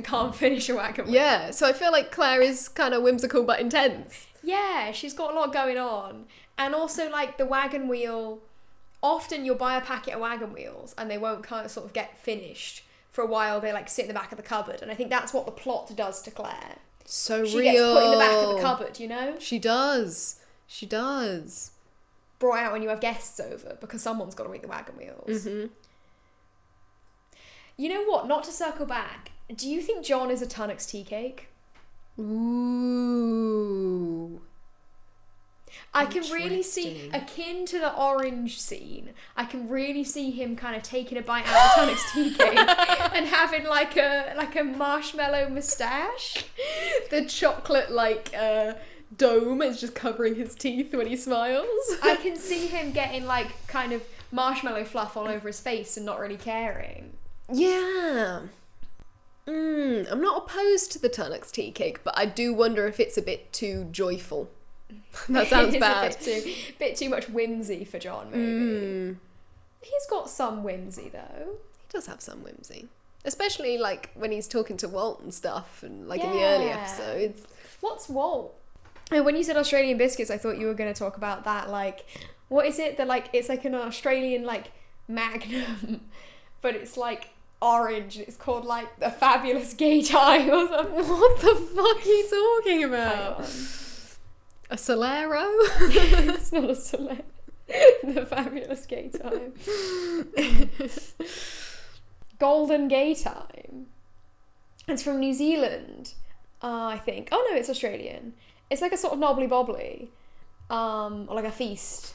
[SPEAKER 2] can't finish a wagon wheel.
[SPEAKER 1] Yeah, so I feel like Claire is kind of whimsical but intense.
[SPEAKER 2] Yeah, she's got a lot going on. And also, the wagon wheel, often you'll buy a packet of wagon wheels and they won't sort of get finished for a while. They sit in the back of the cupboard. And I think that's what the plot does to Claire.
[SPEAKER 1] So
[SPEAKER 2] she
[SPEAKER 1] real.
[SPEAKER 2] She gets put in the back of the cupboard,
[SPEAKER 1] She does.
[SPEAKER 2] Brought out when you have guests over because someone's got to eat the wagon wheels.
[SPEAKER 1] Mm-hmm.
[SPEAKER 2] You know what? Not to circle back. Do you think John is a Tunnocks tea cake?
[SPEAKER 1] Ooh.
[SPEAKER 2] I can really see, akin to the orange scene, I can really see him kind of taking a bite out of Tonic's tea cake and having like a marshmallow moustache.
[SPEAKER 1] The chocolate dome is just covering his teeth when he smiles.
[SPEAKER 2] I can see him getting like kind of marshmallow fluff all over his face and not really caring.
[SPEAKER 1] Yeah. I'm not opposed to the Tunnock's tea cake, but I do wonder if it's a bit too joyful. That sounds bad.
[SPEAKER 2] A bit too much whimsy for John, maybe. He's got some whimsy, though.
[SPEAKER 1] He does have some whimsy. Especially, like, when he's talking to Walt and stuff, and, like, in the early episodes.
[SPEAKER 2] What's Walt? And when you said Australian biscuits, I thought you were going to talk about that, like, what is it? That, like, it's like an Australian, like, Magnum, but it's, like, orange, and it's called, like, a fabulous gay time or something.
[SPEAKER 1] What the fuck are you talking about? A Solero?
[SPEAKER 2] It's not a Solero. The fabulous gay time. Golden gay time. It's from New Zealand, I think. Oh no, it's Australian. It's like a sort of knobbly bobbly, or like a feast.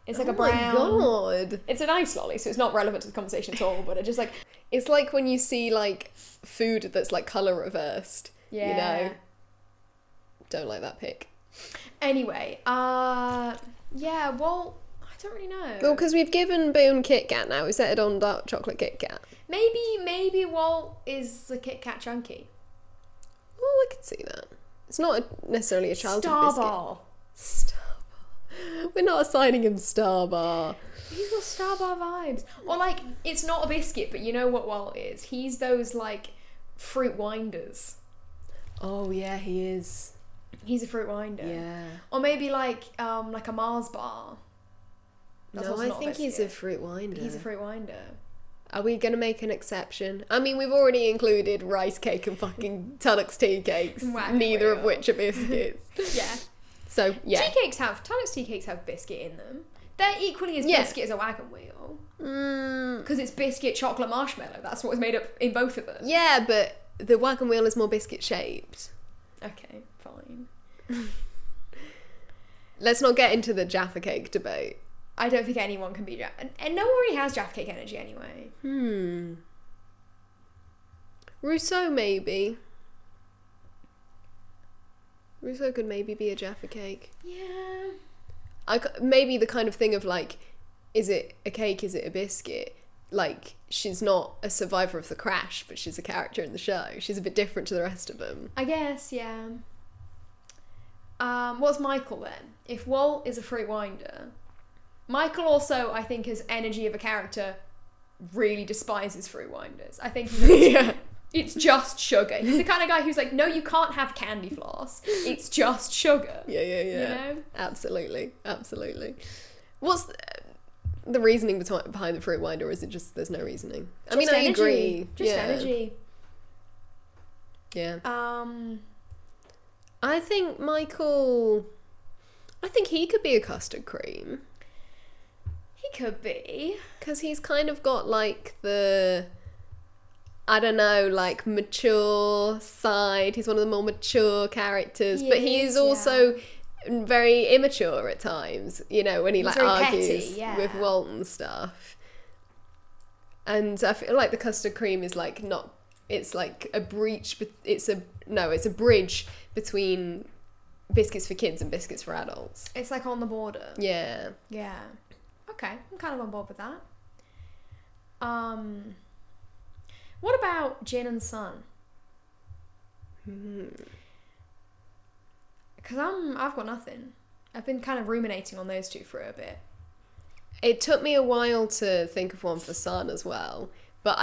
[SPEAKER 2] It's like a brown.
[SPEAKER 1] Oh my god!
[SPEAKER 2] It's an ice lolly, so it's not relevant to the conversation at all. But it just like
[SPEAKER 1] it's like when you see like food that's like colour reversed.
[SPEAKER 2] Yeah.
[SPEAKER 1] You know. Don't like that pic.
[SPEAKER 2] Anyway, yeah, well, I don't really know.
[SPEAKER 1] Well, because we've given Boone Kit Kat now, we settled on dark chocolate Kit Kat.
[SPEAKER 2] Maybe Walt is the Kit Kat chunky.
[SPEAKER 1] Oh, I could see that. It's not necessarily a childhood
[SPEAKER 2] Starbar.
[SPEAKER 1] biscuit. Starbar. We're not assigning him Starbar.
[SPEAKER 2] He's got Starbar vibes. Or like, it's not a biscuit, but you know what Walt is? He's those like fruit winders.
[SPEAKER 1] Oh yeah, he is.
[SPEAKER 2] He's a fruit winder.
[SPEAKER 1] Yeah.
[SPEAKER 2] Or maybe like a Mars bar.
[SPEAKER 1] That's I think he's a fruit winder.
[SPEAKER 2] He's a fruit winder.
[SPEAKER 1] Are we going to make an exception? I mean, we've already included rice cake and fucking Tunnock's tea cakes, neither of which are biscuits.
[SPEAKER 2] Yeah.
[SPEAKER 1] So, yeah.
[SPEAKER 2] Tunnock's tea cakes have biscuit in them. They're equally as biscuit as a wagon wheel. Because it's biscuit, chocolate, marshmallow. That's what was made up in both of them.
[SPEAKER 1] Yeah, but the wagon wheel is more biscuit shaped.
[SPEAKER 2] Okay, fine.
[SPEAKER 1] Let's not get into the Jaffa cake debate.
[SPEAKER 2] I don't think anyone can be Jaffa. And no one really has Jaffa cake energy anyway.
[SPEAKER 1] Rousseau, maybe. Rousseau could maybe be a Jaffa cake.
[SPEAKER 2] Yeah.
[SPEAKER 1] Maybe the kind of thing of like, is it a cake, is it a biscuit? Like, she's not a survivor of the crash, but she's a character in the show. She's a bit different to the rest of them.
[SPEAKER 2] I guess, yeah. What's Michael then? If Walt is a fruit winder, Michael also, I think, has energy of a character really despises fruit winders. I think it's just sugar. He's the kind of guy who's like, no, you can't have candy floss. It's just sugar.
[SPEAKER 1] Yeah.
[SPEAKER 2] You know?
[SPEAKER 1] Absolutely. What's the reasoning behind the fruit winder, or is it just there's no reasoning? I mean,
[SPEAKER 2] energy.
[SPEAKER 1] I agree.
[SPEAKER 2] Just energy.
[SPEAKER 1] Yeah. I think Michael... I think he could be a custard cream.
[SPEAKER 2] He could be.
[SPEAKER 1] Because he's kind of got, like, the... I don't know, like, mature side. He's one of the more mature characters. But he's also very immature at times. You know, when he, like, argues with Walt and stuff. And I feel like the custard cream is, like, not... It's, like, a breach... it's a bridge between biscuits for kids and biscuits for adults.
[SPEAKER 2] It's like on the border.
[SPEAKER 1] Yeah.
[SPEAKER 2] Yeah. Okay, I'm kind of on board with that. What about Jin and Sun? Because I've got nothing. I've been kind of ruminating on those two for a bit.
[SPEAKER 1] It took me a while to think of one for Sun as well, but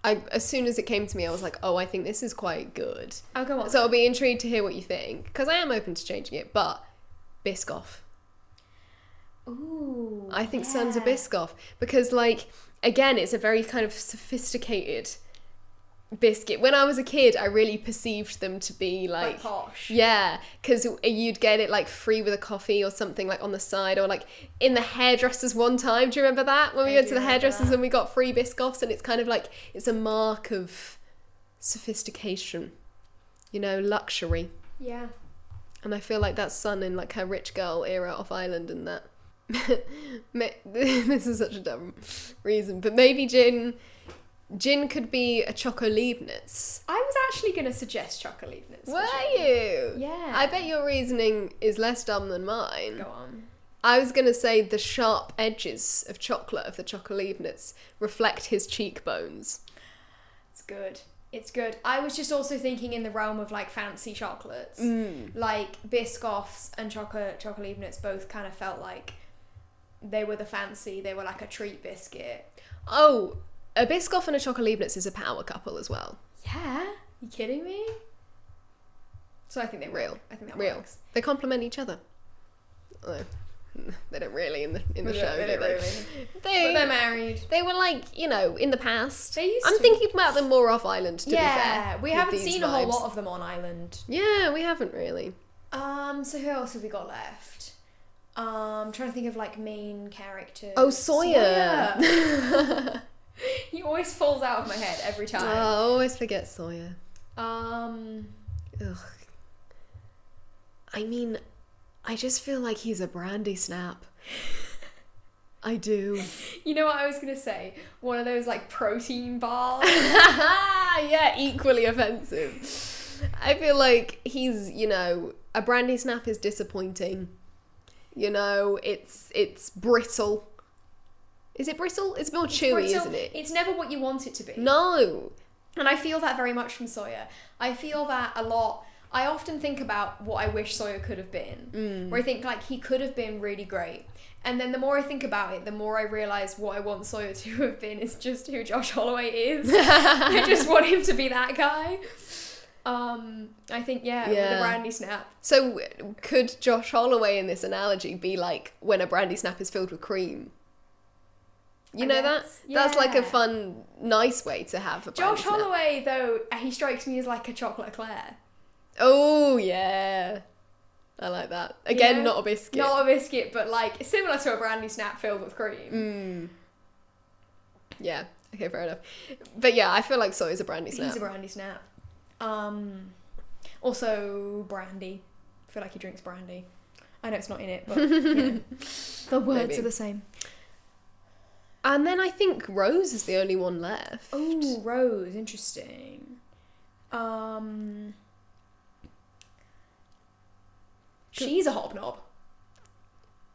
[SPEAKER 1] as soon as it came to me, I was like, oh, I think this is quite good.
[SPEAKER 2] Oh, go on.
[SPEAKER 1] So I'll be intrigued to hear what you think, because I am open to changing it, but Biscoff.
[SPEAKER 2] Ooh,
[SPEAKER 1] I think Sun's a Biscoff, because, like, again, it's a very kind of sophisticated biscuit. When I was a kid, I really perceived them to be like
[SPEAKER 2] posh.
[SPEAKER 1] Yeah, because you'd get it like free with a coffee or something, like on the side, or like in the hairdressers one time. Do you remember that when we went to the hairdressers and we got free Biscoffs? And it's kind of like, it's a mark of sophistication, you know, luxury.
[SPEAKER 2] Yeah.
[SPEAKER 1] And I feel like that's Sun in like her rich girl era off Island and that. This is such a dumb reason, but maybe Jin could be a Choco Leibniz.
[SPEAKER 2] I was actually going to suggest Choco Leibniz.
[SPEAKER 1] Were you?
[SPEAKER 2] Yeah.
[SPEAKER 1] I bet your reasoning is less dumb than mine.
[SPEAKER 2] Go on.
[SPEAKER 1] I was going to say the sharp edges of chocolate of the Choco Leibniz reflect his cheekbones.
[SPEAKER 2] It's good. It's good. I was just also thinking in the realm of like fancy chocolates. Like Biscoffs and Choco Leibniz both kind of felt like they were like a treat biscuit.
[SPEAKER 1] Oh, a Biscoff and a Choco Leibniz is a power couple as well.
[SPEAKER 2] Yeah? You kidding me? So I think they
[SPEAKER 1] Real.
[SPEAKER 2] I think that
[SPEAKER 1] Real.
[SPEAKER 2] works.
[SPEAKER 1] They complement each other. Although, they don't really in the show, do they?
[SPEAKER 2] But they're married.
[SPEAKER 1] They were like, in the past.
[SPEAKER 2] They used
[SPEAKER 1] I'm
[SPEAKER 2] to.
[SPEAKER 1] thinking about them more off Island, to be fair.
[SPEAKER 2] Yeah, we
[SPEAKER 1] with
[SPEAKER 2] haven't
[SPEAKER 1] these
[SPEAKER 2] seen a whole
[SPEAKER 1] vibes.
[SPEAKER 2] lot of them on Island.
[SPEAKER 1] Yeah, we haven't really.
[SPEAKER 2] So who else have we got left? Trying to think of like main characters.
[SPEAKER 1] Oh, Sawyer.
[SPEAKER 2] He always falls out of my head every time.
[SPEAKER 1] I always forget Sawyer.
[SPEAKER 2] Um,
[SPEAKER 1] Ugh. I mean, I just feel like he's a brandy snap. I do.
[SPEAKER 2] you know what I was gonna say? One of those like protein bars.
[SPEAKER 1] Yeah, equally offensive. I feel like he's, a brandy snap is disappointing. It's brittle. Is it brittle? It's more chewy,
[SPEAKER 2] Brittle.
[SPEAKER 1] isn't it?
[SPEAKER 2] It's never what you want it to be.
[SPEAKER 1] No.
[SPEAKER 2] And I feel that very much from Sawyer. I feel that a lot. I often think about what I wish Sawyer could have been. Where I think like he could have been really great. And then the more I think about it, the more I realise what I want Sawyer to have been is just who Josh Holloway is. I just want him to be that guy. I think, with the brandy snap.
[SPEAKER 1] So could Josh Holloway in this analogy be like when a brandy snap is filled with cream? You know that? That's like a fun, nice way to have a brandy
[SPEAKER 2] Josh
[SPEAKER 1] snap.
[SPEAKER 2] Holloway, though, he strikes me as like a chocolate eclair.
[SPEAKER 1] Oh, yeah. I like that. Again, not a biscuit.
[SPEAKER 2] Not a biscuit, but like similar to a brandy snap filled with cream.
[SPEAKER 1] Yeah, okay, fair enough. But yeah, I feel like Sawyer's a brandy snap.
[SPEAKER 2] He's a brandy snap. Also brandy. I feel like he drinks brandy. I know it's not in it, but the words
[SPEAKER 1] Maybe.
[SPEAKER 2] are the same.
[SPEAKER 1] And then I think Rose is the only one left.
[SPEAKER 2] Oh, Rose, interesting. She's a hobnob.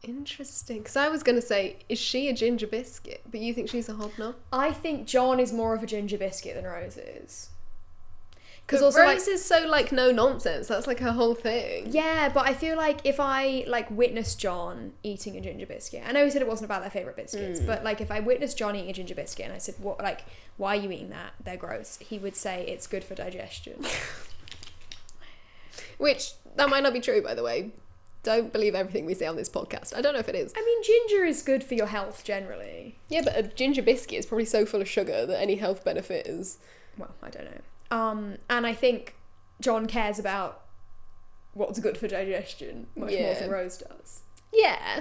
[SPEAKER 1] Interesting. Because I was going to say, is she a ginger biscuit? But you think she's a hobnob?
[SPEAKER 2] I think John is more of a ginger biscuit than Rose is.
[SPEAKER 1] Because also Rose is so like no nonsense. That's like her whole thing.
[SPEAKER 2] Yeah, but I feel like if I like witnessed John eating a ginger biscuit, I know he said it wasn't about their favourite biscuits, but like if I witnessed John eating a ginger biscuit and I said, "What? Like, why are you eating that? They're gross," he would say it's good for digestion.
[SPEAKER 1] Which that might not be true, by the way. Don't believe everything we say on this podcast. I don't know if it is.
[SPEAKER 2] I mean, ginger is good for your health generally.
[SPEAKER 1] Yeah, but a ginger biscuit is probably so full of sugar that any health benefit is.
[SPEAKER 2] Well, I don't know. And I think John cares about what's good for digestion much more than Rose does.
[SPEAKER 1] Yeah,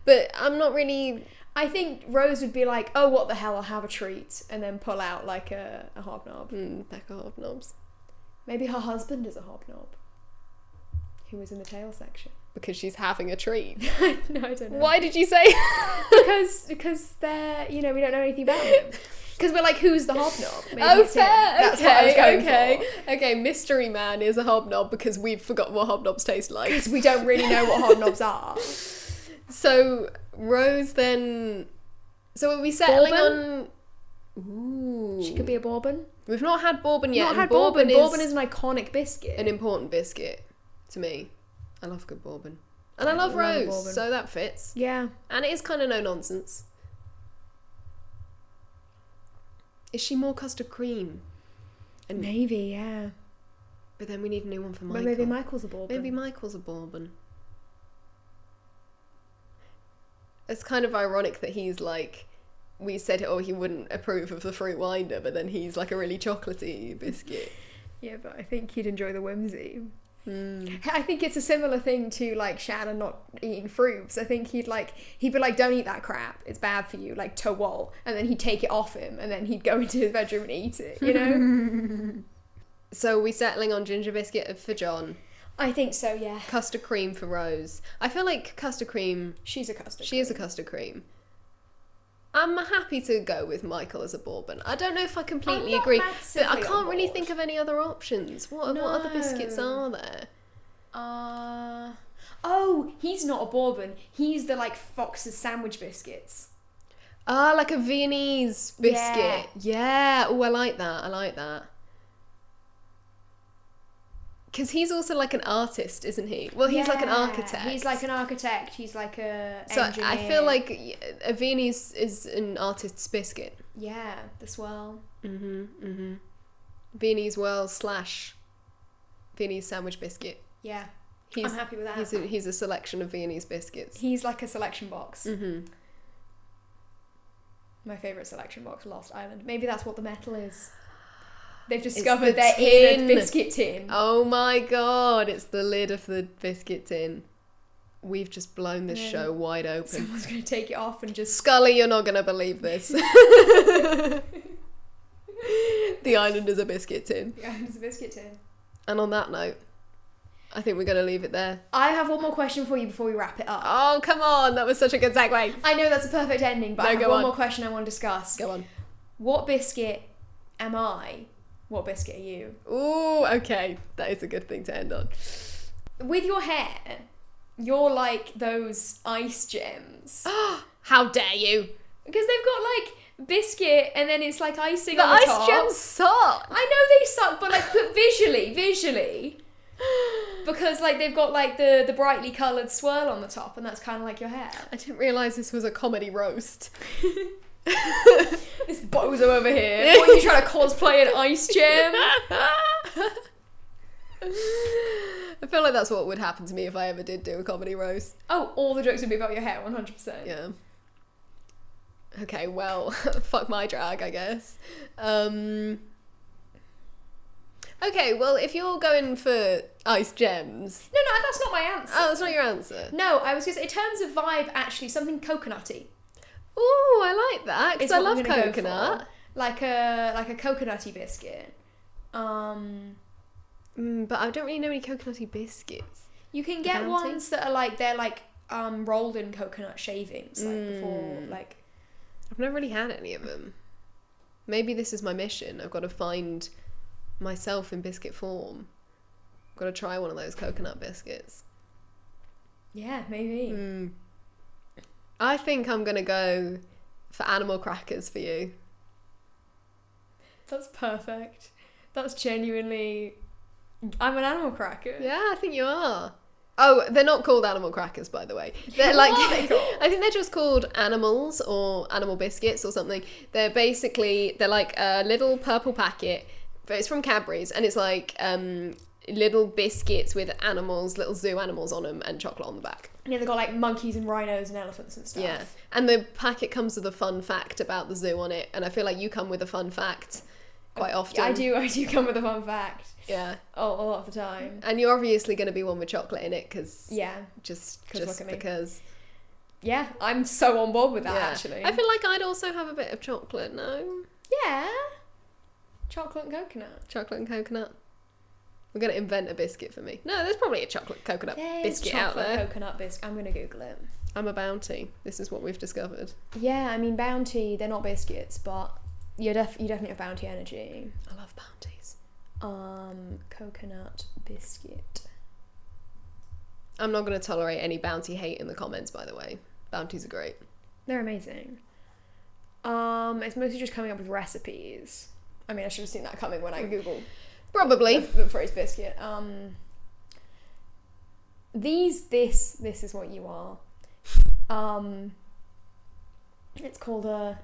[SPEAKER 1] but I'm not really...
[SPEAKER 2] I think Rose would be like, oh, what the hell, I'll have a treat, and then pull out like a hobnob.
[SPEAKER 1] Pack of hobnobs.
[SPEAKER 2] Maybe her husband is a hobnob, who was in the tail section.
[SPEAKER 1] Because she's having a treat.
[SPEAKER 2] No, I don't know.
[SPEAKER 1] Why did you say?
[SPEAKER 2] because they're, we don't know anything about him. Because we're like, who's the hobnob? Maybe it's
[SPEAKER 1] fair.
[SPEAKER 2] him. That's what I was going for.
[SPEAKER 1] Okay, mystery man is a hobnob because we've forgotten what hobnobs taste like.
[SPEAKER 2] Because we don't really know what hobnobs are.
[SPEAKER 1] So, Rose then... So are we settling
[SPEAKER 2] Bourbon?
[SPEAKER 1] on... Ooh.
[SPEAKER 2] She could be a bourbon.
[SPEAKER 1] We've not had bourbon yet.
[SPEAKER 2] Not
[SPEAKER 1] and
[SPEAKER 2] had bourbon. Bourbon is an iconic biscuit.
[SPEAKER 1] an important biscuit to me. I love good bourbon. And I love Rose,
[SPEAKER 2] bourbon.
[SPEAKER 1] so that fits.
[SPEAKER 2] Yeah.
[SPEAKER 1] And it is kind of no nonsense. Is she more custard cream? And
[SPEAKER 2] Maybe, yeah.
[SPEAKER 1] But then we need a new one for Michael.
[SPEAKER 2] But maybe Michael's a bourbon.
[SPEAKER 1] Maybe Michael's a bourbon. It's kind of ironic that he's like, we said, he wouldn't approve of the fruit winder, but then he's like a really chocolatey biscuit.
[SPEAKER 2] Yeah, but I think he'd enjoy the whimsy. I think it's a similar thing to like Shannon not eating fruits. I think he'd be like, don't eat that crap, it's bad for you, like to wall, and then he'd take it off him and then he'd go into his bedroom and eat it,
[SPEAKER 1] So are we settling on ginger biscuit for John?
[SPEAKER 2] I think so, yeah.
[SPEAKER 1] Custard cream for Rose. I feel like custard cream...
[SPEAKER 2] She's a custard
[SPEAKER 1] She is a custard cream. I'm happy to go with Michael as a bourbon. I don't know if I completely agree, but I can't really think of any other options. What other biscuits are there?
[SPEAKER 2] Oh, he's not a bourbon. He's the, like, Fox's sandwich biscuits.
[SPEAKER 1] Ah, like a Viennese biscuit. Yeah. Oh, I like that. Because he's also like an artist, isn't he? Well, he's like an architect.
[SPEAKER 2] He's like an architect. He's like a engineer.
[SPEAKER 1] So I feel like a Viennese is an artist's biscuit.
[SPEAKER 2] Yeah, the swirl.
[SPEAKER 1] Viennese whirl / Viennese sandwich biscuit.
[SPEAKER 2] Yeah, I'm happy with that.
[SPEAKER 1] He's a selection of Viennese biscuits.
[SPEAKER 2] He's like a selection box. My favourite selection box, Lost Island. Maybe that's what the metal is. They've discovered they're in a biscuit tin.
[SPEAKER 1] Oh my god, it's the lid of the biscuit tin. We've just blown this show wide open.
[SPEAKER 2] Someone's going to take it off and just...
[SPEAKER 1] Scully, you're not going to believe this. The island is a biscuit tin.
[SPEAKER 2] The island is a biscuit tin.
[SPEAKER 1] And on that note, I think we're going to leave it there.
[SPEAKER 2] I have one more question for you before we wrap it up.
[SPEAKER 1] Oh, come on. That was such a good segue.
[SPEAKER 2] I know that's a perfect ending, but I have one more question I want to discuss.
[SPEAKER 1] Go on.
[SPEAKER 2] What biscuit am I? What biscuit are you?
[SPEAKER 1] Ooh, okay. That is a good thing to end on.
[SPEAKER 2] With your hair, you're like those ice gems.
[SPEAKER 1] How dare you?
[SPEAKER 2] Because they've got like biscuit and then it's like icing on the top.
[SPEAKER 1] The ice gems suck.
[SPEAKER 2] I know they suck, but like but visually. Because like they've got like the brightly coloured swirl on the top and that's kind of like your hair.
[SPEAKER 1] I didn't realise this was a comedy roast.
[SPEAKER 2] This bozo over here. What are you trying to cosplay an ice gem?
[SPEAKER 1] I feel like that's what would happen to me if I ever did do a comedy roast.
[SPEAKER 2] Oh, all the jokes would be about your hair, 100%.
[SPEAKER 1] Yeah. Okay, well, fuck my drag, I guess. Okay, well, if you're going for ice gems...
[SPEAKER 2] No, that's not my answer.
[SPEAKER 1] Oh, that's not your answer?
[SPEAKER 2] No, I was going to say, in terms of vibe, actually, something coconutty.
[SPEAKER 1] Ooh, I like that, because I love coconut.
[SPEAKER 2] Like a coconutty biscuit.
[SPEAKER 1] But I don't really know any coconutty biscuits.
[SPEAKER 2] You can get ones that are like, they're like rolled in coconut shavings, like before, like...
[SPEAKER 1] I've never really had any of them. Maybe this is my mission. I've got to find myself in biscuit form. I've got to try one of those coconut biscuits.
[SPEAKER 2] Yeah, maybe.
[SPEAKER 1] I think I'm going to go for animal crackers for you.
[SPEAKER 2] That's perfect. That's genuinely... I'm an animal cracker.
[SPEAKER 1] Yeah, I think you are. Oh, they're not called animal crackers, by the way. They're like... I think they're just called animals or animal biscuits or something. They're like a little purple packet, but it's from Cadbury's, and it's like little biscuits with animals, little zoo animals on them, and chocolate on the back.
[SPEAKER 2] Yeah, they've got like monkeys and rhinos and elephants and stuff.
[SPEAKER 1] Yeah, and the packet comes with a fun fact about the zoo on it, and I feel like you come with a fun fact quite often.
[SPEAKER 2] I do come with a fun fact.
[SPEAKER 1] Yeah.
[SPEAKER 2] Oh, a lot of the time.
[SPEAKER 1] And you're obviously going to be one with chocolate in it, because...
[SPEAKER 2] Yeah.
[SPEAKER 1] Just because...
[SPEAKER 2] Yeah, I'm so on board with that, actually.
[SPEAKER 1] I feel like I'd also have a bit of chocolate, no?
[SPEAKER 2] Yeah. Chocolate and coconut.
[SPEAKER 1] Chocolate and coconut. We're going to invent a biscuit for me. No, there's probably a chocolate coconut biscuit out there.
[SPEAKER 2] Chocolate coconut biscuit. I'm going to Google it.
[SPEAKER 1] I'm a Bounty. This is what we've discovered.
[SPEAKER 2] Yeah, I mean, Bounty, they're not biscuits, but you definitely have Bounty energy.
[SPEAKER 1] I love Bounties.
[SPEAKER 2] Coconut biscuit.
[SPEAKER 1] I'm not going to tolerate any Bounty hate in the comments, by the way. Bounties are great.
[SPEAKER 2] They're amazing. It's mostly just coming up with recipes. I mean, I should have seen that coming when I Googled
[SPEAKER 1] probably
[SPEAKER 2] the phrase biscuit. This is what you are. It's called a...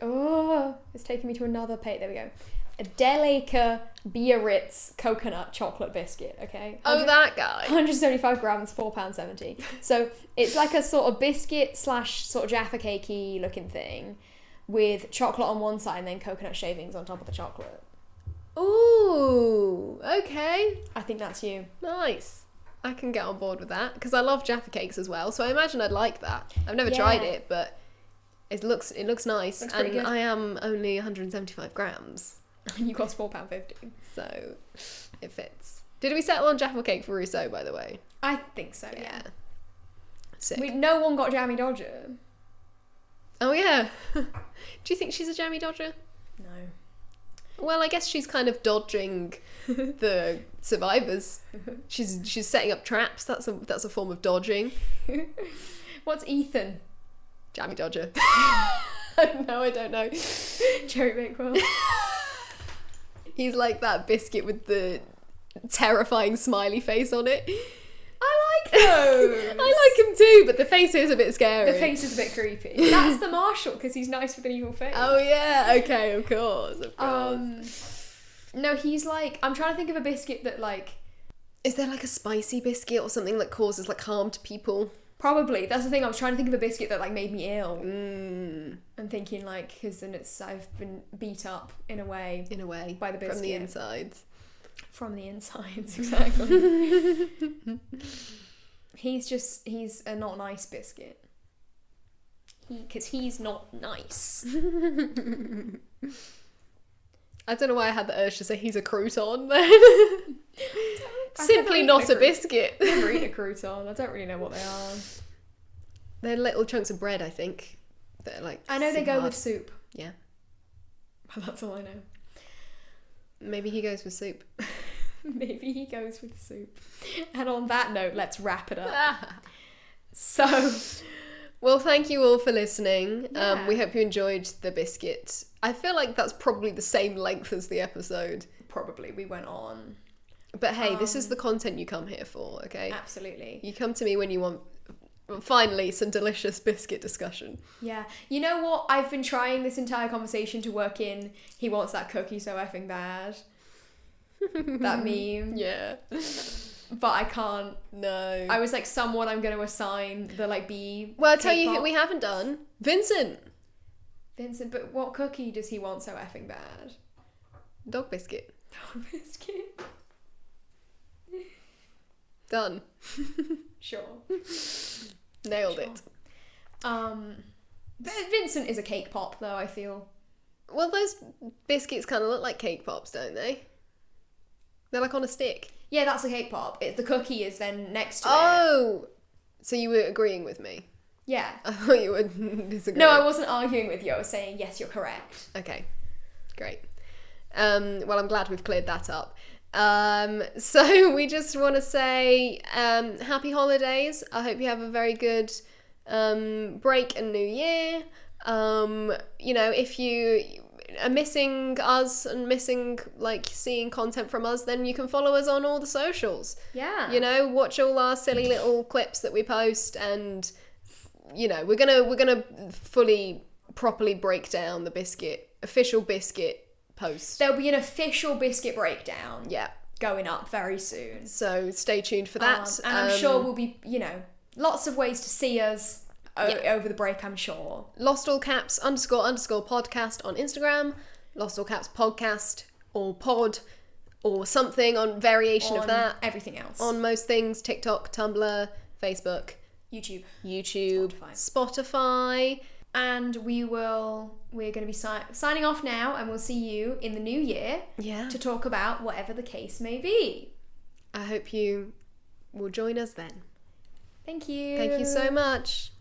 [SPEAKER 2] Oh, it's taking me to another page. There we go. A Delica Biarritz coconut chocolate biscuit, okay?
[SPEAKER 1] Oh, that guy.
[SPEAKER 2] 175 grams, £4.70. So it's like a sort of biscuit / sort of Jaffa cakey looking thing with chocolate on one side and then coconut shavings on top of the chocolate.
[SPEAKER 1] Ooh, okay.
[SPEAKER 2] I think that's you.
[SPEAKER 1] Nice. I can get on board with that because I love Jaffa cakes as well, so I imagine I'd like that. I've never tried it, but it looks nice.
[SPEAKER 2] Looks pretty good.
[SPEAKER 1] I am only 175 grams.
[SPEAKER 2] You cost £4.50.
[SPEAKER 1] So it fits. Did we settle on Jaffa Cake for Rousseau, by the way?
[SPEAKER 2] I think so, yeah.
[SPEAKER 1] Sick.
[SPEAKER 2] No one got Jammy Dodger.
[SPEAKER 1] Oh, yeah. Do you think she's a jammy dodger?
[SPEAKER 2] No.
[SPEAKER 1] Well, I guess she's kind of dodging the survivors. She's setting up traps. That's a form of dodging.
[SPEAKER 2] What's Ethan?
[SPEAKER 1] Jammy dodger. No, I don't know.
[SPEAKER 2] Cherry Bakewell.
[SPEAKER 1] He's like that biscuit with the terrifying smiley face on it.
[SPEAKER 2] I like those.
[SPEAKER 1] I like him too, but the face is a bit scary.
[SPEAKER 2] The face is a bit creepy. That's the Marshall, because he's nice with an evil face.
[SPEAKER 1] Oh yeah, okay, of course.
[SPEAKER 2] No, he's like, I'm trying to think of a biscuit that like...
[SPEAKER 1] Is there like a spicy biscuit or something that causes like harm to people?
[SPEAKER 2] Probably. That's the thing, I was trying to think of a biscuit that like made me ill. I'm thinking like, because then I've been beat up in a way. By the biscuit.
[SPEAKER 1] From the insides.
[SPEAKER 2] From the insides, exactly. He's a not nice biscuit. Because he's not nice.
[SPEAKER 1] I don't know why I had the urge to say he's a crouton then. Simply not a biscuit.
[SPEAKER 2] I've never eaten a crouton. I don't really know what they are.
[SPEAKER 1] They're little chunks of bread, I think. They're like.
[SPEAKER 2] I know they go with soup.
[SPEAKER 1] Yeah.
[SPEAKER 2] Well, that's all I know.
[SPEAKER 1] Maybe he goes with soup.
[SPEAKER 2] Maybe he goes with soup. And on that note, let's wrap it up. So,
[SPEAKER 1] well, thank you all for listening.
[SPEAKER 2] Yeah.
[SPEAKER 1] We hope you enjoyed the biscuit. I feel like that's probably the same length as the episode.
[SPEAKER 2] Probably. We went on.
[SPEAKER 1] But hey, this is the content you come here for, okay?
[SPEAKER 2] Absolutely.
[SPEAKER 1] You come to me when you want, finally, some delicious biscuit discussion.
[SPEAKER 2] Yeah. You know what? I've been trying this entire conversation to work in, he wants that cookie so effing bad. That meme.
[SPEAKER 1] Yeah.
[SPEAKER 2] But I can't.
[SPEAKER 1] No.
[SPEAKER 2] I was like, someone I'm going to assign the like B.
[SPEAKER 1] Well, I'll tell you who we haven't done. Vincent,
[SPEAKER 2] but what cookie does he want so effing bad?
[SPEAKER 1] dog biscuit.
[SPEAKER 2] Dog biscuit.
[SPEAKER 1] Done.
[SPEAKER 2] Sure.
[SPEAKER 1] Nailed it.
[SPEAKER 2] But Vincent is a cake pop though, I feel.
[SPEAKER 1] Well, those biscuits kind of look like cake pops, don't they? They're like on a stick.
[SPEAKER 2] Yeah, that's a cake pop. The cookie is then next to it.
[SPEAKER 1] Oh! So you were agreeing with me?
[SPEAKER 2] Yeah.
[SPEAKER 1] I thought you were disagreeing.
[SPEAKER 2] No, I wasn't arguing with you. I was saying, yes, you're correct.
[SPEAKER 1] Okay. Great. Well, I'm glad we've cleared that up. So we just want to say happy holidays. I hope you have a very good break and new year. You know, if you are missing us and missing like seeing content from us, then you can follow us on all the socials.
[SPEAKER 2] Yeah.
[SPEAKER 1] You know, watch all our silly little clips that we post, and you know, we're gonna fully properly break down the official biscuit post.
[SPEAKER 2] There'll be an official biscuit breakdown.
[SPEAKER 1] Yeah.
[SPEAKER 2] Going up very soon.
[SPEAKER 1] So stay tuned for that.
[SPEAKER 2] And I'm sure we'll be, you know, lots of ways to see us over the break, I'm sure.
[SPEAKER 1] lostallcaps__podcast on Instagram, lostallcaps-podcast or pod or something on variation of that.
[SPEAKER 2] Everything else.
[SPEAKER 1] On most things, TikTok, Tumblr, Facebook,
[SPEAKER 2] YouTube,
[SPEAKER 1] Spotify.
[SPEAKER 2] And we're going to be signing off now, and we'll see you in the new year to talk about whatever the case may be.
[SPEAKER 1] I hope you will join us then.
[SPEAKER 2] Thank you.
[SPEAKER 1] Thank you so much.